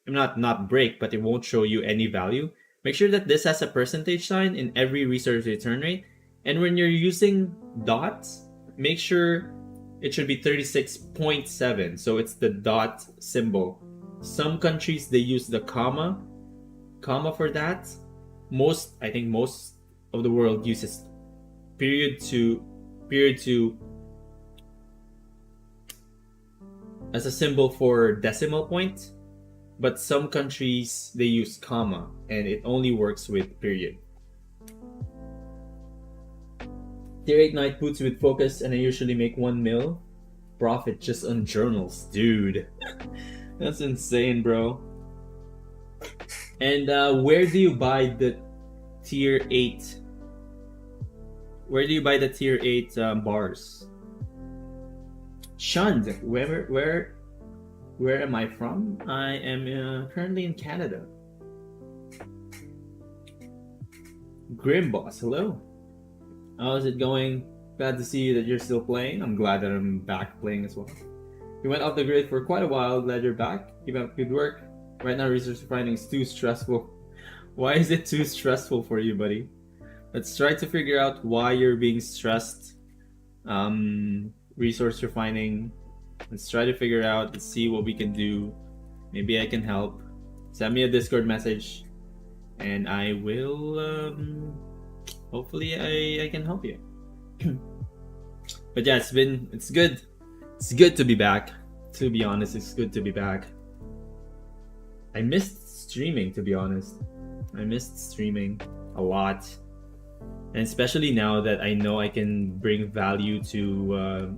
A: Not break, but it won't show you any value. Make sure that this has a percentage sign in every resource return rate. And when you're using dots, make sure it should be 36.7. So it's the dot symbol. Some countries, they use the comma for that. I think most of the world uses period to as a symbol for decimal point, but some countries they use comma and it only works with period. Tier 8 night boots with focus, and I usually make 1 mil. profit just on journals, dude. That's insane, bro. And where do you buy the tier 8? Where do you buy the tier 8 bars? Shunned. Where am I from? I am currently in Canada. Grim Boss, hello. How's it going? Glad to see that you're still playing. I'm glad that I'm back playing as well. You went off the grid for quite a while. Glad you're back. Keep up good work. Right now, research finding is too stressful. Why is it too stressful for you, buddy? Let's try to figure out why you're being stressed. Resource refining. Let's try to figure out. Let's see what we can do. Maybe I can help. Send me a Discord message, and I will. Hopefully, I can help you. But yeah, it's good. It's good to be back. To be honest, it's good to be back. I missed streaming, to be honest. I missed streaming a lot. And especially now that I know I can bring value to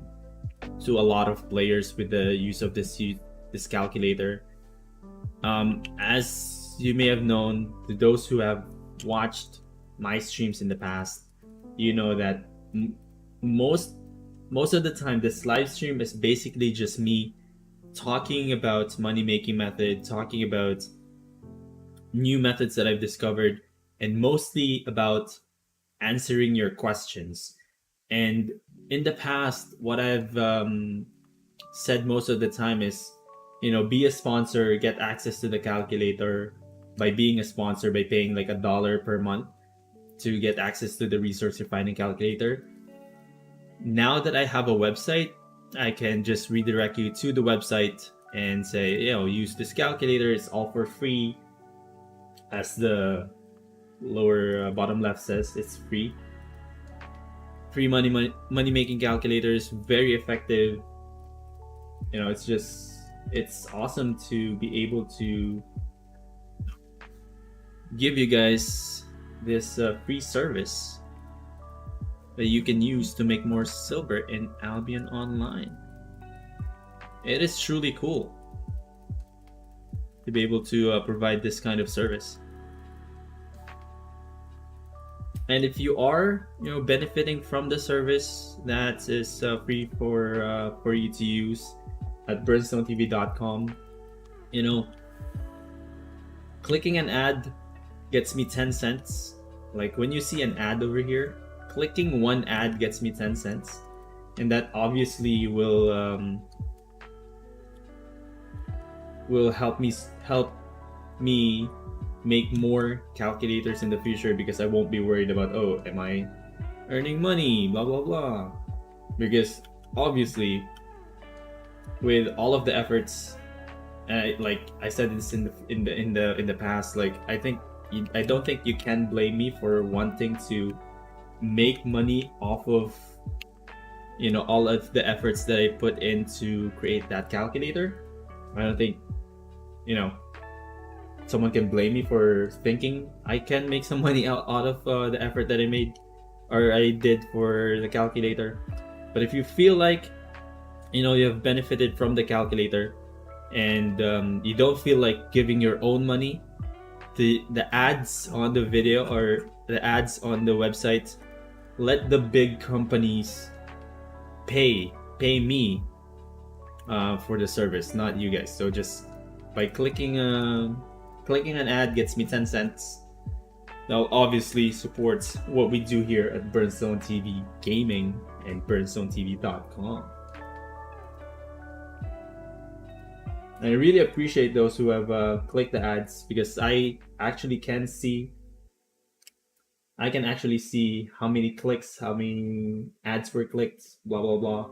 A: a lot of players with the use of this calculator. As you may have known, to those who have watched my streams in the past, you know that most of the time this live stream is basically just me talking about money making method, talking about new methods that I've discovered, and mostly about answering your questions. And in the past, what I've said most of the time is, be a sponsor, get access to the calculator by being a sponsor, by paying like $1 per month to get access to the resource refining calculator. Now that I have a website, I can just redirect you to the website and say, use this calculator. It's all for free. As the lower bottom left says, it's free. Free money making calculators, very effective. It's awesome to be able to give you guys this free service that you can use to make more silver in Albion Online. It is truly cool to be able to provide this kind of service. And if you are, benefiting from the service that is free for you to use at BernStoneTV.com, clicking an ad gets me 10 cents. Like when you see an ad over here, clicking one ad gets me 10 cents, and that obviously will help me make more calculators in the future, because I won't be worried about, am I earning money, blah blah blah. Because obviously, with all of the efforts, like I said this in the past, like I don't think you can blame me for wanting to make money off of all of the efforts that I put in to create that calculator. I don't think someone can blame me for thinking I can make some money out of the effort that I made or I did for the calculator. But if you feel like you have benefited from the calculator, and you don't feel like giving your own money, the ads on the video or the ads on the website, let the big companies pay me for the service, not you guys. So just by clicking an ad gets me 10 cents. Now obviously supports what we do here at BernStoneTV Gaming and BernStoneTV.com. I really appreciate those who have clicked the ads, because I can actually see how many clicks, how many ads were clicked, blah blah blah.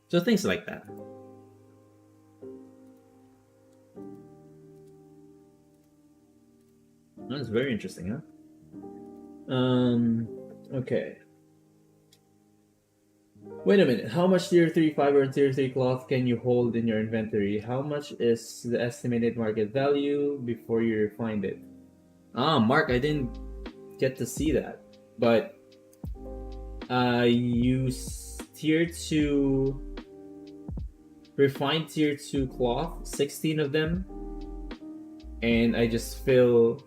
A: So things like that. That's very interesting, huh? Okay. Wait a minute. How much tier 3 fiber and tier 3 cloth can you hold in your inventory? How much is the estimated market value before you refined it? Mark, I didn't get to see that. But I use tier 2 refined tier 2 cloth, 16 of them, and I just fill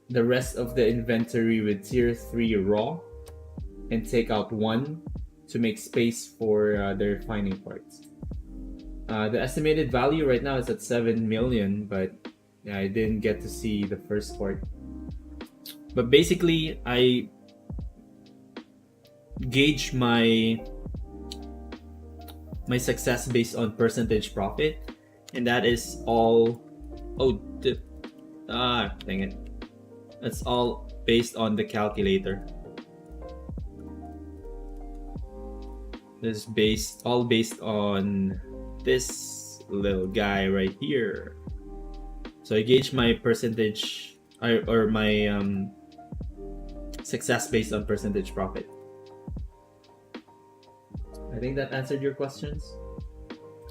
A: the rest of the inventory with tier 3 raw and take out one to make space for the refining parts. The estimated value right now is at 7 million, but yeah, I didn't get to see the first part. But basically, I gauge my success based on percentage profit, and that is all. Dang it! That's all based on the calculator. This is all based on this little guy right here. So I gauge my percentage or my success based on percentage profit. I think that answered your questions.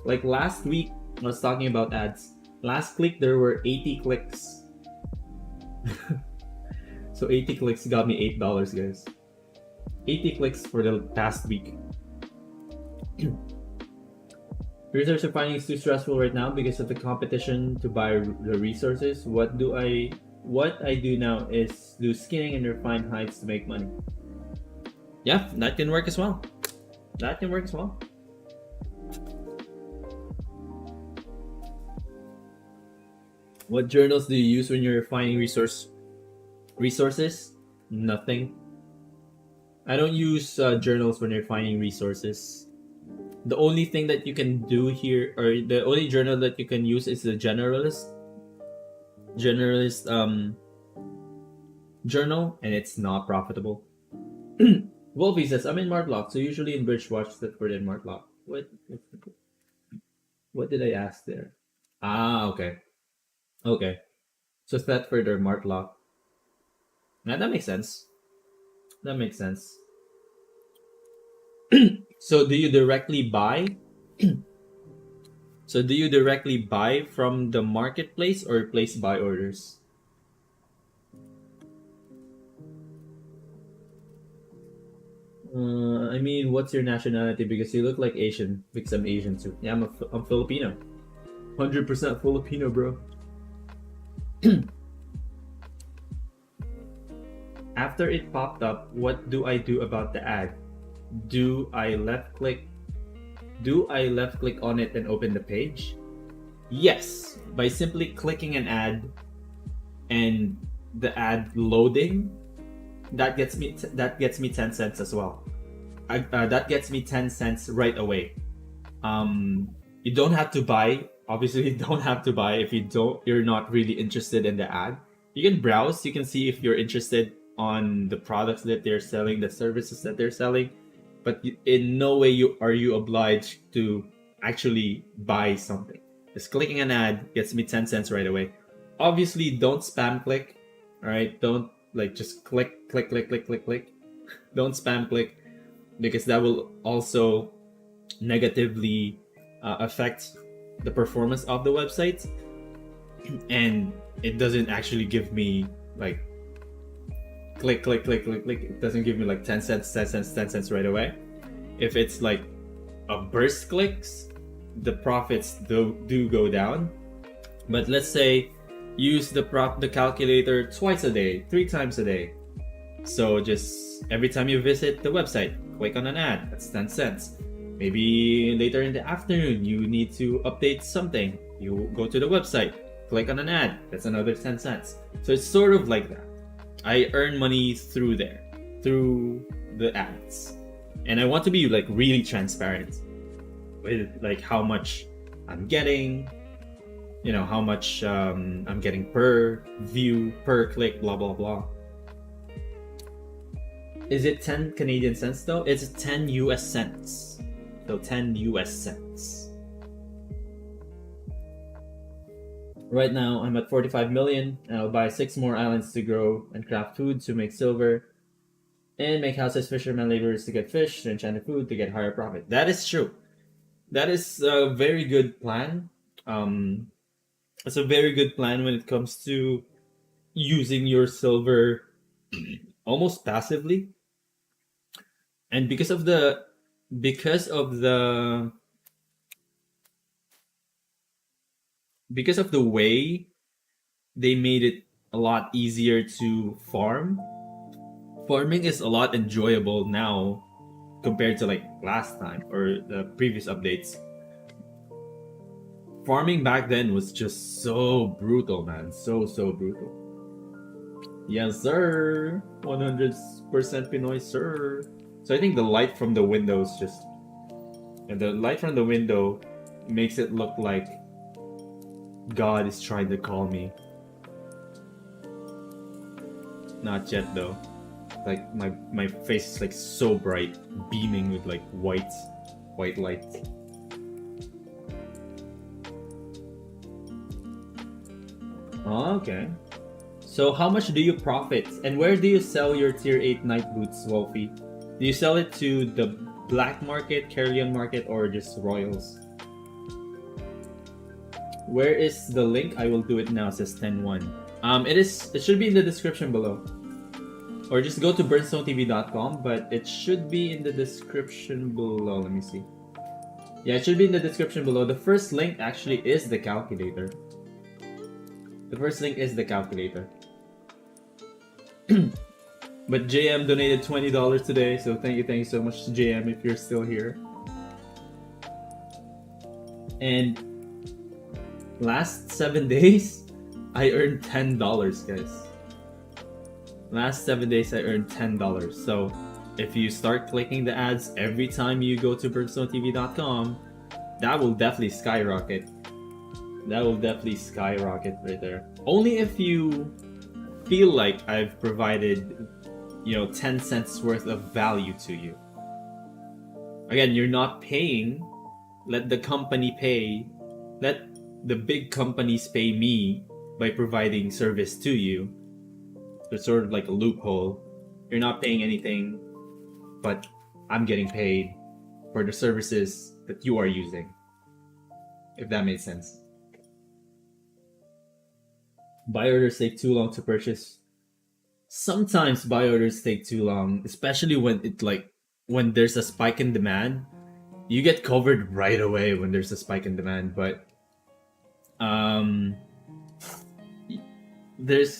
A: Like last week, I was talking about ads. Last click, there were 80 clicks. So 80 clicks got me $8, guys. 80 clicks for the past week. Research refining is too stressful right now because of the competition to buy the resources. What I do now is do skinning and refine hides to make money. Yeah, that can work as well. That can work as well. What journals do you use when you're refining resources? Nothing. I don't use journals when you're finding resources. The only thing that you can do here, or the only journal that you can use, is the generalist journal, and it's not profitable. Wolfie says, I'm in Martlock, so usually in Bridgewatch Thetford and Martlock. What did I ask there? Okay. Okay. So Thetford or Martlock. Now that makes sense. That makes sense. So do you directly buy? So do you directly buy from the marketplace or place buy orders? I mean, what's your nationality? Because you look like Asian. Because I'm Asian too. Yeah, I'm Filipino. 100% Filipino, bro. After it popped up, what do I do about the ad? Do I left click on it and open the page? Yes, by simply clicking an ad and the ad loading, that gets me 10 cents as well. That gets me 10 cents right away. You don't have to buy. Obviously, you don't have to buy if you're not really interested in the ad. You can browse. You can see if you're interested on the products that they're selling, the services that they're selling, but in no way are you obliged to actually buy something. Just clicking an ad gets me 10 cents right away. Obviously, don't spam click. All right, don't just click. Don't spam click, because that will also negatively affect the performance of the website, and it doesn't actually give me click. It doesn't give me 10 cents right away. If it's a burst clicks, the profits do go down. But let's say use the calculator twice a day, 3 times a day. So just every time you visit the website, click on an ad. That's 10 cents. Maybe later in the afternoon, you need to update something. You go to the website, click on an ad. That's another 10 cents. So it's sort of like that. I earn money through the ads. And I want to be really transparent with how much I'm getting, how much I'm getting per view, per click, blah, blah, blah. Is it 10 Canadian cents though? It's 10 US cents. So 10 US cents. Right now, I'm at 45 million, and I'll buy 6 more islands to grow and craft food to make silver, and make houses, fishermen, laborers to get fish, and enchanted food to get higher profit. That is true. That is a very good plan. It's a very good plan when it comes to using your silver almost passively. And because of the because of the way they made it a lot easier to farm. Farming is a lot enjoyable now compared to like last time or the previous updates. Farming back then was just so brutal, man. So brutal. Yes, sir. 100% Pinoy, sir. So I think the light from the windows just... And the light from the window makes it look like God is trying to call me. Not yet though. Like my face is like so bright, beaming with like white light. Oh, okay. So how much do you profit, and where do you sell your tier 8 night boots, Wolfie? Do you sell it to the black market, Carrion market, or just Royals? Where is the link? I will do it now, says 10-1. It should be in the description below. Or just go to BernStoneTV.com, but it should be in the description below. Let me see. Yeah, it should be in the description below. The first link actually is the calculator. The first link is the calculator. But JM donated $20 today, so thank you so much, JM, if you're still here. And last 7 days, I earned $10, guys. Last 7 days, I earned $10. So if you start clicking the ads every time you go to BernStoneTV.com, that will definitely skyrocket. That will definitely skyrocket right there. Only if you feel like I've provided, 10 cents worth of value to you. Again, you're not paying. Let the company pay. Let the big companies pay me by providing service to you. It's sort of like a loophole. You're not paying anything, but I'm getting paid for the services that you are using. If that makes sense. Buy orders take too long to purchase. Sometimes buy orders take too long, especially when there's a spike in demand. You get covered right away when there's a spike in demand, but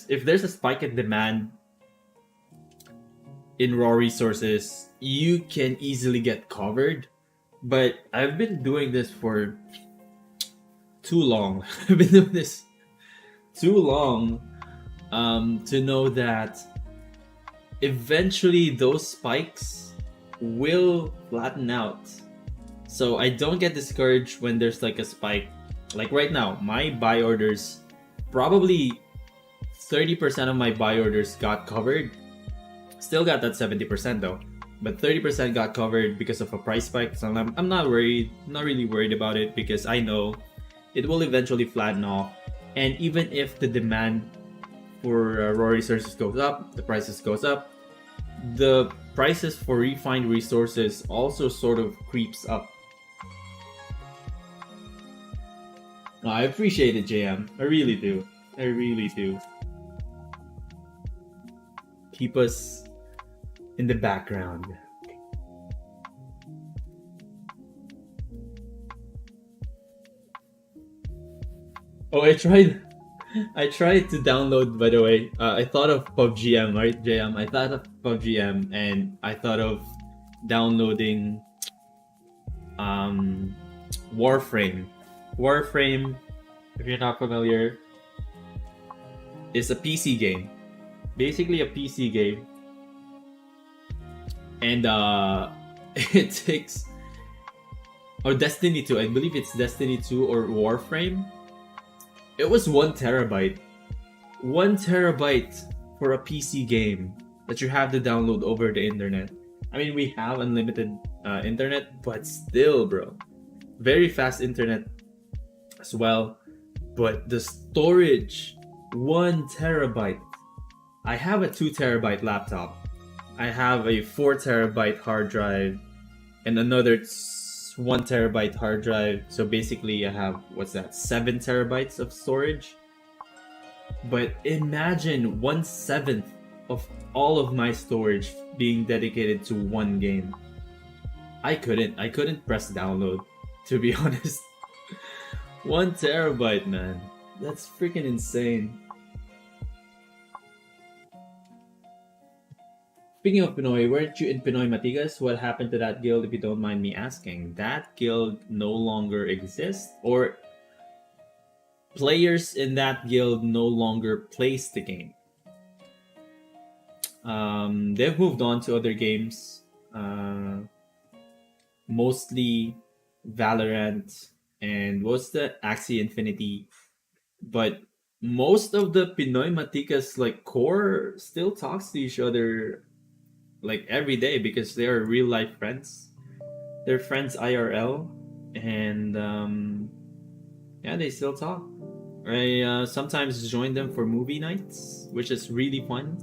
A: if there's a spike in demand in raw resources, you can easily get covered. But I've been doing this for too long. I've been doing this too long to know that eventually those spikes will flatten out. So I don't get discouraged when there's like a spike. Like right now, my buy orders, probably 30% of my buy orders got covered. Still got that 70% though, but 30% got covered because of a price spike. So I'm not worried, not really worried about it, because I know it will eventually flatten off. And even if the demand for raw resources goes up, the prices goes up, the prices for refined resources also sort of creeps up. I appreciate it, JM. I really do. I really do. Keep us in the background. Oh, I tried to download, by the way. I thought of PUBGM, right, JM? I thought of PUBGM, and I thought of downloading Warframe. Warframe, if you're not familiar, is a PC game. Basically a PC game. And it takes... Or Destiny 2, I believe it's Destiny 2 or Warframe. It was 1 terabyte. 1 terabyte for a PC game that you have to download over the internet. I mean, we have unlimited internet, but still, bro. Very fast internet as well. But the storage, 1 terabyte. I have a 2 terabyte laptop. I have a 4 terabyte hard drive and another 1 terabyte hard drive. So basically I have, 7 terabytes of storage. But imagine 1/7 of all of my storage being dedicated to one game. I couldn't press download, to be honest. 1 terabyte, man. That's freaking insane. Speaking of Pinoy, weren't you in Pinoy Matigas? What happened to that guild, if you don't mind me asking? That guild no longer exists, or players in that guild no longer plays the game. They've moved on to other games, mostly Valorant and what's the Axie Infinity, but most of the Pinoy Matikas like core still talks to each other like every day because they are real life friends. They're friends IRL, and yeah, they still talk. I sometimes join them for movie nights, which is really fun.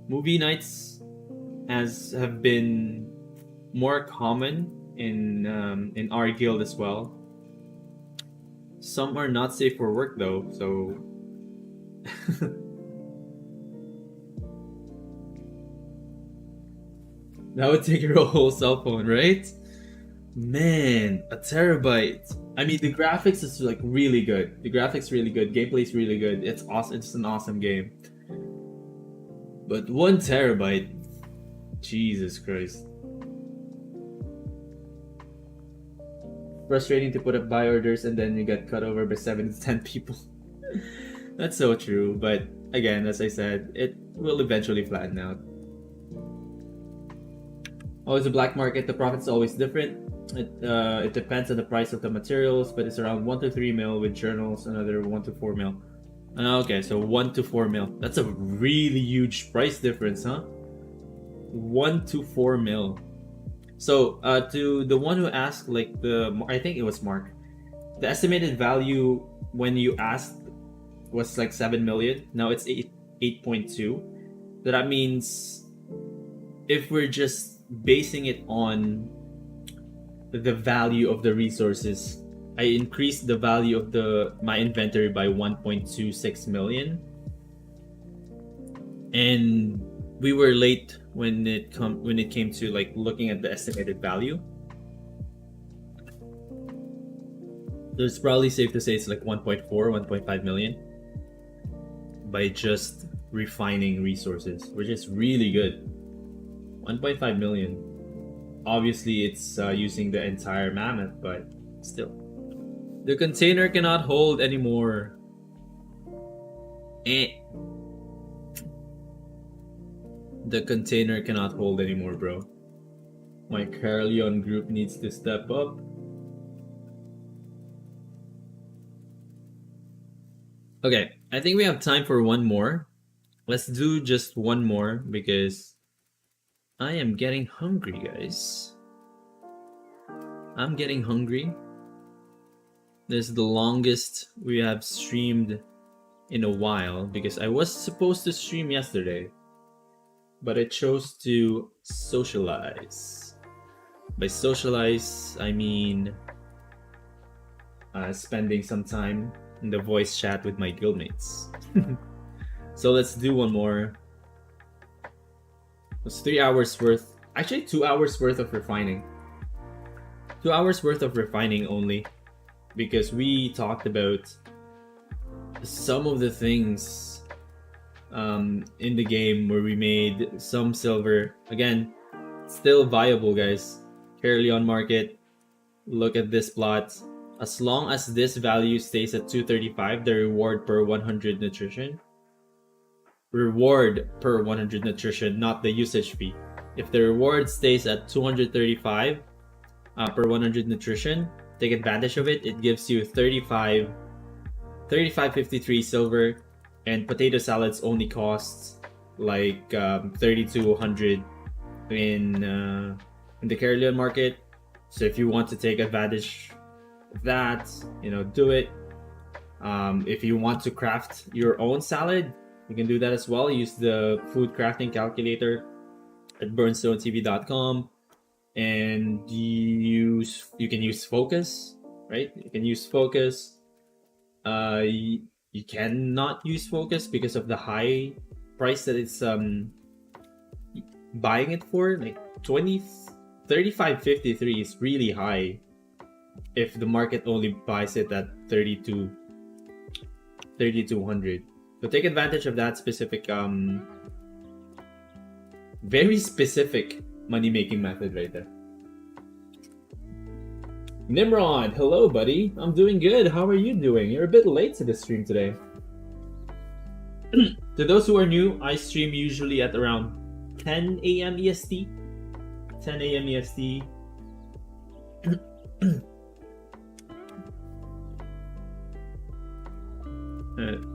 A: Movie nights have been more common in our guild as well. Some are not safe for work though, so that would take your whole cell phone, right? Man, 1 terabyte. I mean, the graphics is like really good. The graphics really good. Gameplay's really good. It's awesome. It's an awesome game. But 1 terabyte, Jesus Christ. Frustrating to put up buy orders and then you get cut over by 7 to 10 people. That's so true. But again, as I said, it will eventually flatten out. Always a black market. The profit's always different. It depends on the price of the materials, but it's around 1 to 3 mil with journals, another 1 to 4 mil. Okay, so 1 to 4 mil. That's a really huge price difference, huh? 1 to 4 mil. So to the one who asked, like I think it was Mark, the estimated value when you asked was like 7 million. Now it's 8.2. So that means if we're just basing it on the value of the resources, I increased the value of my inventory by 1.26 million, and we were late when it came to like looking at the estimated value. So it's probably safe to say it's like 1.4, 1.5 million by just refining resources, which is really good. 1.5 million. Obviously, it's using the entire mammoth, but still. The container cannot hold anymore. The container cannot hold anymore, bro. My Carleon group needs to step up. Okay, I think we have time for one more. Let's do just one more because I am getting hungry, guys. I'm getting hungry. This is the longest we have streamed in a while because I was supposed to stream yesterday, but I chose to socialize. By socialize, I mean spending some time in the voice chat with my guildmates. So let's do one more. It's 3 hours worth, actually 2 hours worth of refining. 2 hours worth of refining only, because we talked about some of the things in the game where we made some silver. Again, still viable, guys. Carleon market, look at this plot. As long as this value stays at 235, the reward per 100 nutrition. Reward per 100 nutrition, not the usage fee. If the reward stays at 235 per 100 nutrition, take advantage of it. It gives you 35.53 silver, and potato salads only costs like 30 to 100 in the Carleon market. So if you want to take advantage of that, do it. If you want to craft your own salad, you can do that as well. Use the food crafting calculator at BernStoneTV.com, and you can use focus, right? You can use focus. You cannot use focus because of the high price that it's buying it for, like 20, 35.53 is really high if the market only buys it at 3,200. So take advantage of that specific, very specific money-making method right there. Nimrod, hello buddy. I'm doing good. How are you doing? You're a bit late to the stream today. To those who are new, I stream usually at around 10 a.m. EST. 10 a.m. EST.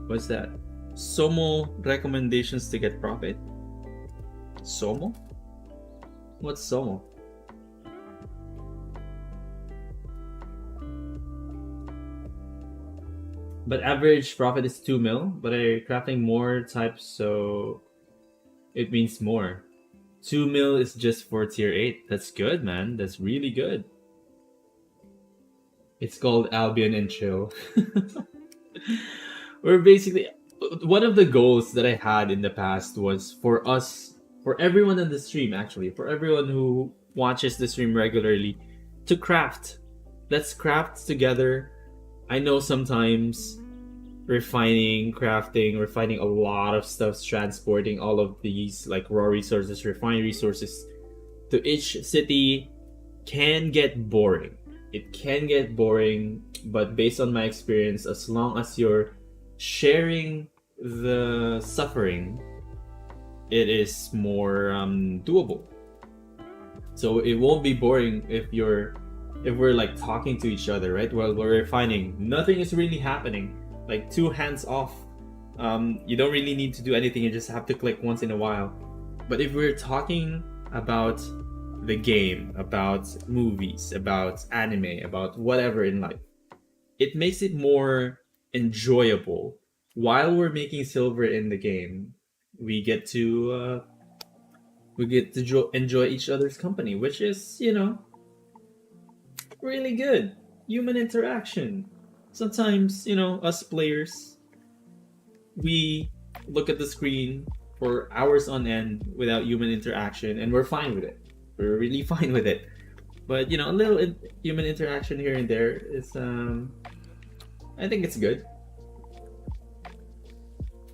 A: What's that? Somo recommendations to get profit? Somo? What's Somo? But average profit is 2 mil, but I'm crafting more types, so it means more. 2 mil is just for tier 8. That's good, man. That's really good. It's called Albion and Chill. We're basically... One of the goals that I had in the past was for us, for everyone on the stream actually, for everyone who watches the stream regularly, to craft. Let's craft together. I know sometimes refining, crafting, refining a lot of stuff, transporting all of these like raw resources, refined resources to each city can get boring. It can get boring, but based on my experience, as long as you're sharing the suffering, it is more doable. So it won't be boring if we're like talking to each other, right? While we're refining, nothing is really happening. Like 2 hands off. You don't really need to do anything. You just have to click once in a while. But if we're talking about the game, about movies, about anime, about whatever in life, it makes it more enjoyable. While we're making silver in the game, we get to enjoy each other's company, which is, you know, really good. Human interaction. Sometimes, you know, us players, we look at the screen for hours on end without human interaction, and we're fine with it. We're really fine with it. But, you know, a little human interaction here and there is, I think it's good.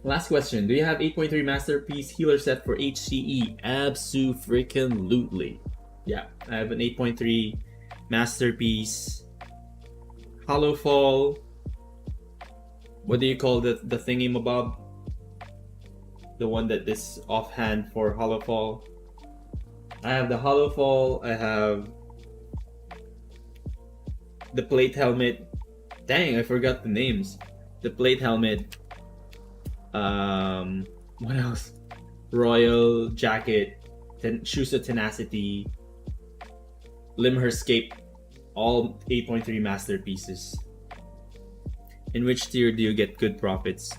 A: Last question. Do you have 8.3 Masterpiece Healer set for HCE? Abso-freaking-lutely. Yeah, I have an 8.3 Masterpiece Hollow Fall. What do you call the thingy-mabob? The one that is offhand for Hollow Fall. I have the Hollow Fall. I have the plate helmet. Dang, I forgot the names. The plate helmet. What else? Royal Jacket. Shoes of Tenacity. Limherscape. All 8.3 masterpieces. In which tier do you get good profits?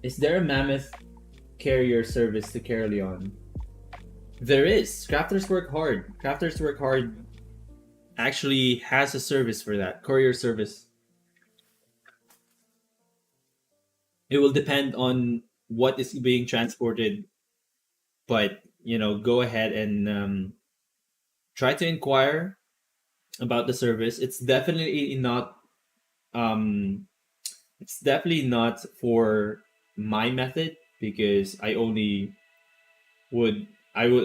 A: Is there a mammoth carrier service to carry on? There is. Crafters work hard. Crafters work hard actually has a service for that. Courier service. It will depend on what is being transported. But, you know, go ahead and try to inquire about the service. It's definitely not for my method, because I would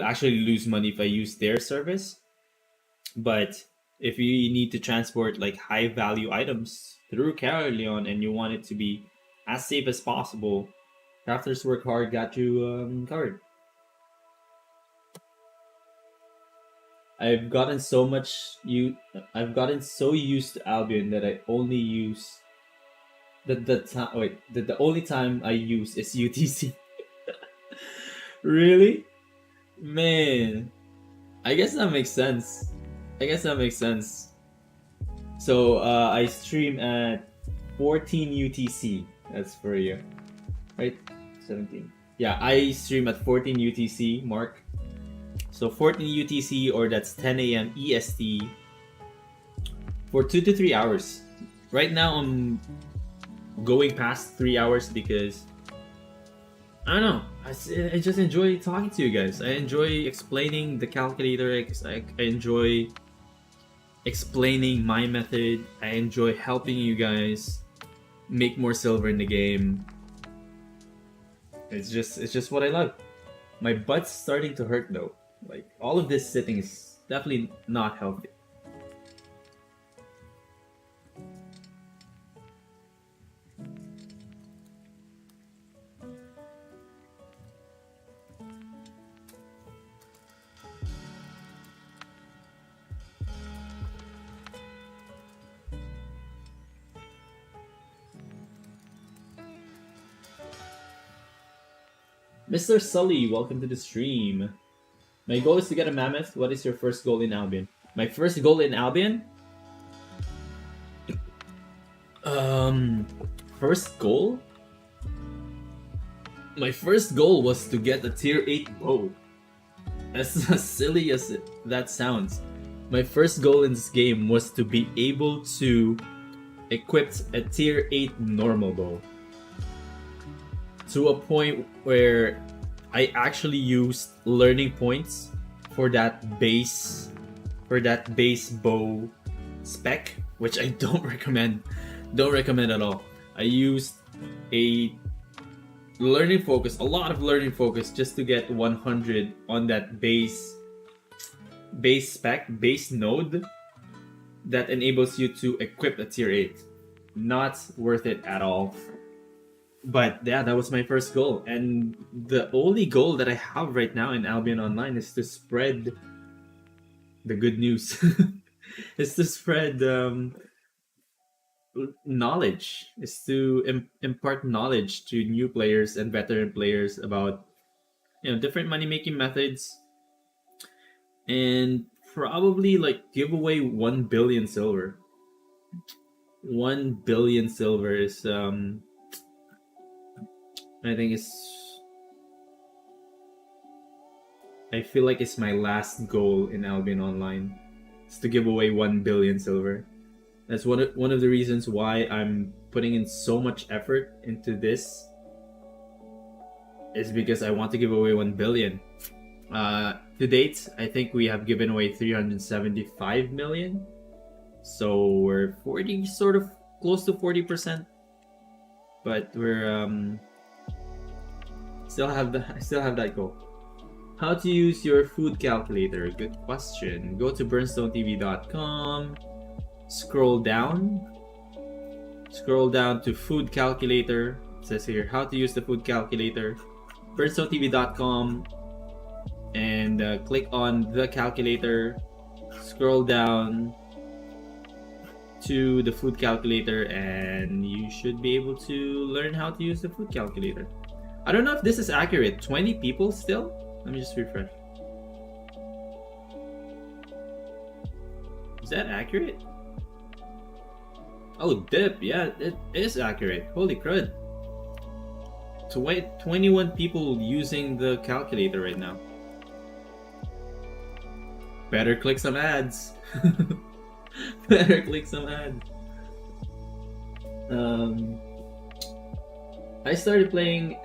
A: actually lose money if I use their service. But if you need to transport like high value items through Caerleon and you want it to be as safe as possible, Crafters Work Hard got you covered. I've gotten so used to Albion that I only use the only time I use is UTC. Really? Man. I guess that makes sense. So I stream at 14 UTC. That's for you. Right? 17. Yeah, I stream at 14 UTC, Mark. So 14 UTC, or that's 10 a.m. EST, for 2 to 3 hours. Right now I'm going past 3 hours because I don't know. I just enjoy talking to you guys. I enjoy explaining the calculator. I enjoy explaining my method. I enjoy helping you guys make more silver in the game. It's just what I love. My butt's starting to hurt though. Like, all of this sitting is definitely not healthy. Mr. Sully, welcome to the stream. My goal is to get a mammoth. What is your first goal in Albion? My first goal in Albion? First goal? My first goal was to get a tier 8 bow. As silly as that sounds, my first goal in this game was to be able to equip a tier 8 normal bow. To a point where I actually used learning points for that base bow spec, which I don't recommend at all. I used a lot of learning focus just to get 100 on that base spec, base node that enables you to equip a tier 8. Not worth it at all. But yeah, that was my first goal, and the only goal that I have right now in Albion Online is to spread the good news. Is to spread knowledge. Is to impart knowledge to new players and veteran players about, you know, different money making methods, and probably like give away 1 billion silver. 1 billion silver is I feel like it's my last goal in Albion Online. It's to give away 1 billion silver. That's one of the reasons why I'm putting in so much effort into this. Is because I want to give away 1 billion. To date, I think we have given away 375 million. So we're sort of close to 40%. But we're still have that goal. How to use your food calculator? Good question. Go to BernStoneTV.com. Scroll down to food calculator. It says here how to use the food calculator. BernStoneTV.com, and click on the calculator. Scroll down to the food calculator, and you should be able to learn how to use the food calculator. I don't know if this is accurate. 20 people still? Let me just refresh. Is that accurate? Oh, dip. Yeah, it is accurate. Holy crud. 21 people using the calculator right now. Better click some ads. Better click some ads. I started playing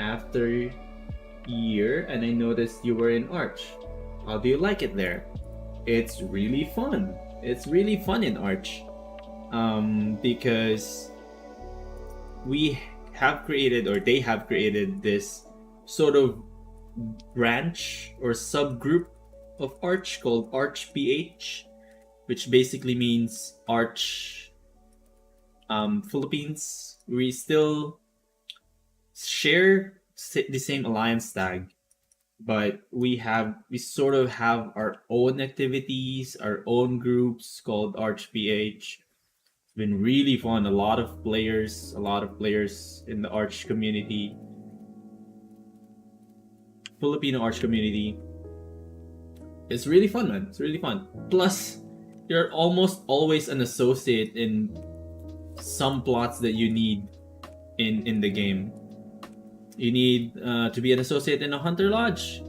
A: after year, and I noticed you were in Arch. How do you like it there? It's really fun. It's really fun in Arch. Because we have created, or they have created, this sort of branch or subgroup of Arch called Arch PH, which basically means Arch Philippines. We still share the same alliance tag, but we sort of have our own activities, our own groups called Arch PH. It's been really fun. A lot of players in the Arch community, Filipino Arch community. It's really fun, man. It's really fun. Plus, you're almost always an associate in some plots that you need in the game. You need to be an associate in a hunter lodge.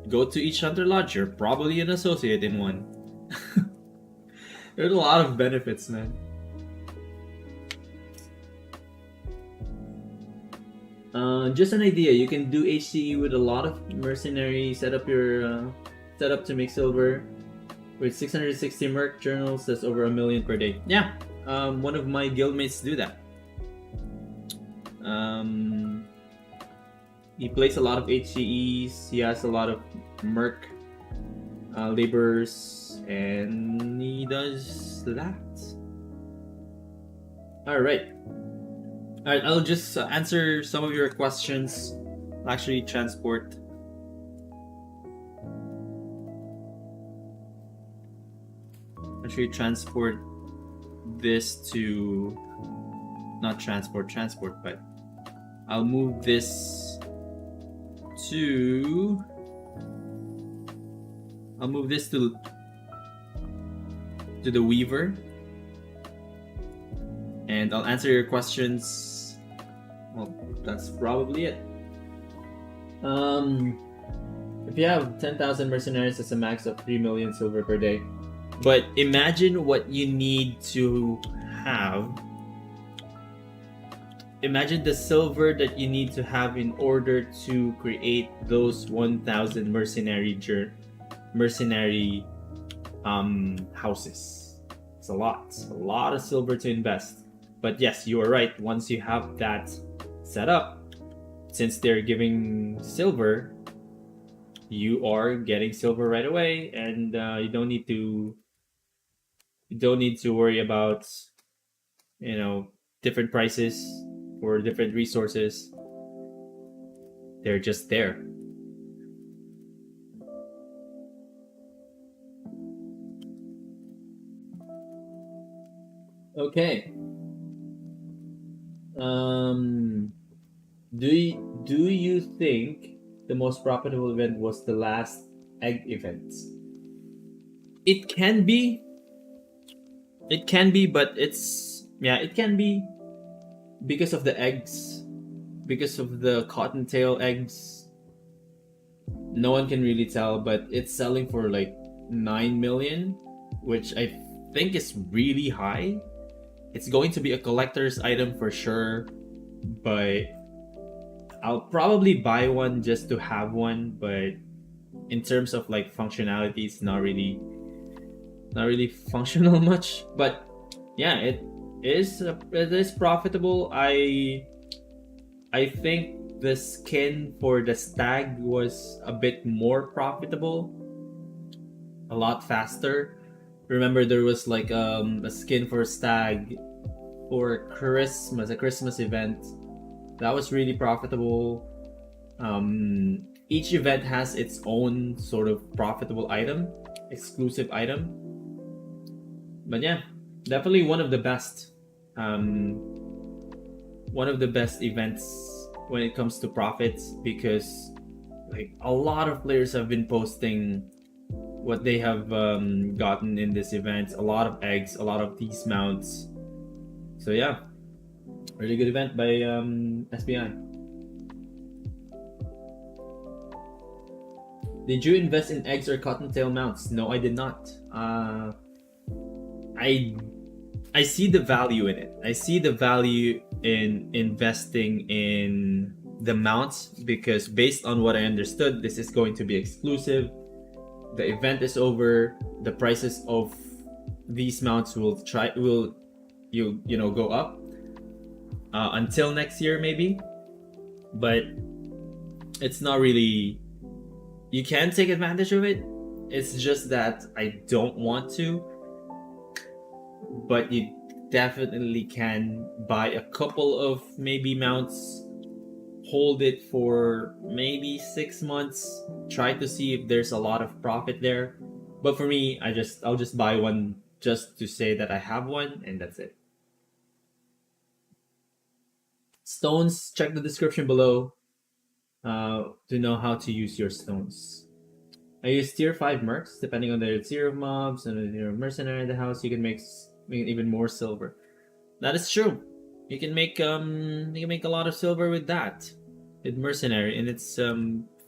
A: Go to each hunter lodge. You're probably an associate in one. There's a lot of benefits, man. Just an idea. You can do HCE with a lot of mercenary. Set up to make silver with 660 merc journals. That's over 1 million per day. Yeah, one of my guildmates do that. He plays a lot of HCEs. He has a lot of merc laborers, and he does that. Alright, I'll just answer some of your questions. I'll actually transport this to, not transport, but I'll move this to the Weaver, and I'll answer your questions. Well, that's probably it. If you have 10,000 mercenaries, it's a max of 3 million silver per day. But imagine what you need to have. Imagine the silver that you need to have in order to create those 1,000 mercenary houses. It's a lot of silver to invest. But yes, you are right. Once you have that set up, since they're giving silver, you are getting silver right away, and you don't need to worry about, different prices for different resources. They're just there. Okay. Do you think the most profitable event was the last egg event? It can be, but it can be because of the eggs, because of the cottontail eggs. No one can really tell, but it's selling for like 9 million, which I think is really high. It's going to be a collector's item for sure, but I'll probably buy one just to have one. But in terms of like functionality, it's not really functional much. But yeah, it is profitable. I think the skin for the stag was a bit more profitable, a lot faster. Remember, there was like a skin for stag for Christmas, a Christmas event. That was really profitable. Each event has its own sort of profitable item, exclusive item. But yeah, definitely one of the best events when it comes to profits, because like a lot of players have been posting what they have gotten in this event. A lot of eggs, a lot of these mounts. So yeah, really good event by SBI. Did you invest in eggs or cottontail mounts? No, I did not. I see the value in it. I see the value in investing in the mounts, because based on what I understood, this is going to be exclusive. The event is over. The prices of these mounts will go up until next year maybe. But it's not really. You can take advantage of it. It's just that I don't want to. But you definitely can buy a couple of maybe mounts, hold it for maybe 6 months, try to see if there's a lot of profit there. But for me, I'll just buy one just to say that I have one, and that's it. Stones, check the description below to know how to use your stones. I use tier 5 mercs. Depending on the tier of mobs and the tier of mercenary in the house, you can make even more silver. That is true. You can make a lot of silver with that. with Mercenary, and it's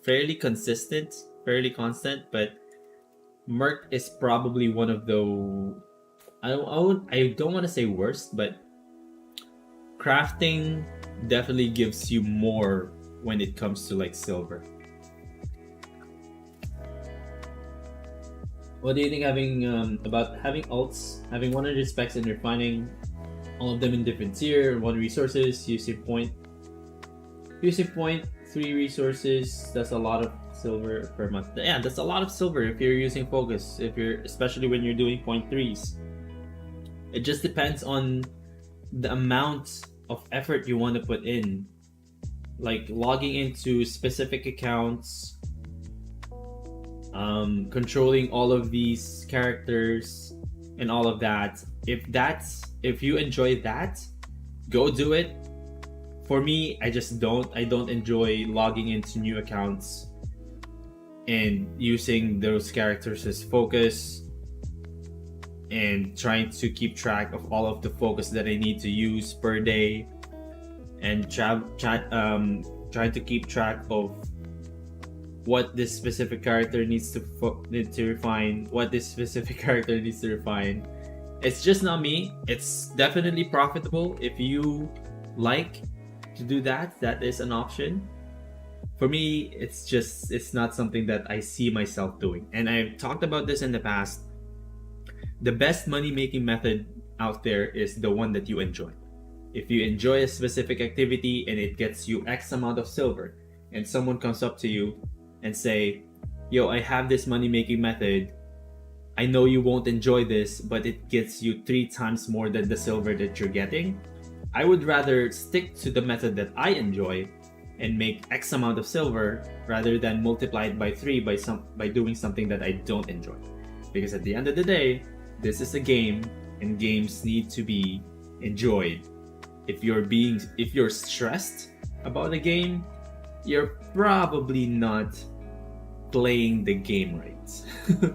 A: fairly consistent, fairly constant. But Merc is probably one of the I don't want to say worst, but crafting definitely gives you more when it comes to like silver. What do you think having about having alts, having 100 specs and refining all of them in different tier, one resources, using point, three resources, that's a lot of silver per month. Yeah, that's a lot of silver if you're using focus, if you're especially when you're doing point threes. It just depends on the amount of effort you want to put in. Like logging into specific accounts, controlling all of these characters and all of that. If you enjoy that, go do it. For me, I don't enjoy logging into new accounts and using those characters as focus and trying to keep track of all of the focus that I need to use per day and trying to keep track of what this specific character needs to refine, what this specific character needs to refine. It's just not me. It's definitely profitable if you like to do that. That is an option. For me, it's not something that I see myself doing. And I've talked about this in the past. The best money making method out there is the one that you enjoy. If you enjoy a specific activity and it gets you X amount of silver, and someone comes up to you and say, yo, I have this money making method. I know you won't enjoy this, but it gets you 3 times more than the silver that you're getting. I would rather stick to the method that I enjoy and make X amount of silver rather than multiply it by 3 by doing something that I don't enjoy. Because at the end of the day, this is a game and games need to be enjoyed. If you're stressed about a game, you're probably not playing the game right.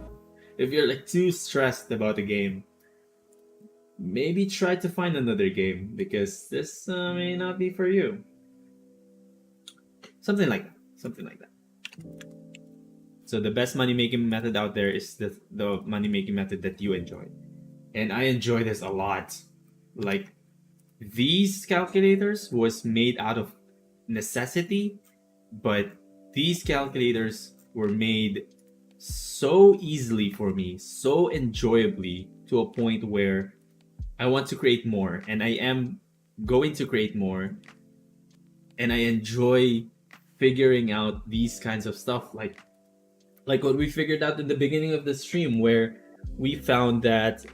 A: If you're like too stressed about a game, maybe try to find another game because this may not be for you. Something like that. Something like that. So the best money making method out there is the money making method that you enjoy, and I enjoy this a lot. Like these calculators was made out of necessity, but these calculators were made so easily for me, so enjoyably, to a point where I want to create more, and I am going to create more, and I enjoy figuring out these kinds of stuff, like what we figured out in the beginning of the stream, where we found that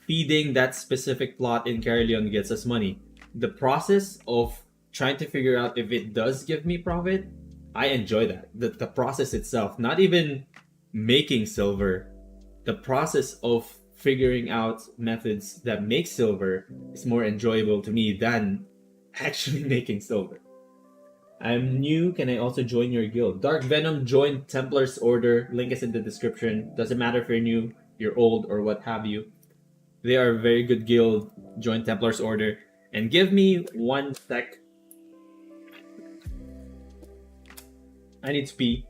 A: feeding that specific plot in Carrion gets us money. The process of trying to figure out if it does give me profit, I enjoy that. The process itself, not even making silver, the process of figuring out methods that make silver is more enjoyable to me than actually making silver. I'm new. Can I also join your guild? Dark Venom joined Templar's Order. Link is in the description. Doesn't matter if you're new, you're old, or what have you. They are a very good guild. Join Templar's Order. And give me 1 sec. I need to pee.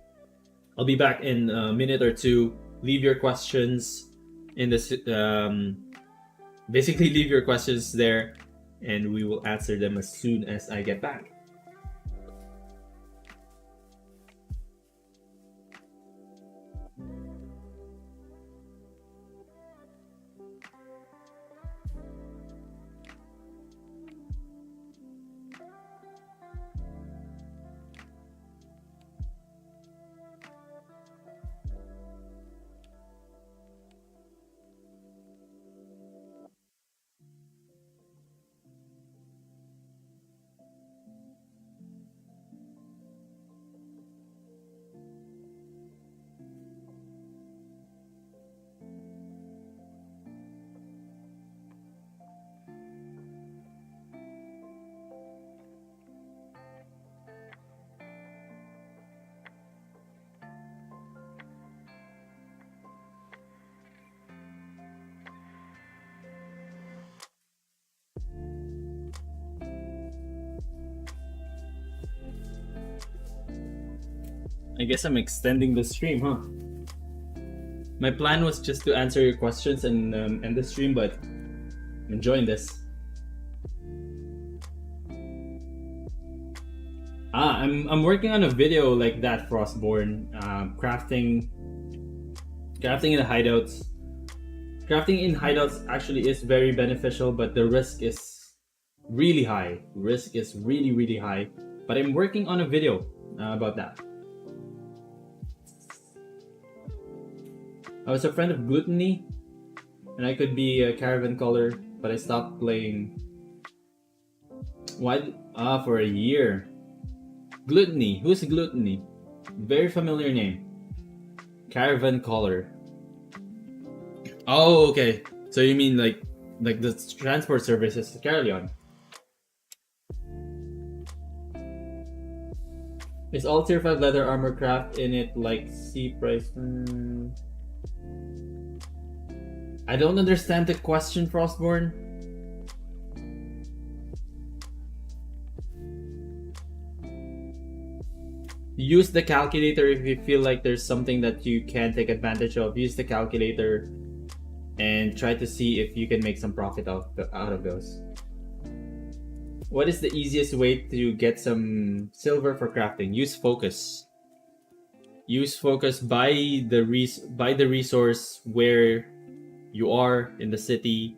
A: I'll be back in a minute or two. Leave your questions in this. Basically, leave your questions there, and we will answer them as soon as I get back. I guess I'm extending the stream, huh? My plan was just to answer your questions and end the stream, but I'm enjoying this. I'm working on a video like that, Frostborn. Crafting in the hideouts. Crafting in hideouts actually is very beneficial, but the risk is really high. Risk is really high. But I'm working on a video about that. I was a friend of Gluttony, and I could be a caravan caller, but I stopped playing. Why? For a year. Gluttony. Who's Gluttony? Very familiar name. Caravan caller. Oh, okay. So you mean like the transport services to Carolion? Is all tier 5 leather armor craft in it like C price? I don't understand the question, Frostborn. Use the calculator if you feel like there's something that you can take advantage of. Use the calculator and try to see if you can make some profit out of those. What is the easiest way to get some silver for crafting? Use focus. Use focus. Buy the resource where you are in the city.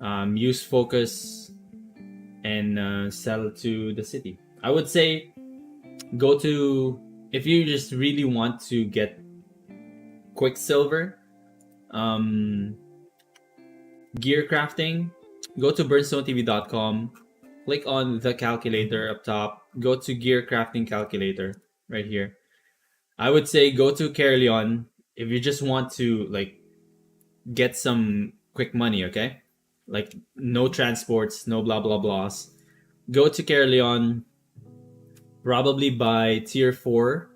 A: Use focus and sell to the city. I would say go to, if you just really want to get quick silver, gear crafting, go to BernStoneTV.com, click on the calculator up top, go to gear crafting calculator right here. I would say go to Carolion if you just want to like get some quick money, okay? Like no transports, no blah blah blahs. Go to Carolion, probably buy tier 4.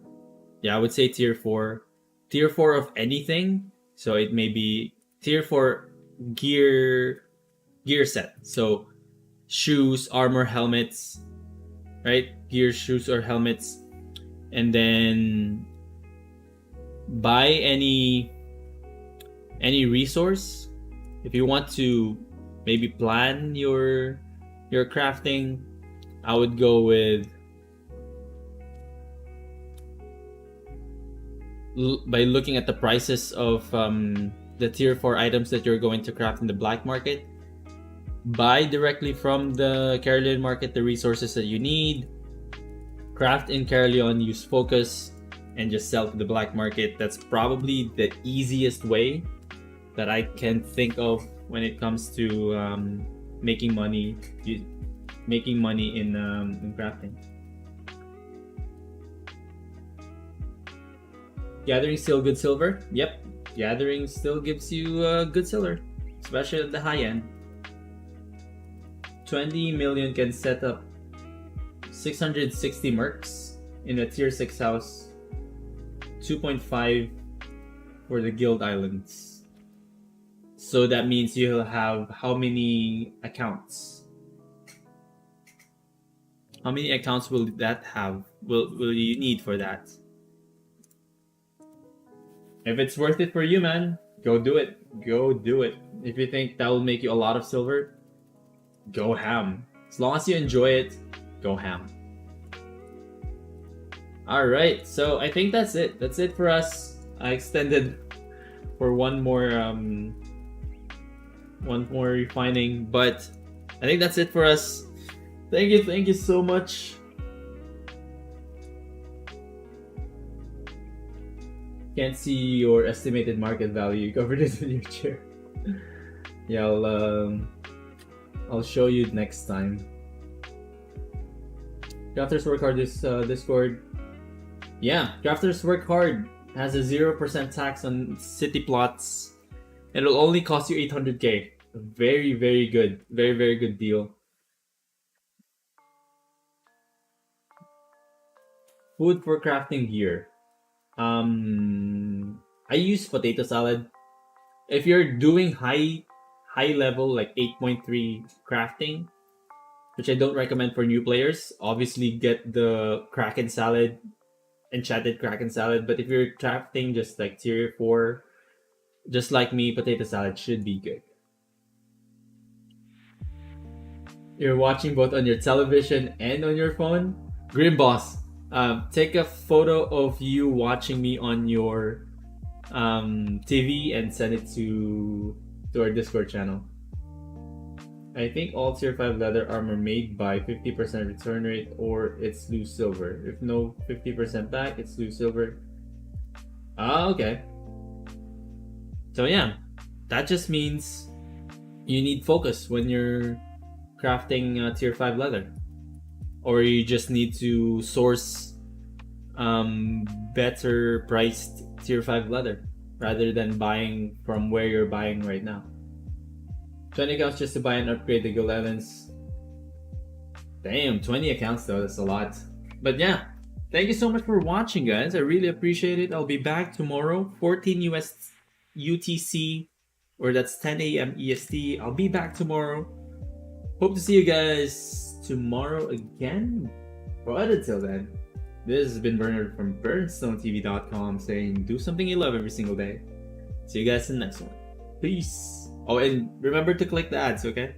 A: Yeah, I would say tier 4. Tier 4 of anything. So it may be tier 4 gear set. So shoes, armor, helmets, right? Gear, shoes, or helmets. And then buy any resource. If you want to maybe plan your crafting, I would go with by looking at the prices of the tier 4 items that you're going to craft in the black market. Buy directly from the Carolion market the resources that you need. Craft in Carolion, use focus, and just sell to the black market. That's probably the easiest way that I can think of when it comes to making money in crafting. Gathering still good silver? Yep, gathering still gives you good silver, especially at the high end. 20 million can set up 660 mercs in a tier 6 house. 2.5 for the guild islands. So that means you'll have how many accounts? How many accounts will that have? Will you need for that? If it's worth it for you, man, go do it. Go do it. If you think that will make you a lot of silver, go ham. As long as you enjoy it, go ham. Alright, so I think that's it. That's it for us. I extended for one more refining, but I think that's it for us. Thank you so much. Can't see your estimated market value. You covered it in your chair. Yeah, I'll show you next time. Crafters Work Hard is Discord. Yeah, Crafters Work Hard has a 0% tax on city plots. It'll only cost you 800k. Very, very good. Very, very good deal. Food for crafting gear. I use potato salad. If you're doing high level like 8.3 crafting, which I don't recommend for new players, obviously get the Kraken salad. enchanted kraken salad. But if you're crafting just like tier 4, just like me, potato salad should be good. You're watching both on your television and on your phone? Grim Boss, take a photo of you watching me on your TV and send it to our Discord channel. I think all tier 5 leather armor made by 50% return rate or it's loose silver. If no 50% back, it's loose silver. Ah, okay. So yeah, that just means you need focus when you're crafting tier 5 leather. Or you just need to source better priced tier 5 leather rather than buying from where you're buying right now. 20 accounts just to buy and upgrade the Guild Islands. Damn, 20 accounts though, that's a lot. But yeah, thank you so much for watching, guys. I really appreciate it. I'll be back tomorrow, 14 US UTC, or that's 10 a.m. EST. I'll be back tomorrow. Hope to see you guys tomorrow again. But until then, this has been Bernard from BernStoneTV.com saying do something you love every single day. See you guys in the next one. Peace. Oh, and remember to click the ads, okay?